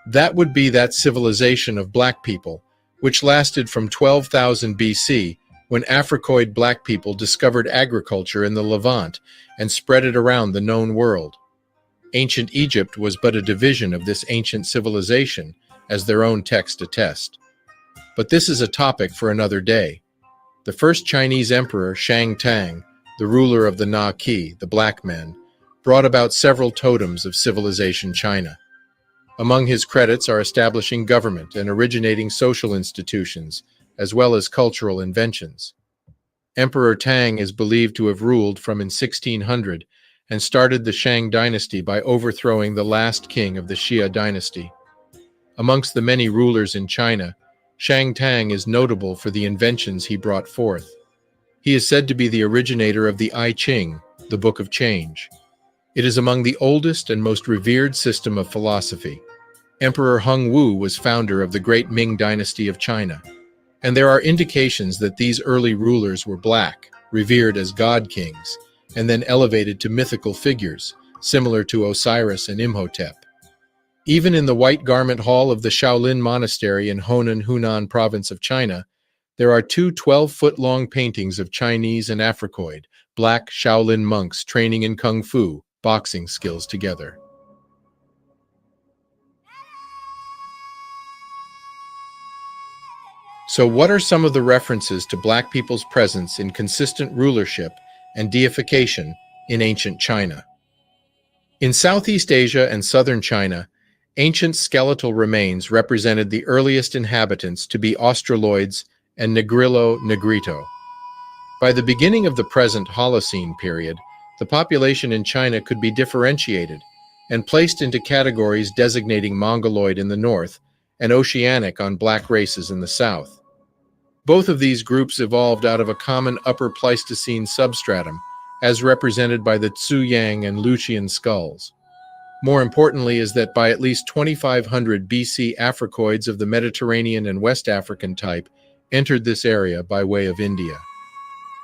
that would be that civilization of black people, which lasted from 12,000 BC, when Africoid black people discovered agriculture in the Levant and spread it around the known world. Ancient Egypt was but a division of this ancient civilization, as their own texts attest. But this is a topic for another day. The first Chinese emperor, Shang Tang, the ruler of the Na Qi, the black men, brought about several totems of civilization China. Among his credits are establishing government and originating social institutions, as well as cultural inventions. Emperor Tang is believed to have ruled from in 1600 and started the Shang dynasty by overthrowing the last king of the Xia dynasty. Amongst the many rulers in China, Shang Tang is notable for the inventions he brought forth. He is said to be the originator of the I Ching, the Book of Change. It is among the oldest and most revered system of philosophy. Emperor Hongwu was founder of the great Ming dynasty of China, and there are indications that these early rulers were black, revered as god kings, and then elevated to mythical figures, similar to Osiris and Imhotep. Even in the White Garment Hall of the Shaolin Monastery in Honan, Hunan province of China, there are two 12-foot-long paintings of Chinese and Africoid, black Shaolin monks training in kung fu, boxing skills together. So what are some of the references to black people's presence in consistent rulership and deification in ancient China? In Southeast Asia and southern China, ancient skeletal remains represented the earliest inhabitants to be Australoids and Negrillo Negrito. By the beginning of the present Holocene period, the population in China could be differentiated and placed into categories designating Mongoloid in the north and Oceanic on black races in the south. Both of these groups evolved out of a common Upper Pleistocene substratum, as represented by the Zuyang and Lucian skulls. More importantly is that by at least 2500 BC, Africoids of the Mediterranean and West African type entered this area by way of India.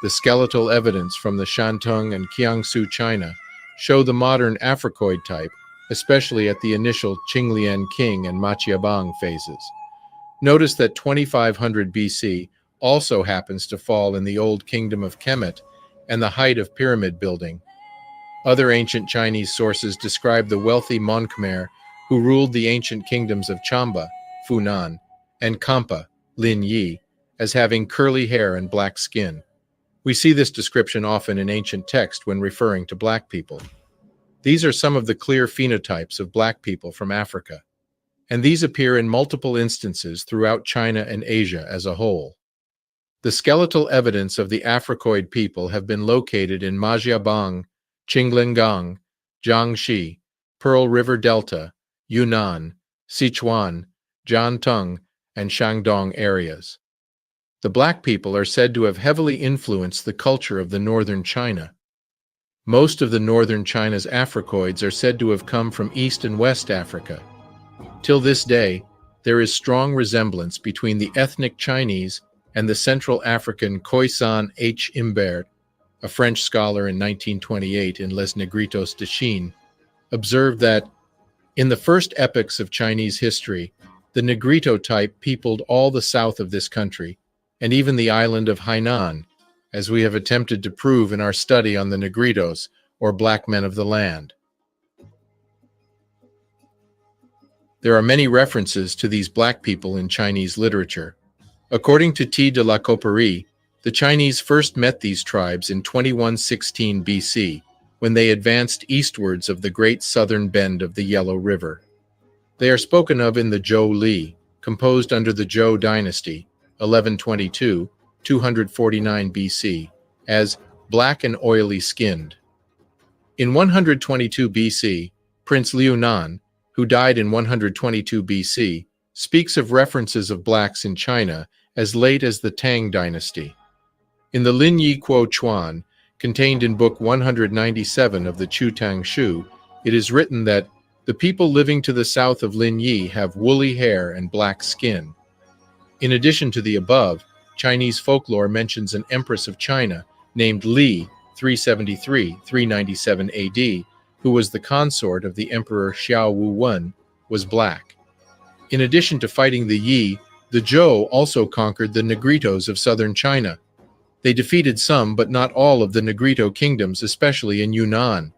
The skeletal evidence from the Shantung and Jiangsu, China, show the modern Africoid type, especially at the initial Qinglian Qing and Maqiabang phases. Notice that 2500 BC also happens to fall in the Old Kingdom of Kemet and the height of pyramid building. Other ancient Chinese sources describe the wealthy mon Khmer who ruled the ancient kingdoms of Chamba, Funan, and Kampa, Lin Yi, as having curly hair and black skin. We see this description often in ancient text when referring to black people. These are some of the clear phenotypes of black people from Africa, and these appear in multiple instances throughout China and Asia as a whole. The skeletal evidence of the Africoid people have been located in Majiabang, Qinglingang, Jiangxi, Pearl River Delta, Yunnan, Sichuan, Jiantung, and Shandong areas. The black people are said to have heavily influenced the culture of the northern China. Most of the northern China's Africoids are said to have come from East and West Africa. Till this day, there is strong resemblance between the ethnic Chinese and the Central African Khoisan H. Imbert, a French scholar in 1928 in Les Negritos de Chine, observed that, in the first epochs of Chinese history, the Negrito type peopled all the south of this country, and even the island of Hainan, as we have attempted to prove in our study on the Negritos, or black men of the land. There are many references to these black people in Chinese literature. According to T. de la Cauperie, the Chinese first met these tribes in 2116 BC, when they advanced eastwards of the great southern bend of the Yellow River. They are spoken of in the Zhou Li, composed under the Zhou dynasty, 1122, 249 BC, as black and oily skinned. In 122 BC, Prince Liu Nan, who died in 122 BC, speaks of references of blacks in China as late as the Tang dynasty. In the Lin Yi Kuo Chuan, contained in Book 197 of the Chu Tang Shu, it is written that the people living to the south of Lin Yi have woolly hair and black skin. In addition to the above, Chinese folklore mentions an empress of China named Li, 373-397 AD, who was the consort of the Emperor Xiao Wu Wen, was black. In addition to fighting the Yi, the Zhou also conquered the Negritos of southern China. They defeated some but not all of the Negrito kingdoms, especially in Yunnan.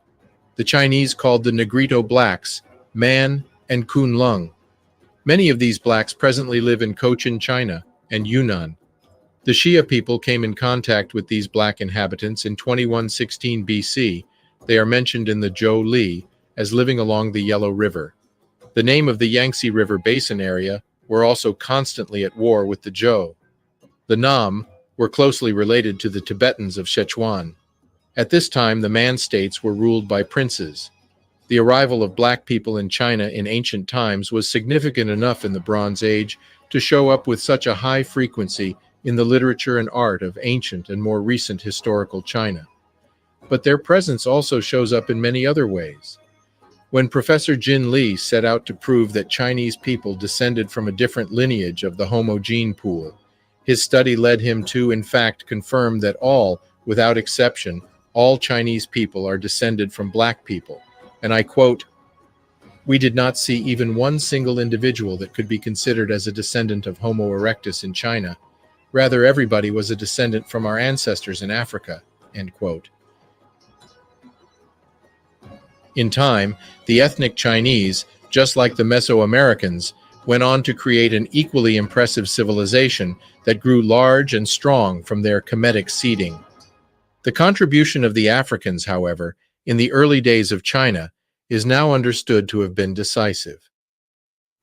The Chinese called the Negrito blacks Man and Kunlun. Many of these blacks presently live in Cochin, China, and Yunnan. The Xia people came in contact with these black inhabitants in 2116 BC. They are mentioned in the Zhou Li as living along the Yellow River. The name of the Yangtze River Basin area were also constantly at war with the Zhou. The Nam were closely related to the Tibetans of Sichuan. At this time, the Man states were ruled by princes. The arrival of black people in China in ancient times was significant enough in the Bronze Age to show up with such a high frequency in the literature and art of ancient and more recent historical China. But their presence also shows up in many other ways. When Professor Jin Li set out to prove that Chinese people descended from a different lineage of the Homo gene pool, his study led him to, in fact, confirm that without exception, all Chinese people are descended from black people. And I quote, "We did not see even one single individual that could be considered as a descendant of Homo erectus in China. Rather, everybody was a descendant from our ancestors in Africa." End quote. In time, the ethnic Chinese, just like the Mesoamericans, went on to create an equally impressive civilization that grew large and strong from their Kemetic seeding. The contribution of the Africans, however, in the early days of China, is now understood to have been decisive.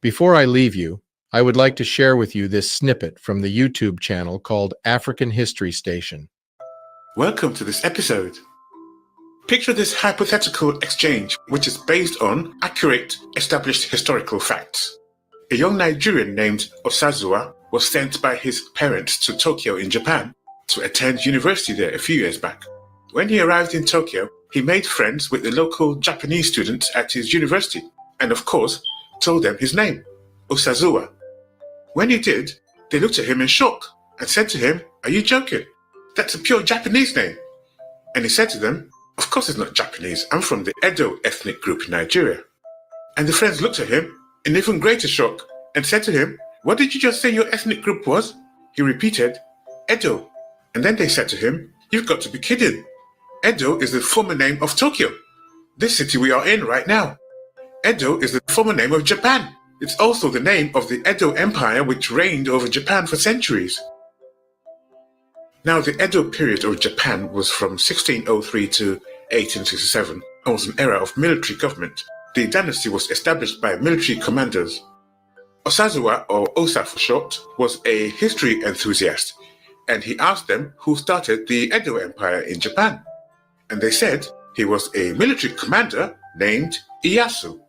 Before I leave you, I would like to share with you this snippet from the YouTube channel called African History Station. Welcome to this episode. Picture this hypothetical exchange, which is based on accurate, established historical facts. A young Nigerian named Osazuwa was sent by his parents to Tokyo in Japan to attend university there a few years back. When he arrived in Tokyo, he made friends with the local Japanese students at his university and, of course, told them his name, Osazuwa. When he did, they looked at him in shock and said to him, "Are you joking? That's a pure Japanese name." And he said to them, "Of course it's not Japanese. I'm from the Edo ethnic group in Nigeria." And the friends looked at him in even greater shock and said to him, "What did you just say your ethnic group was?" He repeated, "Edo." And then they said to him, "You've got to be kidding. Edo is the former name of Tokyo, this city we are in right now. Edo is the former name of Japan. It's also the name of the Edo Empire, which reigned over Japan for centuries." Now, the Edo period of Japan was from 1603 to 1867 and was an era of military government. The dynasty was established by military commanders. Osazuwa, or Osa for short, was a history enthusiast, and he asked them who started the Edo Empire in Japan. And they said he was a military commander named Ieyasu.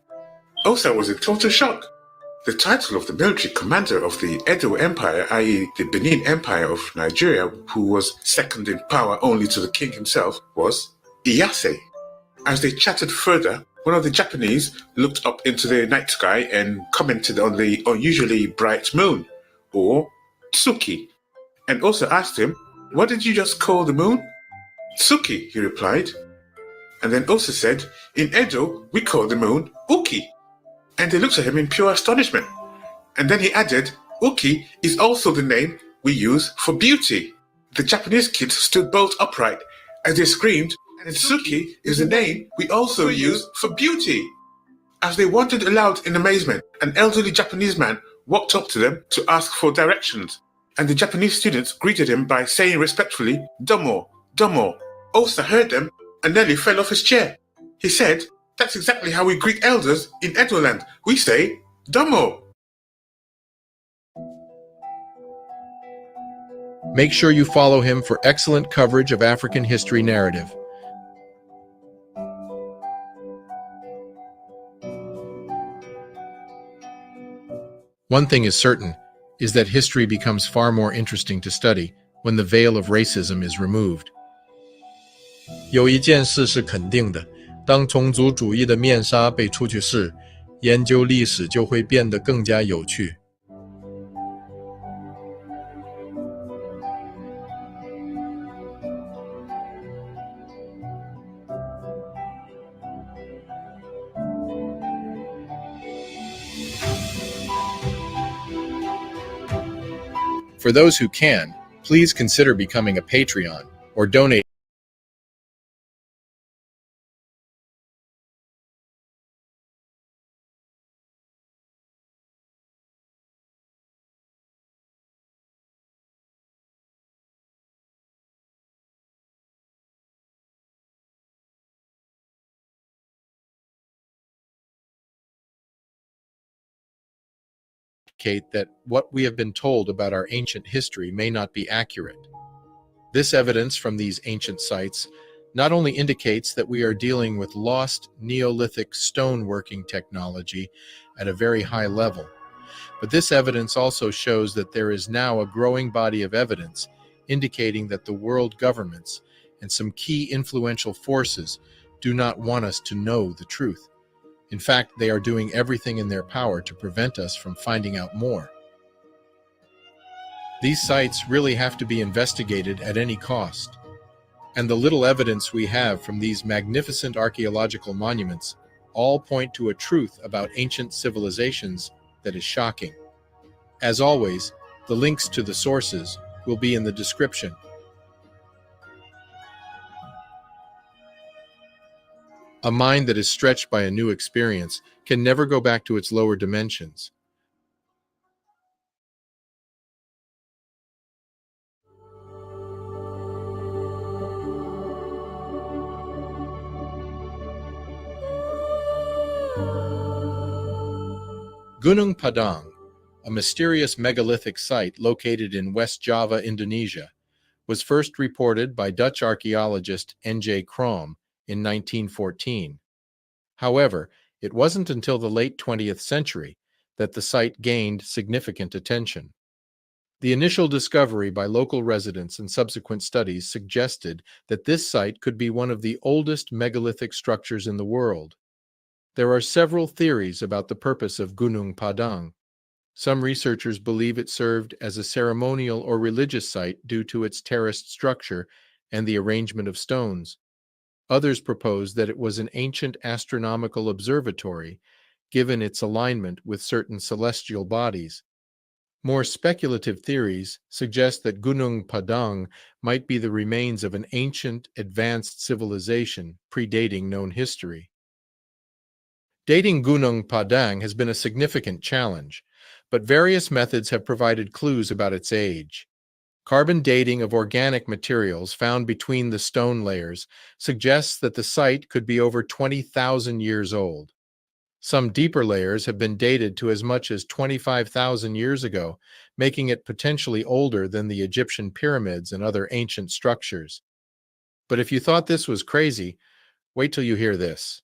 Osa was in total shock. The title of the military commander of the Edo Empire, i.e. the Benin Empire of Nigeria, who was second in power only to the king himself, was Iyase. As they chatted further, one of the Japanese looked up into the night sky and commented on the unusually bright moon, or Tsuki, and also asked him, "What did you just call the moon?" "Tsuki," he replied. And then Osa said, "In Edo, we call the moon Uki." And they looked at him in pure astonishment. And then he added, "Uki is also the name we use for beauty." The Japanese kids stood bolt upright as they screamed, "And Tsuki is the name we also use for beauty." As they wondered aloud in amazement, an elderly Japanese man walked up to them to ask for directions. And the Japanese students greeted him by saying respectfully, "Domo, domo." Osa heard them and nearly fell off his chair. He said, "That's exactly how we greet elders in Edoland. We say, Domo." Make sure you follow him for excellent coverage of African history narrative. One thing is certain, is that history becomes far more interesting to study when the veil of racism is removed. 有一件事是肯定的，当种族主义的面纱被除去时，研究历史就会变得更加有趣。For those who can, please consider becoming a Patreon or donate indicate that what we have been told about our ancient history may not be accurate. This evidence from these ancient sites not only indicates that we are dealing with lost Neolithic stoneworking technology at a very high level, but this evidence also shows that there is now a growing body of evidence indicating that the world governments and some key influential forces do not want us to know the truth. In fact, they are doing everything in their power to prevent us from finding out more. These sites really have to be investigated at any cost. And the little evidence we have from these magnificent archaeological monuments all point to a truth about ancient civilizations that is shocking. As always, the links to the sources will be in the description. A mind that is stretched by a new experience can never go back to its lower dimensions. Gunung Padang, a mysterious megalithic site located in West Java, Indonesia, was first reported by Dutch archaeologist N.J. Krom in 1914. However, it wasn't until the late 20th century that the site gained significant attention. The initial discovery by local residents and subsequent studies suggested that this site could be one of the oldest megalithic structures in the world. There are several theories about the purpose of Gunung Padang. Some researchers believe it served as a ceremonial or religious site due to its terraced structure and the arrangement of stones. Others propose that it was an ancient astronomical observatory, given its alignment with certain celestial bodies. More speculative theories suggest that Gunung Padang might be the remains of an ancient, advanced civilization predating known history. Dating Gunung Padang has been a significant challenge, but various methods have provided clues about its age. Carbon dating of organic materials found between the stone layers suggests that the site could be over 20,000 years old. Some deeper layers have been dated to as much as 25,000 years ago, making it potentially older than the Egyptian pyramids and other ancient structures. But if you thought this was crazy, wait till you hear this.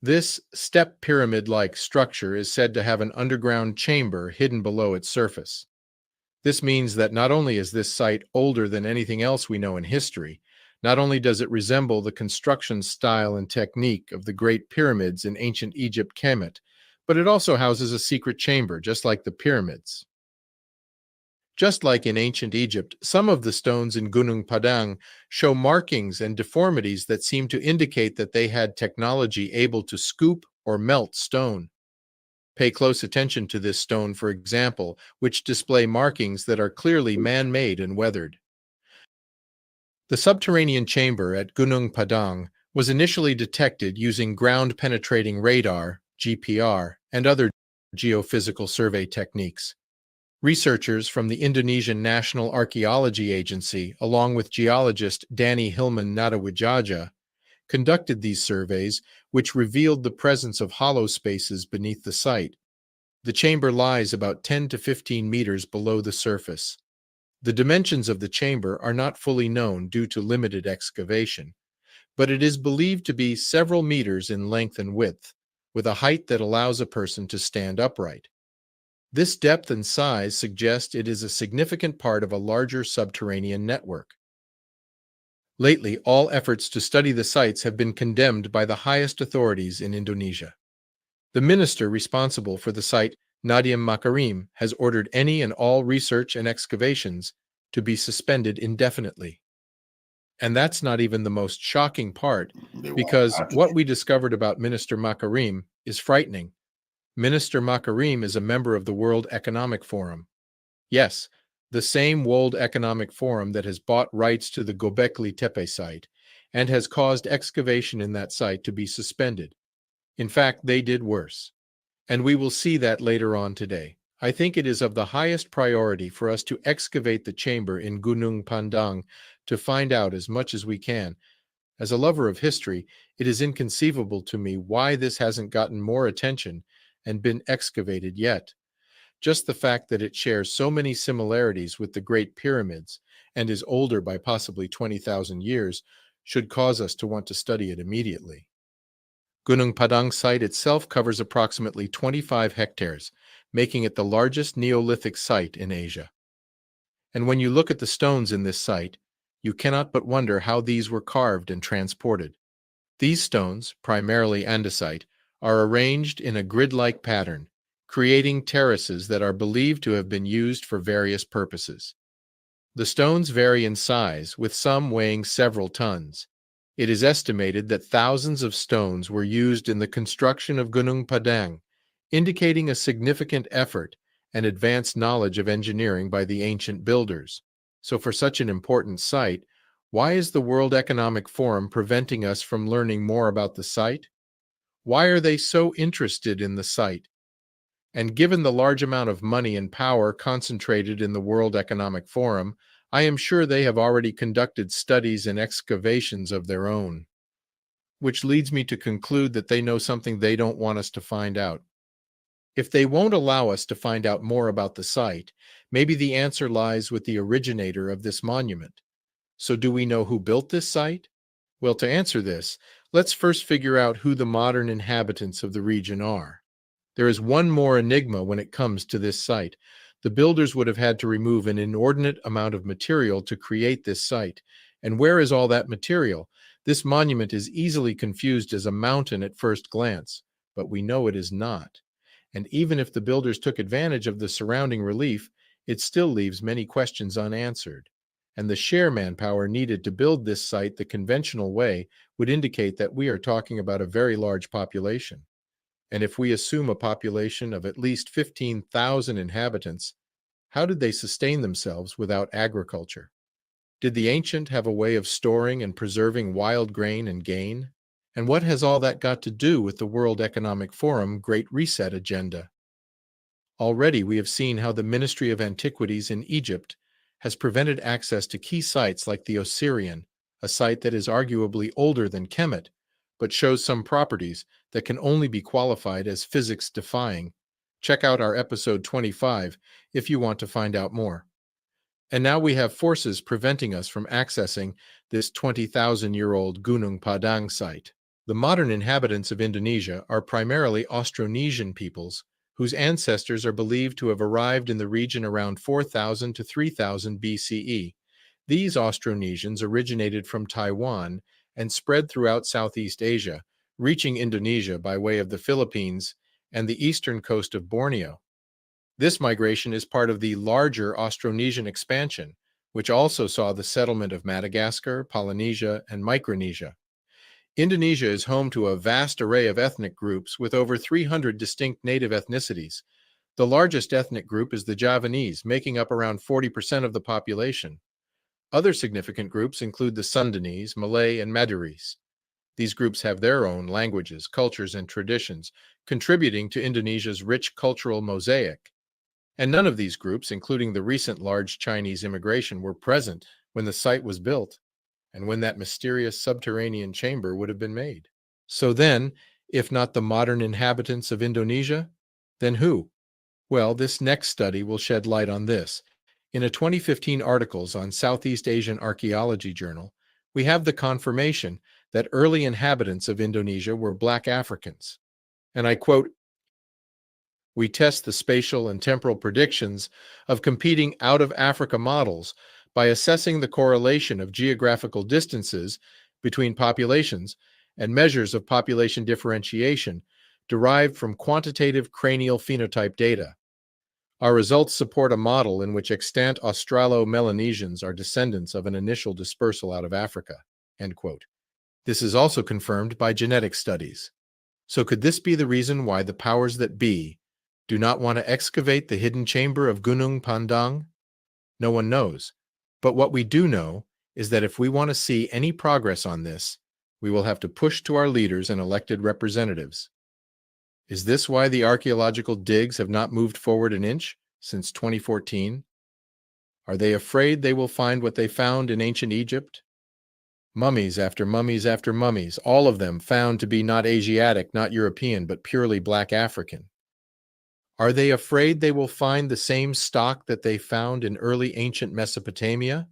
This step pyramid-like structure is said to have an underground chamber hidden below its surface. This means that not only is this site older than anything else we know in history, not only does it resemble the construction style and technique of the Great Pyramids in ancient Egypt Kemet, but it also houses a secret chamber, just like the pyramids. Just like in ancient Egypt, some of the stones in Gunung Padang show markings and deformities that seem to indicate that they had technology able to scoop or melt stone. Pay close attention to this stone, for example, which display markings that are clearly man-made and weathered. The subterranean chamber at Gunung Padang was initially detected using ground-penetrating radar, GPR, and other geophysical survey techniques. Researchers from the Indonesian National Archaeology Agency, along with geologist Danny Hilman Natawijaja, conducted these surveys, which revealed the presence of hollow spaces beneath the site. The chamber lies about 10 to 15 meters below the surface. The dimensions of the chamber are not fully known due to limited excavation, but it is believed to be several meters in length and width, with a height that allows a person to stand upright. This depth and size suggest it is a significant part of a larger subterranean network. Lately, all efforts to study the sites have been condemned by the highest authorities in Indonesia. The minister responsible for the site, Nadiem Makarim, has ordered any and all research and excavations to be suspended indefinitely. And that's not even the most shocking part, because what we discovered about Minister Makarim is frightening. Minister Makarim is a member of the World Economic Forum. Yes, the same World Economic Forum that has bought rights to the Gobekli Tepe site and has caused excavation in that site to be suspended. In fact, they did worse. And we will see that later on today. I think it is of the highest priority for us to excavate the chamber in Gunung Padang to find out as much as we can. As a lover of history, it is inconceivable to me why this hasn't gotten more attention and been excavated yet. Just the fact that it shares so many similarities with the Great Pyramids and is older by possibly 20,000 years should cause us to want to study it immediately. Gunung Padang site itself covers approximately 25 hectares, making it the largest Neolithic site in Asia. And when you look at the stones in this site, you cannot but wonder how these were carved and transported. These stones, primarily andesite, are arranged in a grid-like pattern, creating terraces that are believed to have been used for various purposes. The stones vary in size, with some weighing several tons. It is estimated that thousands of stones were used in the construction of Gunung Padang, indicating a significant effort and advanced knowledge of engineering by the ancient builders. So for such an important site, why is the World Economic Forum preventing us from learning more about the site? Why are they so interested in the site? And given the large amount of money and power concentrated in the World Economic Forum, I am sure they have already conducted studies and excavations of their own. Which leads me to conclude that they know something they don't want us to find out. If they won't allow us to find out more about the site, maybe the answer lies with the originator of this monument. So do we know who built this site? Well, to answer this, let's first figure out who the modern inhabitants of the region are. There is one more enigma when it comes to this site. The builders would have had to remove an inordinate amount of material to create this site. And where is all that material? This monument is easily confused as a mountain at first glance, but we know it is not. And even if the builders took advantage of the surrounding relief, it still leaves many questions unanswered. And the sheer manpower needed to build this site the conventional way would indicate that we are talking about a very large population. And if we assume a population of at least 15,000 inhabitants, how did they sustain themselves without agriculture? Did the ancient have a way of storing and preserving wild grain and gain? And what has all that got to do with the World Economic Forum Great Reset agenda? Already we have seen how the Ministry of Antiquities in Egypt has prevented access to key sites like the Osirian, a site that is arguably older than Kemet, but shows some properties that can only be qualified as physics-defying. Check out our episode 25 if you want to find out more. And now we have forces preventing us from accessing this 20,000-year-old Gunung Padang site. The modern inhabitants of Indonesia are primarily Austronesian peoples whose ancestors are believed to have arrived in the region around 4000 to 3000 BCE. These Austronesians originated from Taiwan and spread throughout Southeast Asia, reaching Indonesia by way of the Philippines and the eastern coast of Borneo. This migration is part of the larger Austronesian expansion, which also saw the settlement of Madagascar, Polynesia, and Micronesia. Indonesia is home to a vast array of ethnic groups with over 300 distinct native ethnicities. The largest ethnic group is the Javanese, making up around 40% of the population. Other significant groups include the Sundanese, Malay, and Madurese. These groups have their own languages, cultures, and traditions, contributing to Indonesia's rich cultural mosaic. And none of these groups, including the recent large Chinese immigration, were present when the site was built and when that mysterious subterranean chamber would have been made. So then, if not the modern inhabitants of Indonesia, then who? Well, this next study will shed light on this. In a 2015 article on Southeast Asian Archaeology Journal, we have the confirmation that early inhabitants of Indonesia were Black Africans. And I quote, "We test the spatial and temporal predictions of competing out-of-Africa models by assessing the correlation of geographical distances between populations and measures of population differentiation derived from quantitative cranial phenotype data. Our results support a model in which extant Australo-Melanesians are descendants of an initial dispersal out of Africa." End quote. This is also confirmed by genetic studies. So could this be the reason why the powers that be do not want to excavate the hidden chamber of Gunung Padang? No one knows. But what we do know is that if we want to see any progress on this, we will have to push to our leaders and elected representatives. Is this why the archaeological digs have not moved forward an inch since 2014? Are they afraid they will find what they found in ancient Egypt? Mummies after mummies after mummies, all of them found to be not Asiatic, not European, but purely Black African. Are they afraid they will find the same stock that they found in early ancient Mesopotamia?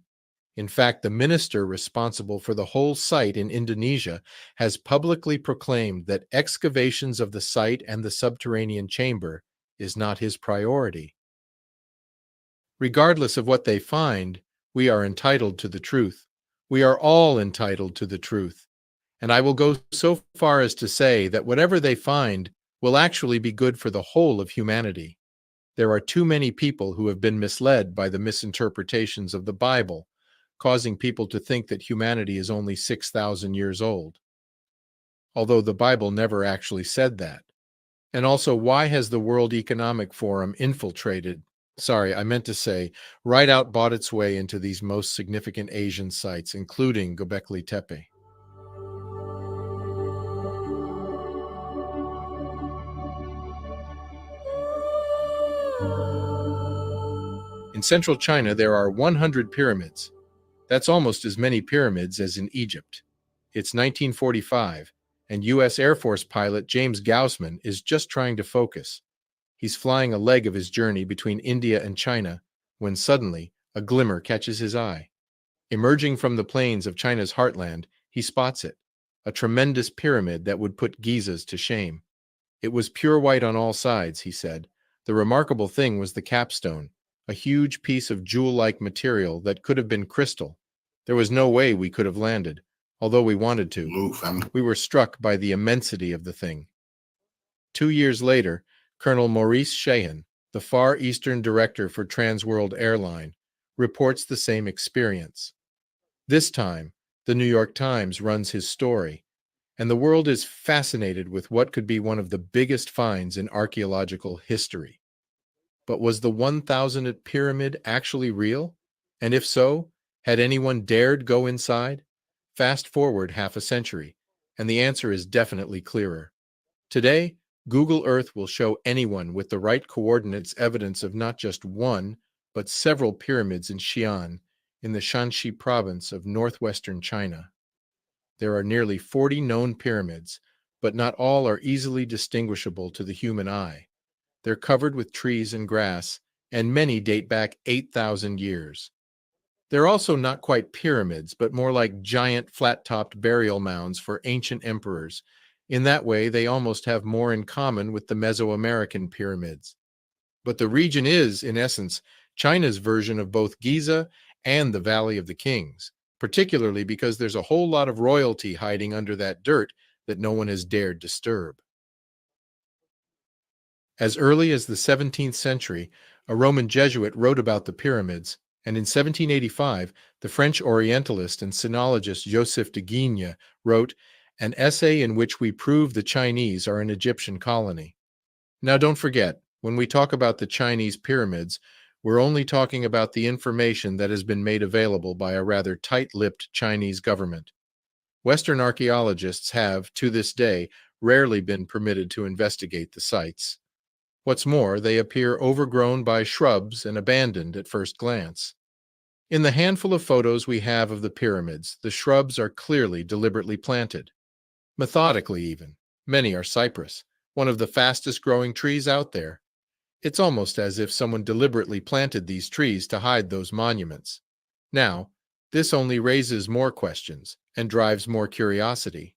In fact, the minister responsible for the whole site in Indonesia has publicly proclaimed that excavations of the site and the subterranean chamber is not his priority. Regardless of what they find, we are entitled to the truth. We are all entitled to the truth. And I will go so far as to say that whatever they find will actually be good for the whole of humanity. There are too many people who have been misled by the misinterpretations of the Bible, causing people to think that humanity is only 6,000 years old. Although the Bible never actually said that. And also, why has the World Economic Forum right out bought its way into these most significant Asian sites, including Göbekli Tepe? In central China, there are 100 pyramids. That's almost as many pyramids as in Egypt. It's 1945, and U.S. Air Force pilot James Gaussman is just trying to focus. He's flying a leg of his journey between India and China when suddenly a glimmer catches his eye. Emerging from the plains of China's heartland, he spots it, a tremendous pyramid that would put Gizas to shame. It was pure white on all sides, he said. The remarkable thing was the capstone, a huge piece of jewel-like material that could have been crystal. There was no way we could have landed, although we wanted to. We were struck by the immensity of the thing. 2 years later, Colonel Maurice Sheehan, the Far Eastern director for Trans World Airline, reports the same experience. This time, the New York Times runs his story, and the world is fascinated with what could be one of the biggest finds in archaeological history. But was the 1,000th pyramid actually real? And if so, had anyone dared go inside? Fast forward half a century, and the answer is definitely clearer. Today, Google Earth will show anyone with the right coordinates evidence of not just one, but several pyramids in Xi'an, in the Shanxi province of northwestern China. There are nearly 40 known pyramids, but not all are easily distinguishable to the human eye. They're covered with trees and grass, and many date back 8,000 years. They're also not quite pyramids, but more like giant flat-topped burial mounds for ancient emperors. In that way, they almost have more in common with the Mesoamerican pyramids. But the region is, in essence, China's version of both Giza and the Valley of the Kings, particularly because there's a whole lot of royalty hiding under that dirt that no one has dared disturb. As early as the 17th century, a Roman Jesuit wrote about the pyramids, and in 1785, the French Orientalist and sinologist Joseph de Guigne wrote an essay in which we prove the Chinese are an Egyptian colony. Now don't forget, when we talk about the Chinese pyramids, we're only talking about the information that has been made available by a rather tight-lipped Chinese government. Western archaeologists have, to this day, rarely been permitted to investigate the sites. What's more, they appear overgrown by shrubs and abandoned at first glance. In the handful of photos we have of the pyramids, the shrubs are clearly deliberately planted. Methodically even. Many are cypress, one of the fastest growing trees out there. It's almost as if someone deliberately planted these trees to hide those monuments. Now, this only raises more questions and drives more curiosity.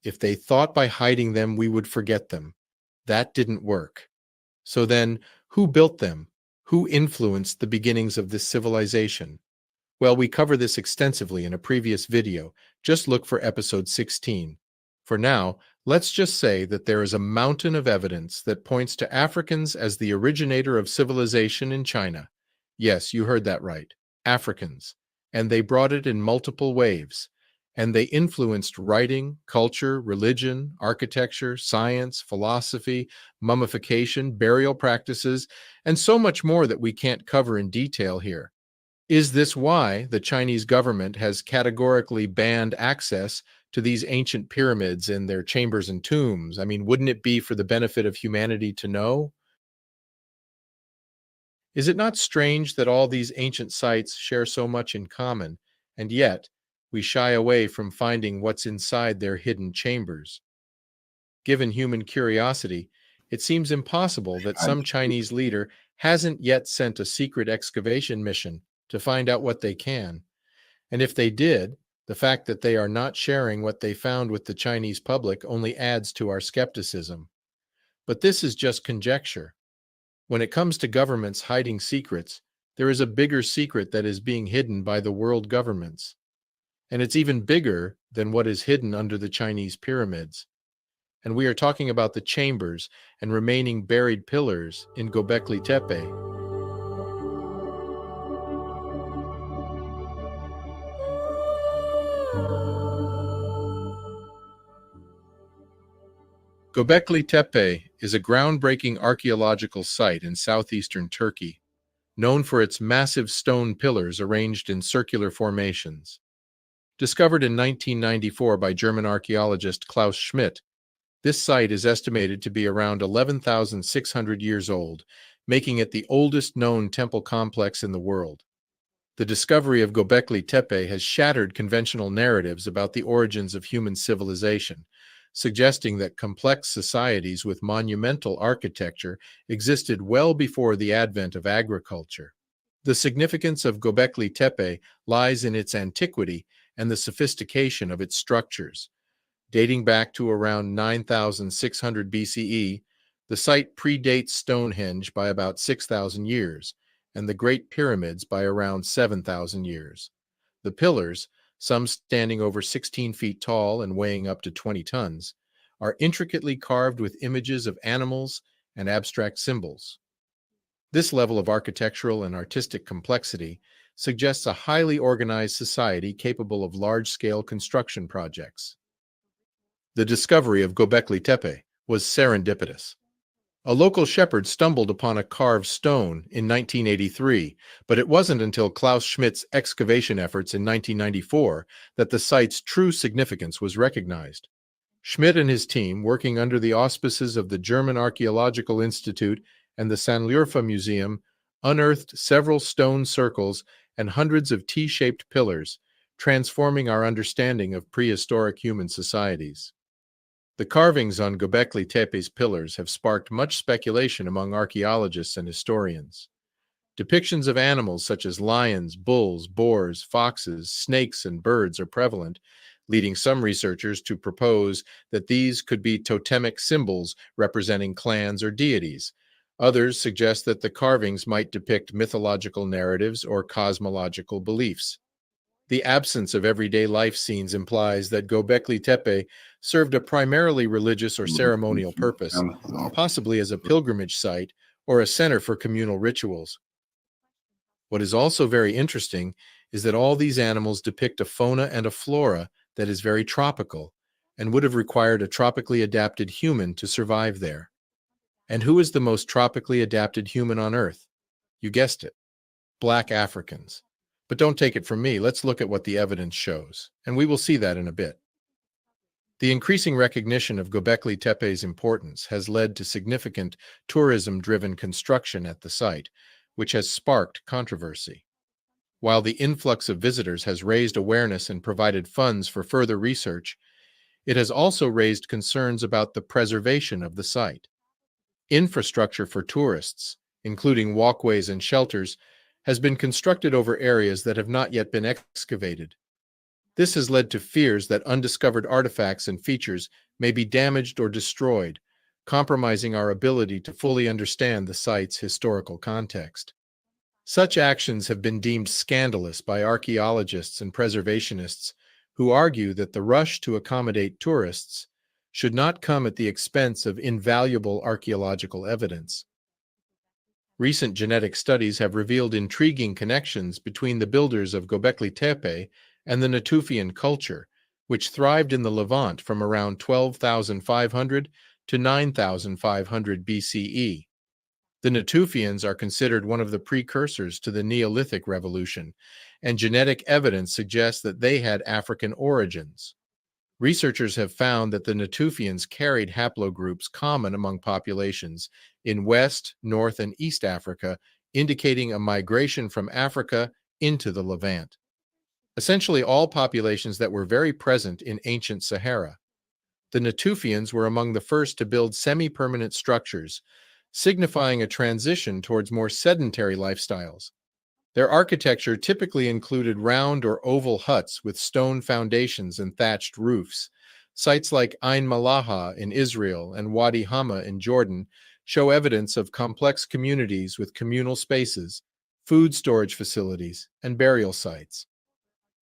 If they thought by hiding them we would forget them, that didn't work. So then, who built them? Who influenced the beginnings of this civilization? Well, we cover this extensively in a previous video. Just look for episode 16. For now, let's just say that there is a mountain of evidence that points to Africans as the originator of civilization in China. Yes, you heard that right. Africans. And they brought it in multiple waves. And they influenced writing, culture, religion, architecture, science, philosophy, mummification, burial practices, and so much more that we can't cover in detail here. Is this why the Chinese government has categorically banned access to these ancient pyramids and their chambers and tombs? I mean, wouldn't it be for the benefit of humanity to know? Is it not strange that all these ancient sites share so much in common, and yet we shy away from finding what's inside their hidden chambers? Given human curiosity, It seems impossible that some Chinese leader hasn't yet sent a secret excavation mission to find out what they can. And if they did, the fact that they are not sharing what they found with the Chinese public only adds to our skepticism. But this is just conjecture. When it comes to governments hiding secrets, there is a bigger secret that is being hidden by the world governments. And it's even bigger than what is hidden under the Chinese pyramids. And we are talking about the chambers and remaining buried pillars in Göbekli Tepe. Göbekli Tepe is a groundbreaking archaeological site in southeastern Turkey, known for its massive stone pillars arranged in circular formations. Discovered in 1994 by German archaeologist Klaus Schmidt, this site is estimated to be around 11,600 years old, making it the oldest known temple complex in the world. The discovery of Göbekli Tepe has shattered conventional narratives about the origins of human civilization, suggesting that complex societies with monumental architecture existed well before the advent of agriculture. The significance of Göbekli Tepe lies in its antiquity and the sophistication of its structures. Dating back to around 9,600 BCE, the site predates Stonehenge by about 6,000 years, and the Great Pyramids by around 7,000 years. The pillars, some standing over 16 feet tall and weighing up to 20 tons, are intricately carved with images of animals and abstract symbols. This level of architectural and artistic complexity suggests a highly organized society capable of large-scale construction projects. The discovery of Göbekli Tepe was serendipitous. A local shepherd stumbled upon a carved stone in 1983, but it wasn't until Klaus Schmidt's excavation efforts in 1994 that the site's true significance was recognized. Schmidt and his team, working under the auspices of the German Archaeological Institute and the Sanlurfa Museum, unearthed several stone circles and hundreds of T-shaped pillars, transforming our understanding of prehistoric human societies. The carvings on Göbekli Tepe's pillars have sparked much speculation among archaeologists and historians. Depictions of animals such as lions, bulls, boars, foxes, snakes, and birds are prevalent, leading some researchers to propose that these could be totemic symbols representing clans or deities. Others suggest that the carvings might depict mythological narratives or cosmological beliefs. The absence of everyday life scenes implies that Göbekli Tepe served a primarily religious or ceremonial purpose, possibly as a pilgrimage site or a center for communal rituals. What is also very interesting is that all these animals depict a fauna and a flora that is very tropical and would have required a tropically adapted human to survive there. And who is the most tropically adapted human on Earth? You guessed it, Black Africans. But don't take it from me, let's look at what the evidence shows, and we will see that in a bit. The increasing recognition of Göbekli Tepe's importance has led to significant tourism-driven construction at the site, which has sparked controversy. While the influx of visitors has raised awareness and provided funds for further research, it has also raised concerns about the preservation of the site. Infrastructure for tourists, including walkways and shelters, has been constructed over areas that have not yet been excavated. This has led to fears that undiscovered artifacts and features may be damaged or destroyed, compromising our ability to fully understand the site's historical context. Such actions have been deemed scandalous by archaeologists and preservationists who argue that the rush to accommodate tourists should not come at the expense of invaluable archaeological evidence. Recent genetic studies have revealed intriguing connections between the builders of Göbekli Tepe and the Natufian culture, which thrived in the Levant from around 12,500 to 9,500 BCE. The Natufians are considered one of the precursors to the Neolithic Revolution, and genetic evidence suggests that they had African origins. Researchers have found that the Natufians carried haplogroups common among populations in West, North, and East Africa, indicating a migration from Africa into the Levant. Essentially all populations that were very present in ancient Sahara. the Natufians were among the first to build semi-permanent structures, signifying a transition towards more sedentary lifestyles. Their architecture typically included round or oval huts with stone foundations and thatched roofs. Sites like Ain Malaha in Israel and Wadi Hama in Jordan show evidence of complex communities with communal spaces, food storage facilities, and burial sites.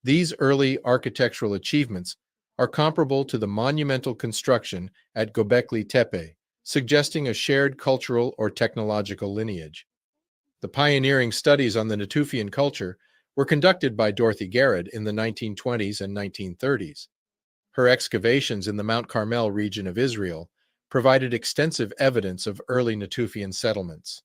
These early architectural achievements are comparable to the monumental construction at Göbekli Tepe, suggesting a shared cultural or technological lineage. The pioneering studies on the Natufian culture were conducted by Dorothy Garrett in the 1920s and 1930s. Her excavations in the Mount Carmel region of Israel provided extensive evidence of early Natufian settlements.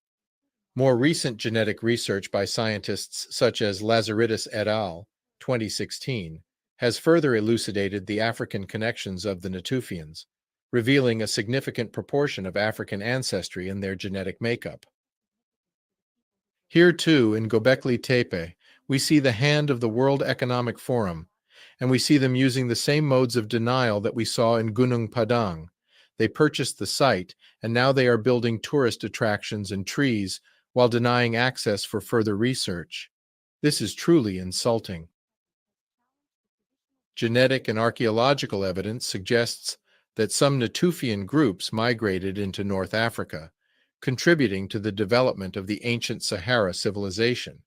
More recent genetic research by scientists such as Lazaridis et al. 2016 has further elucidated the African connections of the Natufians, revealing a significant proportion of African ancestry in their genetic makeup. Here, too, in Göbekli Tepe, we see the hand of the World Economic Forum, and we see them using the same modes of denial that we saw in Gunung Padang. They purchased the site, and now they are building tourist attractions and trees while denying access for further research. This is truly insulting. Genetic and archaeological evidence suggests that some Natufian groups migrated into North Africa, contributing to the development of the ancient Sahara civilization.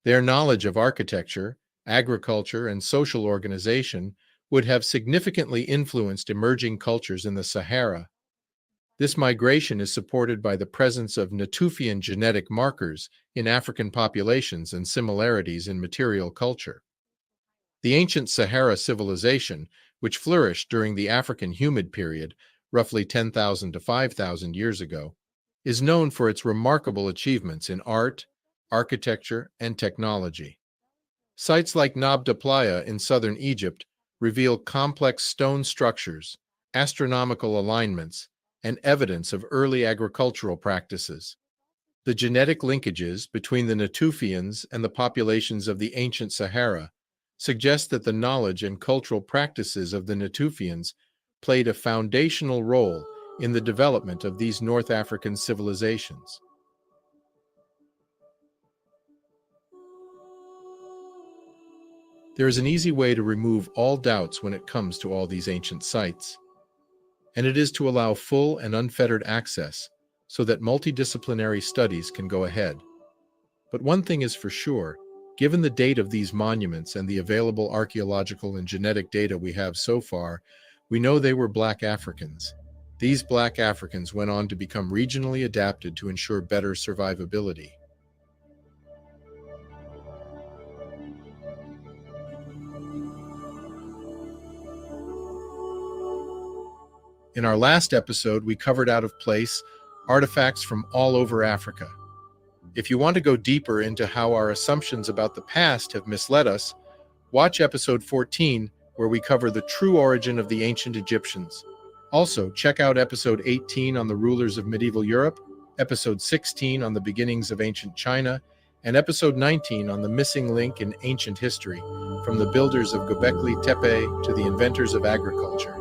Their knowledge of architecture, agriculture, and social organization would have significantly influenced emerging cultures in the Sahara. This migration is supported by the presence of Natufian genetic markers in African populations and similarities in material culture. The ancient Sahara civilization, which flourished during the African humid period, roughly 10,000 to 5,000 years ago, is known for its remarkable achievements in art, architecture, and technology. Sites like Nabda Playa in southern Egypt reveal complex stone structures, astronomical alignments, and evidence of early agricultural practices. The genetic linkages between the Natufians and the populations of the ancient Sahara suggest that the knowledge and cultural practices of the Natufians played a foundational role in the development of these North African civilizations. There is an easy way to remove all doubts when it comes to all these ancient sites, and it is to allow full and unfettered access so that multidisciplinary studies can go ahead. But one thing is for sure, given the date of these monuments and the available archaeological and genetic data we have so far, we know they were Black Africans. These Black Africans went on to become regionally adapted to ensure better survivability. In our last episode, we covered out of place artifacts from all over Africa. If you want to go deeper into how our assumptions about the past have misled us, watch episode 14, where we cover the true origin of the ancient Egyptians. Also, check out episode 18 on the rulers of medieval Europe, episode 16 on the beginnings of ancient China, and episode 19 on the missing link in ancient history, from the builders of Göbekli Tepe to the inventors of agriculture.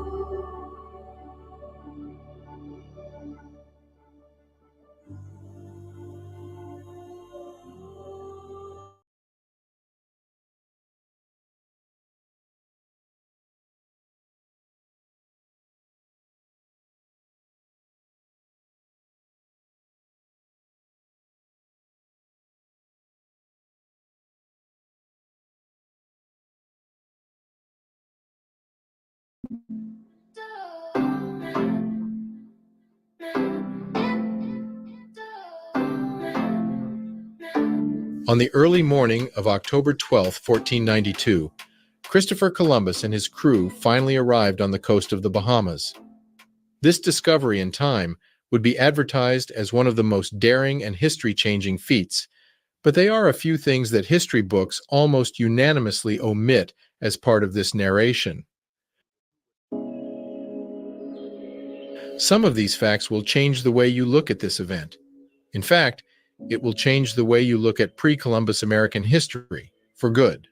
On the early morning of October 12, 1492, Christopher Columbus and his crew finally arrived on the coast of the Bahamas. This discovery in time would be advertised as one of the most daring and history-changing feats, but there are a few things that history books almost unanimously omit as part of this narration. Some of these facts will change the way you look at this event. In fact, it will change the way you look at pre-Columbus American history, for good.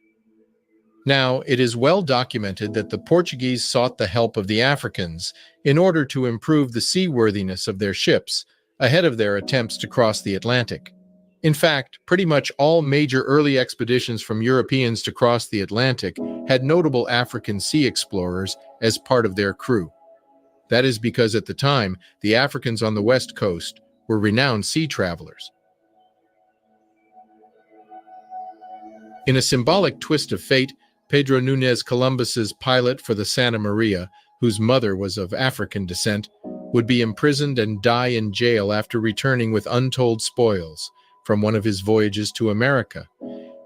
Now, it is well documented that the Portuguese sought the help of the Africans in order to improve the seaworthiness of their ships ahead of their attempts to cross the Atlantic. In fact, pretty much all major early expeditions from Europeans to cross the Atlantic had notable African sea explorers as part of their crew. That is because at the time, the Africans on the west coast were renowned sea travelers. In a symbolic twist of fate, Pedro Núñez Columbus's pilot for the Santa Maria, whose mother was of African descent, would be imprisoned and die in jail after returning with untold spoils from one of his voyages to America.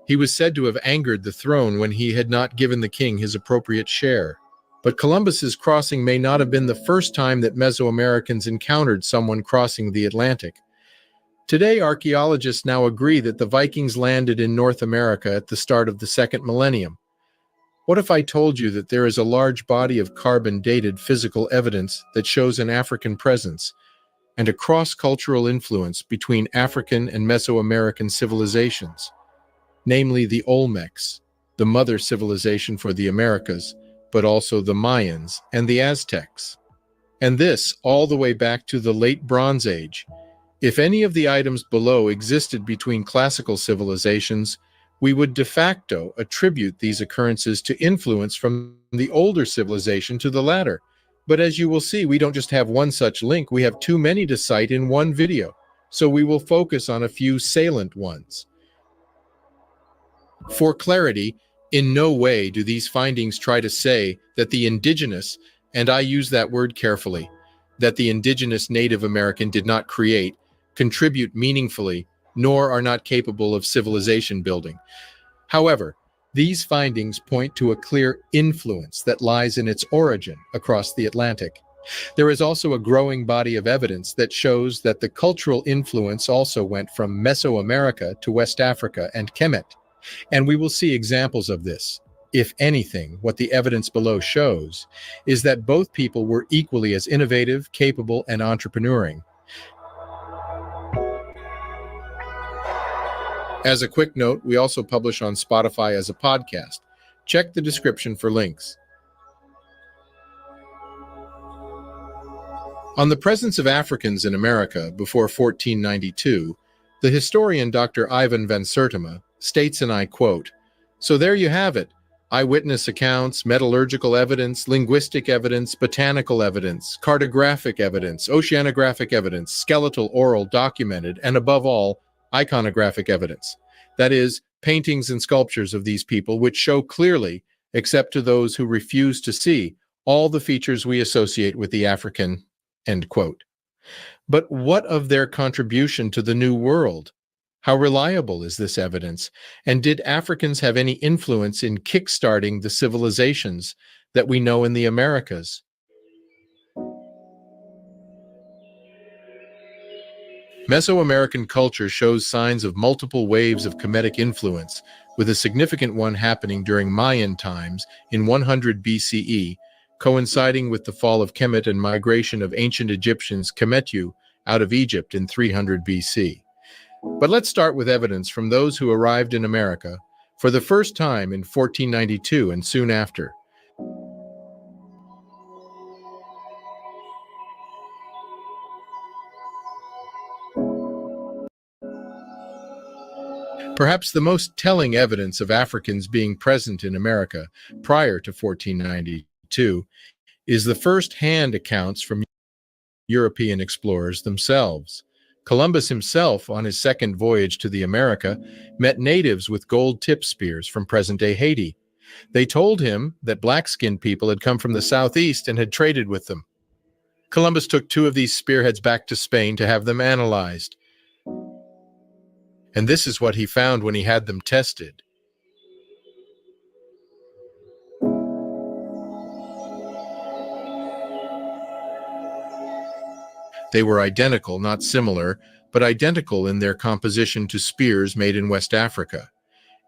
He was said to have angered the throne when he had not given the king his appropriate share. But Columbus's crossing may not have been the first time that Mesoamericans encountered someone crossing the Atlantic. Today, archaeologists now agree that the Vikings landed in North America at the start of the second millennium. What if I told you that there is a large body of carbon-dated physical evidence that shows an African presence and a cross-cultural influence between African and Mesoamerican civilizations, namely the Olmecs, the mother civilization for the Americas, but also the Mayans and the Aztecs. And this all the way back to the late Bronze Age. If any of the items below existed between classical civilizations, we would de facto attribute these occurrences to influence from the older civilization to the latter. But as you will see, we don't just have one such link, we have too many to cite in one video. So we will focus on a few salient ones. For clarity, in no way do these findings try to say that the indigenous, and I use that word carefully, that the indigenous Native American did not create, contribute meaningfully, nor are not capable of civilization building. However, these findings point to a clear influence that lies in its origin across the Atlantic. There is also a growing body of evidence that shows that the cultural influence also went from Mesoamerica to West Africa and Kemet, and we will see examples of this. If anything, what the evidence below shows is that both people were equally as innovative, capable, and entrepreneuring. As a quick note, we also publish on Spotify as a podcast. Check the description for links. On the presence of Africans in America before 1492, the historian Dr. Ivan van Sertima states, and I quote, "So there you have it. Eyewitness accounts, metallurgical evidence, linguistic evidence, botanical evidence, cartographic evidence, oceanographic evidence, skeletal, oral, documented, and above all, iconographic evidence. That is, paintings and sculptures of these people which show clearly, except to those who refuse to see, all the features we associate with the African." End quote. But what of their contribution to the New World? How reliable is this evidence? And did Africans have any influence in kickstarting the civilizations that we know in the Americas? Mesoamerican culture shows signs of multiple waves of Kemetic influence, with a significant one happening during Mayan times in 100 BCE, coinciding with the fall of Kemet and migration of ancient Egyptians Kemetu out of Egypt in 300 BC. But let's start with evidence from those who arrived in America for the first time in 1492 and soon after. Perhaps the most telling evidence of Africans being present in America prior to 1492 is the first-hand accounts from European explorers themselves. Columbus himself, on his second voyage to the America, met natives with gold-tip spears from present-day Haiti. They told him that black-skinned people had come from the southeast and had traded with them. Columbus took 2 of these spearheads back to Spain to have them analyzed. And this is what he found when he had them tested. They were identical, not similar, but identical in their composition to spears made in West Africa.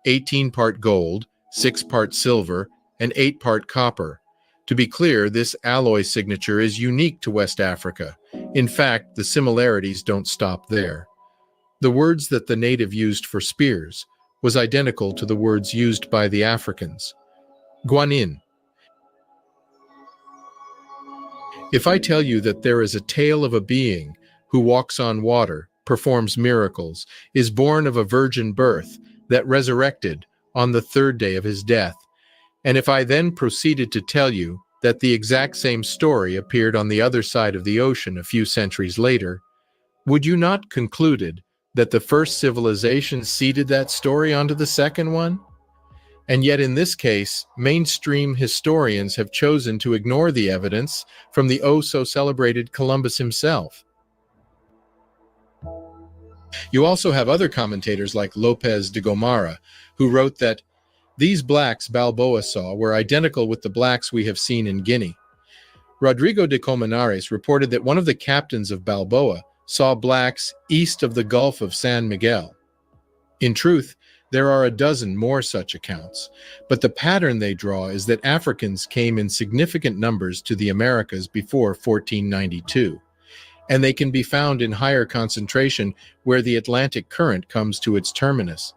18-part gold, 6-part silver, and 8-part copper. To be clear, this alloy signature is unique to West Africa. In fact, the similarities don't stop there. The words that the native used for spears was identical to the words used by the Africans. Guanyin. If I tell you that there is a tale of a being who walks on water, performs miracles, is born of a virgin birth, that resurrected on the third day of his death, and if I then proceeded to tell you that the exact same story appeared on the other side of the ocean a few centuries later, would you not concluded that the first civilization seeded that story onto the second one? And yet in this case, mainstream historians have chosen to ignore the evidence from the oh-so-celebrated Columbus himself. You also have other commentators like Lopez de Gomara, who wrote that these blacks Balboa saw were identical with the blacks we have seen in Guinea. Rodrigo de Colmenares reported that one of the captains of Balboa saw blacks east of the Gulf of San Miguel. In truth, there are a dozen more such accounts, but the pattern they draw is that Africans came in significant numbers to the Americas before 1492, and they can be found in higher concentration where the Atlantic current comes to its terminus.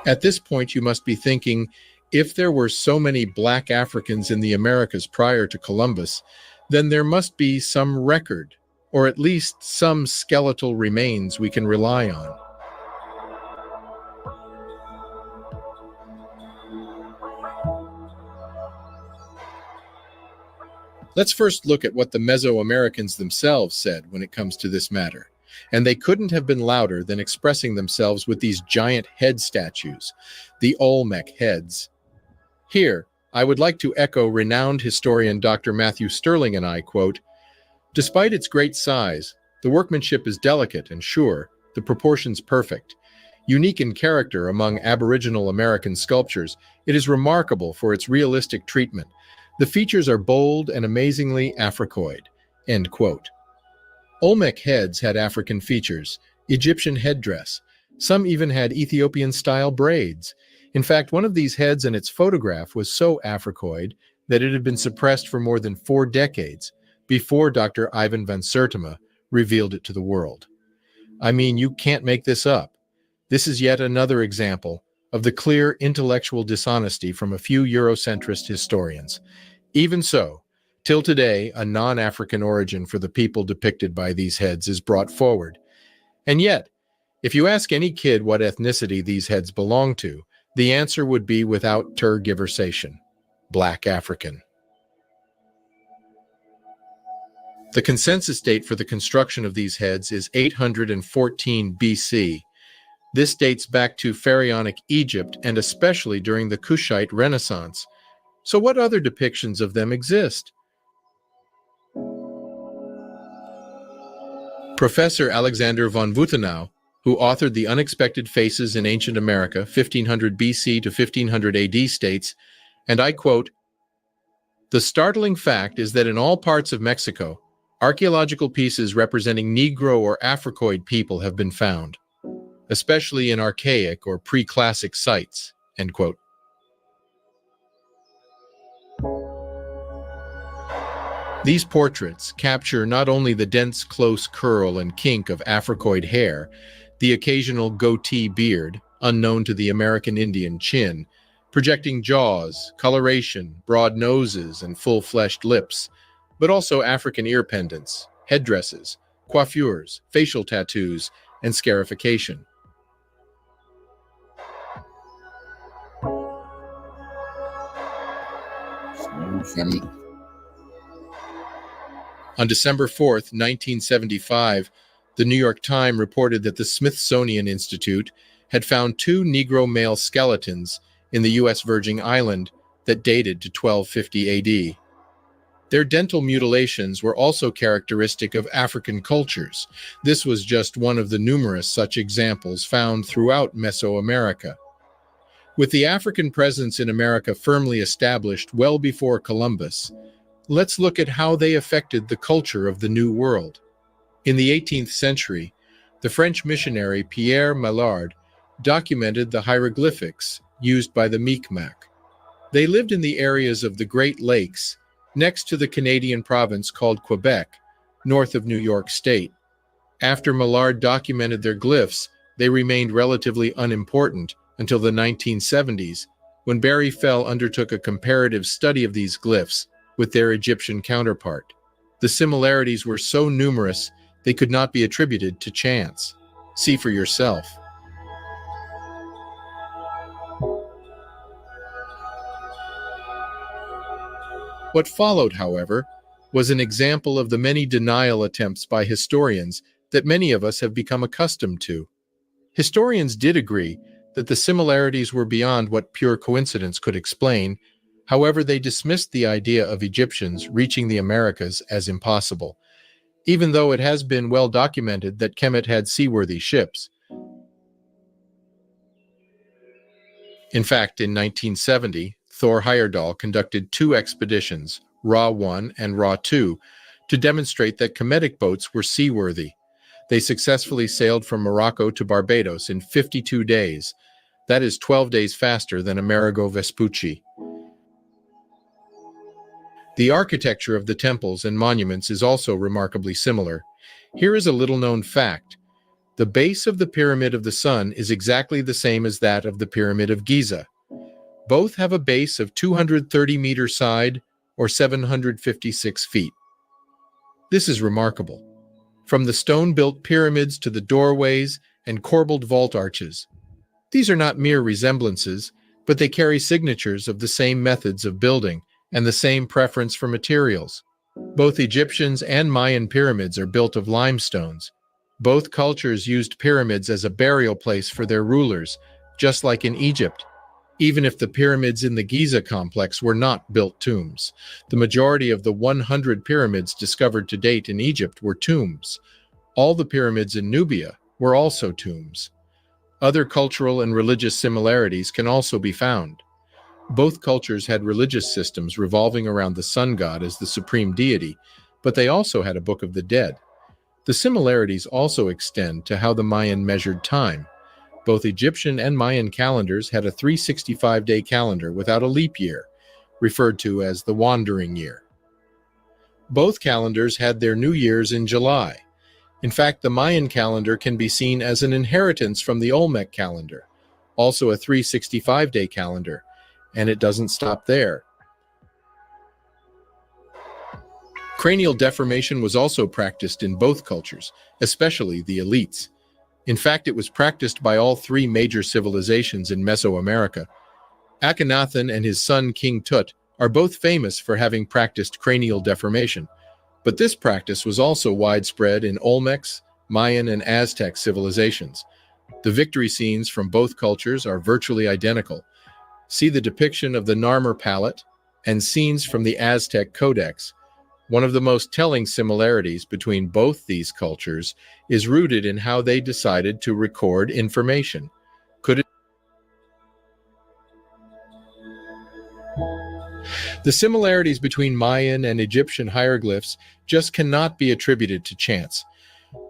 At this point, you must be thinking, if there were so many black Africans in the Americas prior to Columbus, then there must be some record, or at least some skeletal remains we can rely on. Let's first look at what the Mesoamericans themselves said when it comes to this matter. And they couldn't have been louder than expressing themselves with these giant head statues, the Olmec heads. Here, I would like to echo renowned historian Dr. Matthew Sterling and I, quote, "Despite its great size, the workmanship is delicate and sure, the proportions perfect. Unique in character among Aboriginal American sculptures, it is remarkable for its realistic treatment. The features are bold and amazingly Africoid." End quote. Olmec heads had African features, Egyptian headdress. Some even had Ethiopian-style braids. In fact, one of these heads and its photograph was so Africoid that it had been suppressed for more than 4 decades before Dr. Ivan van Sertima revealed it to the world. I mean, you can't make this up. This is yet another example of the clear intellectual dishonesty from a few Eurocentrist historians. Even so, till today, a non-African origin for the people depicted by these heads is brought forward. And yet, if you ask any kid what ethnicity these heads belong to, the answer would be without tergiversation: Black African. The consensus date for the construction of these heads is 814 BC. This dates back to Pharaonic Egypt and especially during the Kushite Renaissance. So what other depictions of them exist? Professor Alexander von Wuthenau, who authored The Unexpected Faces in Ancient America, 1500 BC to 1500 AD, states, and I quote, "The startling fact is that in all parts of Mexico, archaeological pieces representing Negro or Africoid people have been found, especially in archaic or pre-classic sites." End quote. These portraits capture not only the dense, close curl and kink of Africoid hair, the occasional goatee beard, unknown to the American Indian chin, projecting jaws, coloration, broad noses, and full-fleshed lips, but also African ear pendants, headdresses, coiffures, facial tattoos, and scarification. Funny. On December 4th, 1975, the New York Times reported that the Smithsonian Institute had found 2 Negro male skeletons in the U.S. Virgin Island that dated to 1250 AD. Their dental mutilations were also characteristic of African cultures. This was just one of the numerous such examples found throughout Mesoamerica. With the African presence in America firmly established well before Columbus, let's look at how they affected the culture of the New World. In the 18th century, the French missionary Pierre Maillard documented the hieroglyphics used by the Mi'kmaq. They lived in the areas of the Great Lakes, next to the Canadian province called Quebec, north of New York State. After Maillard documented their glyphs, they remained relatively unimportant until the 1970s, when Barry Fell undertook a comparative study of these glyphs with their Egyptian counterpart. The similarities were so numerous they could not be attributed to chance. See for yourself. What followed, however, was an example of the many denial attempts by historians that many of us have become accustomed to. Historians did agree that the similarities were beyond what pure coincidence could explain. However, they dismissed the idea of Egyptians reaching the Americas as impossible, even though it has been well documented that Kemet had seaworthy ships. In fact, in 1970, Thor Heyerdahl conducted 2 expeditions, Ra 1 and Ra 2, to demonstrate that Kemetic boats were seaworthy. They successfully sailed from Morocco to Barbados in 52 days. That is 12 days faster than Amerigo Vespucci. The architecture of the temples and monuments is also remarkably similar. Here is a little-known fact. The base of the Pyramid of the Sun is exactly the same as that of the Pyramid of Giza. Both have a base of 230-meter side, or 756 feet. This is remarkable. From the stone-built pyramids to the doorways and corbelled vault arches. These are not mere resemblances, but they carry signatures of the same methods of building and the same preference for materials. Both Egyptians and Mayan pyramids are built of limestones. Both cultures used pyramids as a burial place for their rulers, just like in Egypt. Even if the pyramids in the Giza complex were not built tombs, the majority of the 100 pyramids discovered to date in Egypt were tombs. All the pyramids in Nubia were also tombs. Other cultural and religious similarities can also be found. Both cultures had religious systems revolving around the sun god as the supreme deity, but they also had a Book of the Dead. The similarities also extend to how the Mayan measured time. Both Egyptian and Mayan calendars had a 365-day calendar without a leap year, referred to as the wandering year. Both calendars had their new years in July. In fact, the Mayan calendar can be seen as an inheritance from the Olmec calendar, also a 365-day calendar, and it doesn't stop there. Cranial deformation was also practiced in both cultures, especially the elites. In fact, it was practiced by all 3 major civilizations in Mesoamerica. Akhenaten and his son King Tut are both famous for having practiced cranial deformation, but this practice was also widespread in Olmecs, Mayan, and Aztec civilizations. The victory scenes from both cultures are virtually identical. See the depiction of the Narmer palette and scenes from the Aztec Codex. One of the most telling similarities between both these cultures is rooted in how they decided to record information. The similarities between Mayan and Egyptian hieroglyphs just cannot be attributed to chance.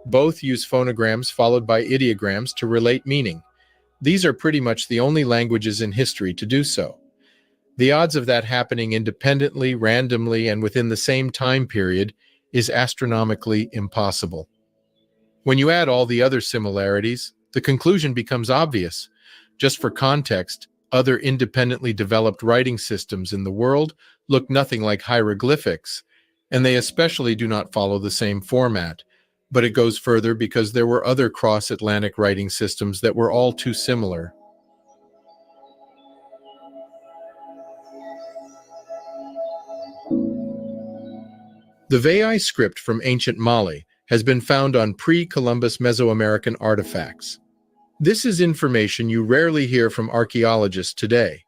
Both use phonograms followed by ideograms to relate meaning. These are pretty much the only languages in history to do so. The odds of that happening independently, randomly, and within the same time period is astronomically impossible. When you add all the other similarities, the conclusion becomes obvious. Just for context, other independently developed writing systems in the world look nothing like hieroglyphics, and they especially do not follow the same format. But it goes further because there were other cross-Atlantic writing systems that were all too similar. The Veii script from ancient Mali has been found on pre-Columbus Mesoamerican artifacts. This is information you rarely hear from archaeologists today.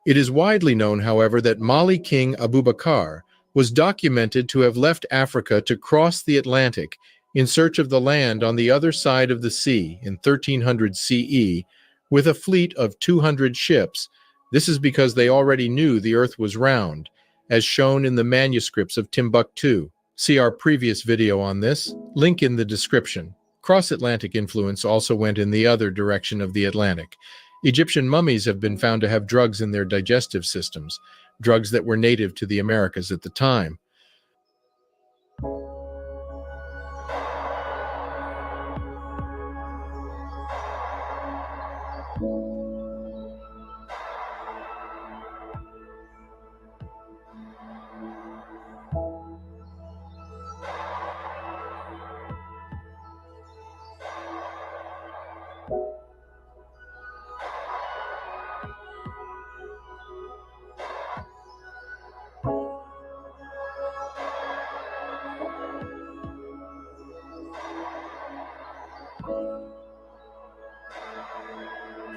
It is widely known, however, that Mali King Abubakar was documented to have left Africa to cross the Atlantic in search of the land on the other side of the sea in 1300 CE with a fleet of 200 ships. This is because they already knew the earth was round, as shown in the manuscripts of Timbuktu. See our previous video on this, link in the description. Cross-Atlantic influence also went in the other direction of the Atlantic. Egyptian mummies have been found to have drugs in their digestive systems, drugs that were native to the Americas at the time.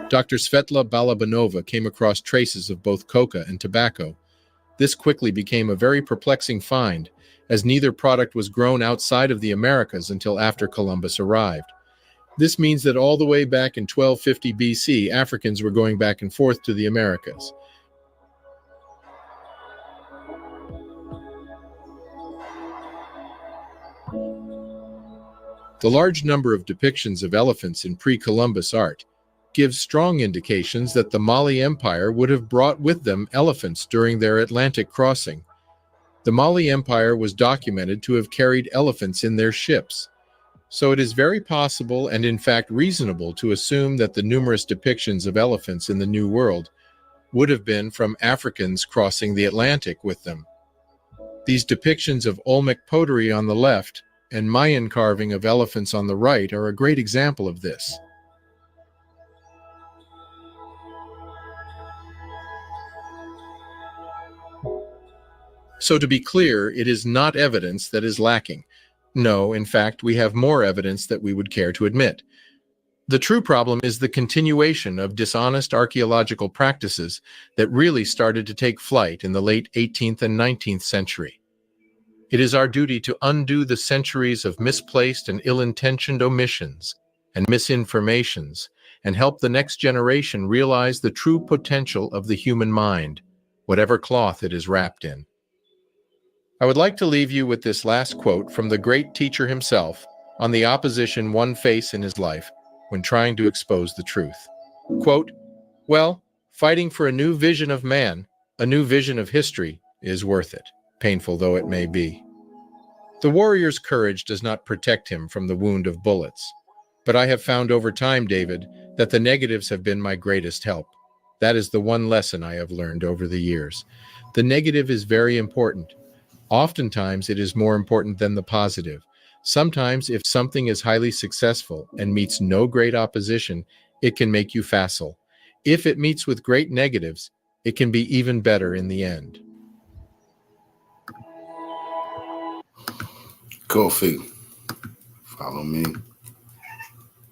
Dr. Svetla Balabanova came across traces of both coca and tobacco. This quickly became a very perplexing find, as neither product was grown outside of the Americas until after Columbus arrived. This means that all the way back in 1250 BC, Africans were going back and forth to the Americas. The large number of depictions of elephants in pre-Columbus art gives strong indications that the Mali Empire would have brought with them elephants during their Atlantic crossing. The Mali Empire was documented to have carried elephants in their ships. So it is very possible and in fact reasonable to assume that the numerous depictions of elephants in the New World would have been from Africans crossing the Atlantic with them. These depictions of Olmec pottery on the left and Mayan carving of elephants on the right are a great example of this. So to be clear, it is not evidence that is lacking. No, in fact, we have more evidence that we would care to admit. The true problem is the continuation of dishonest archaeological practices that really started to take flight in the late 18th and 19th century. It is our duty to undo the centuries of misplaced and ill-intentioned omissions and misinformations and help the next generation realize the true potential of the human mind, whatever cloth it is wrapped in. I would like to leave you with this last quote from the great teacher himself on the opposition one faced in his life when trying to expose the truth. Quote, "Well, fighting for a new vision of man, a new vision of history, is worth it, painful though it may be. The warrior's courage does not protect him from the wound of bullets. But I have found over time, David, that the negatives have been my greatest help. That is the one lesson I have learned over the years. The negative is very important. Oftentimes, it is more important than the positive. Sometimes, if something is highly successful and meets no great opposition, it can make you facile. If it meets with great negatives, it can be even better in the end." Go figure. Follow me.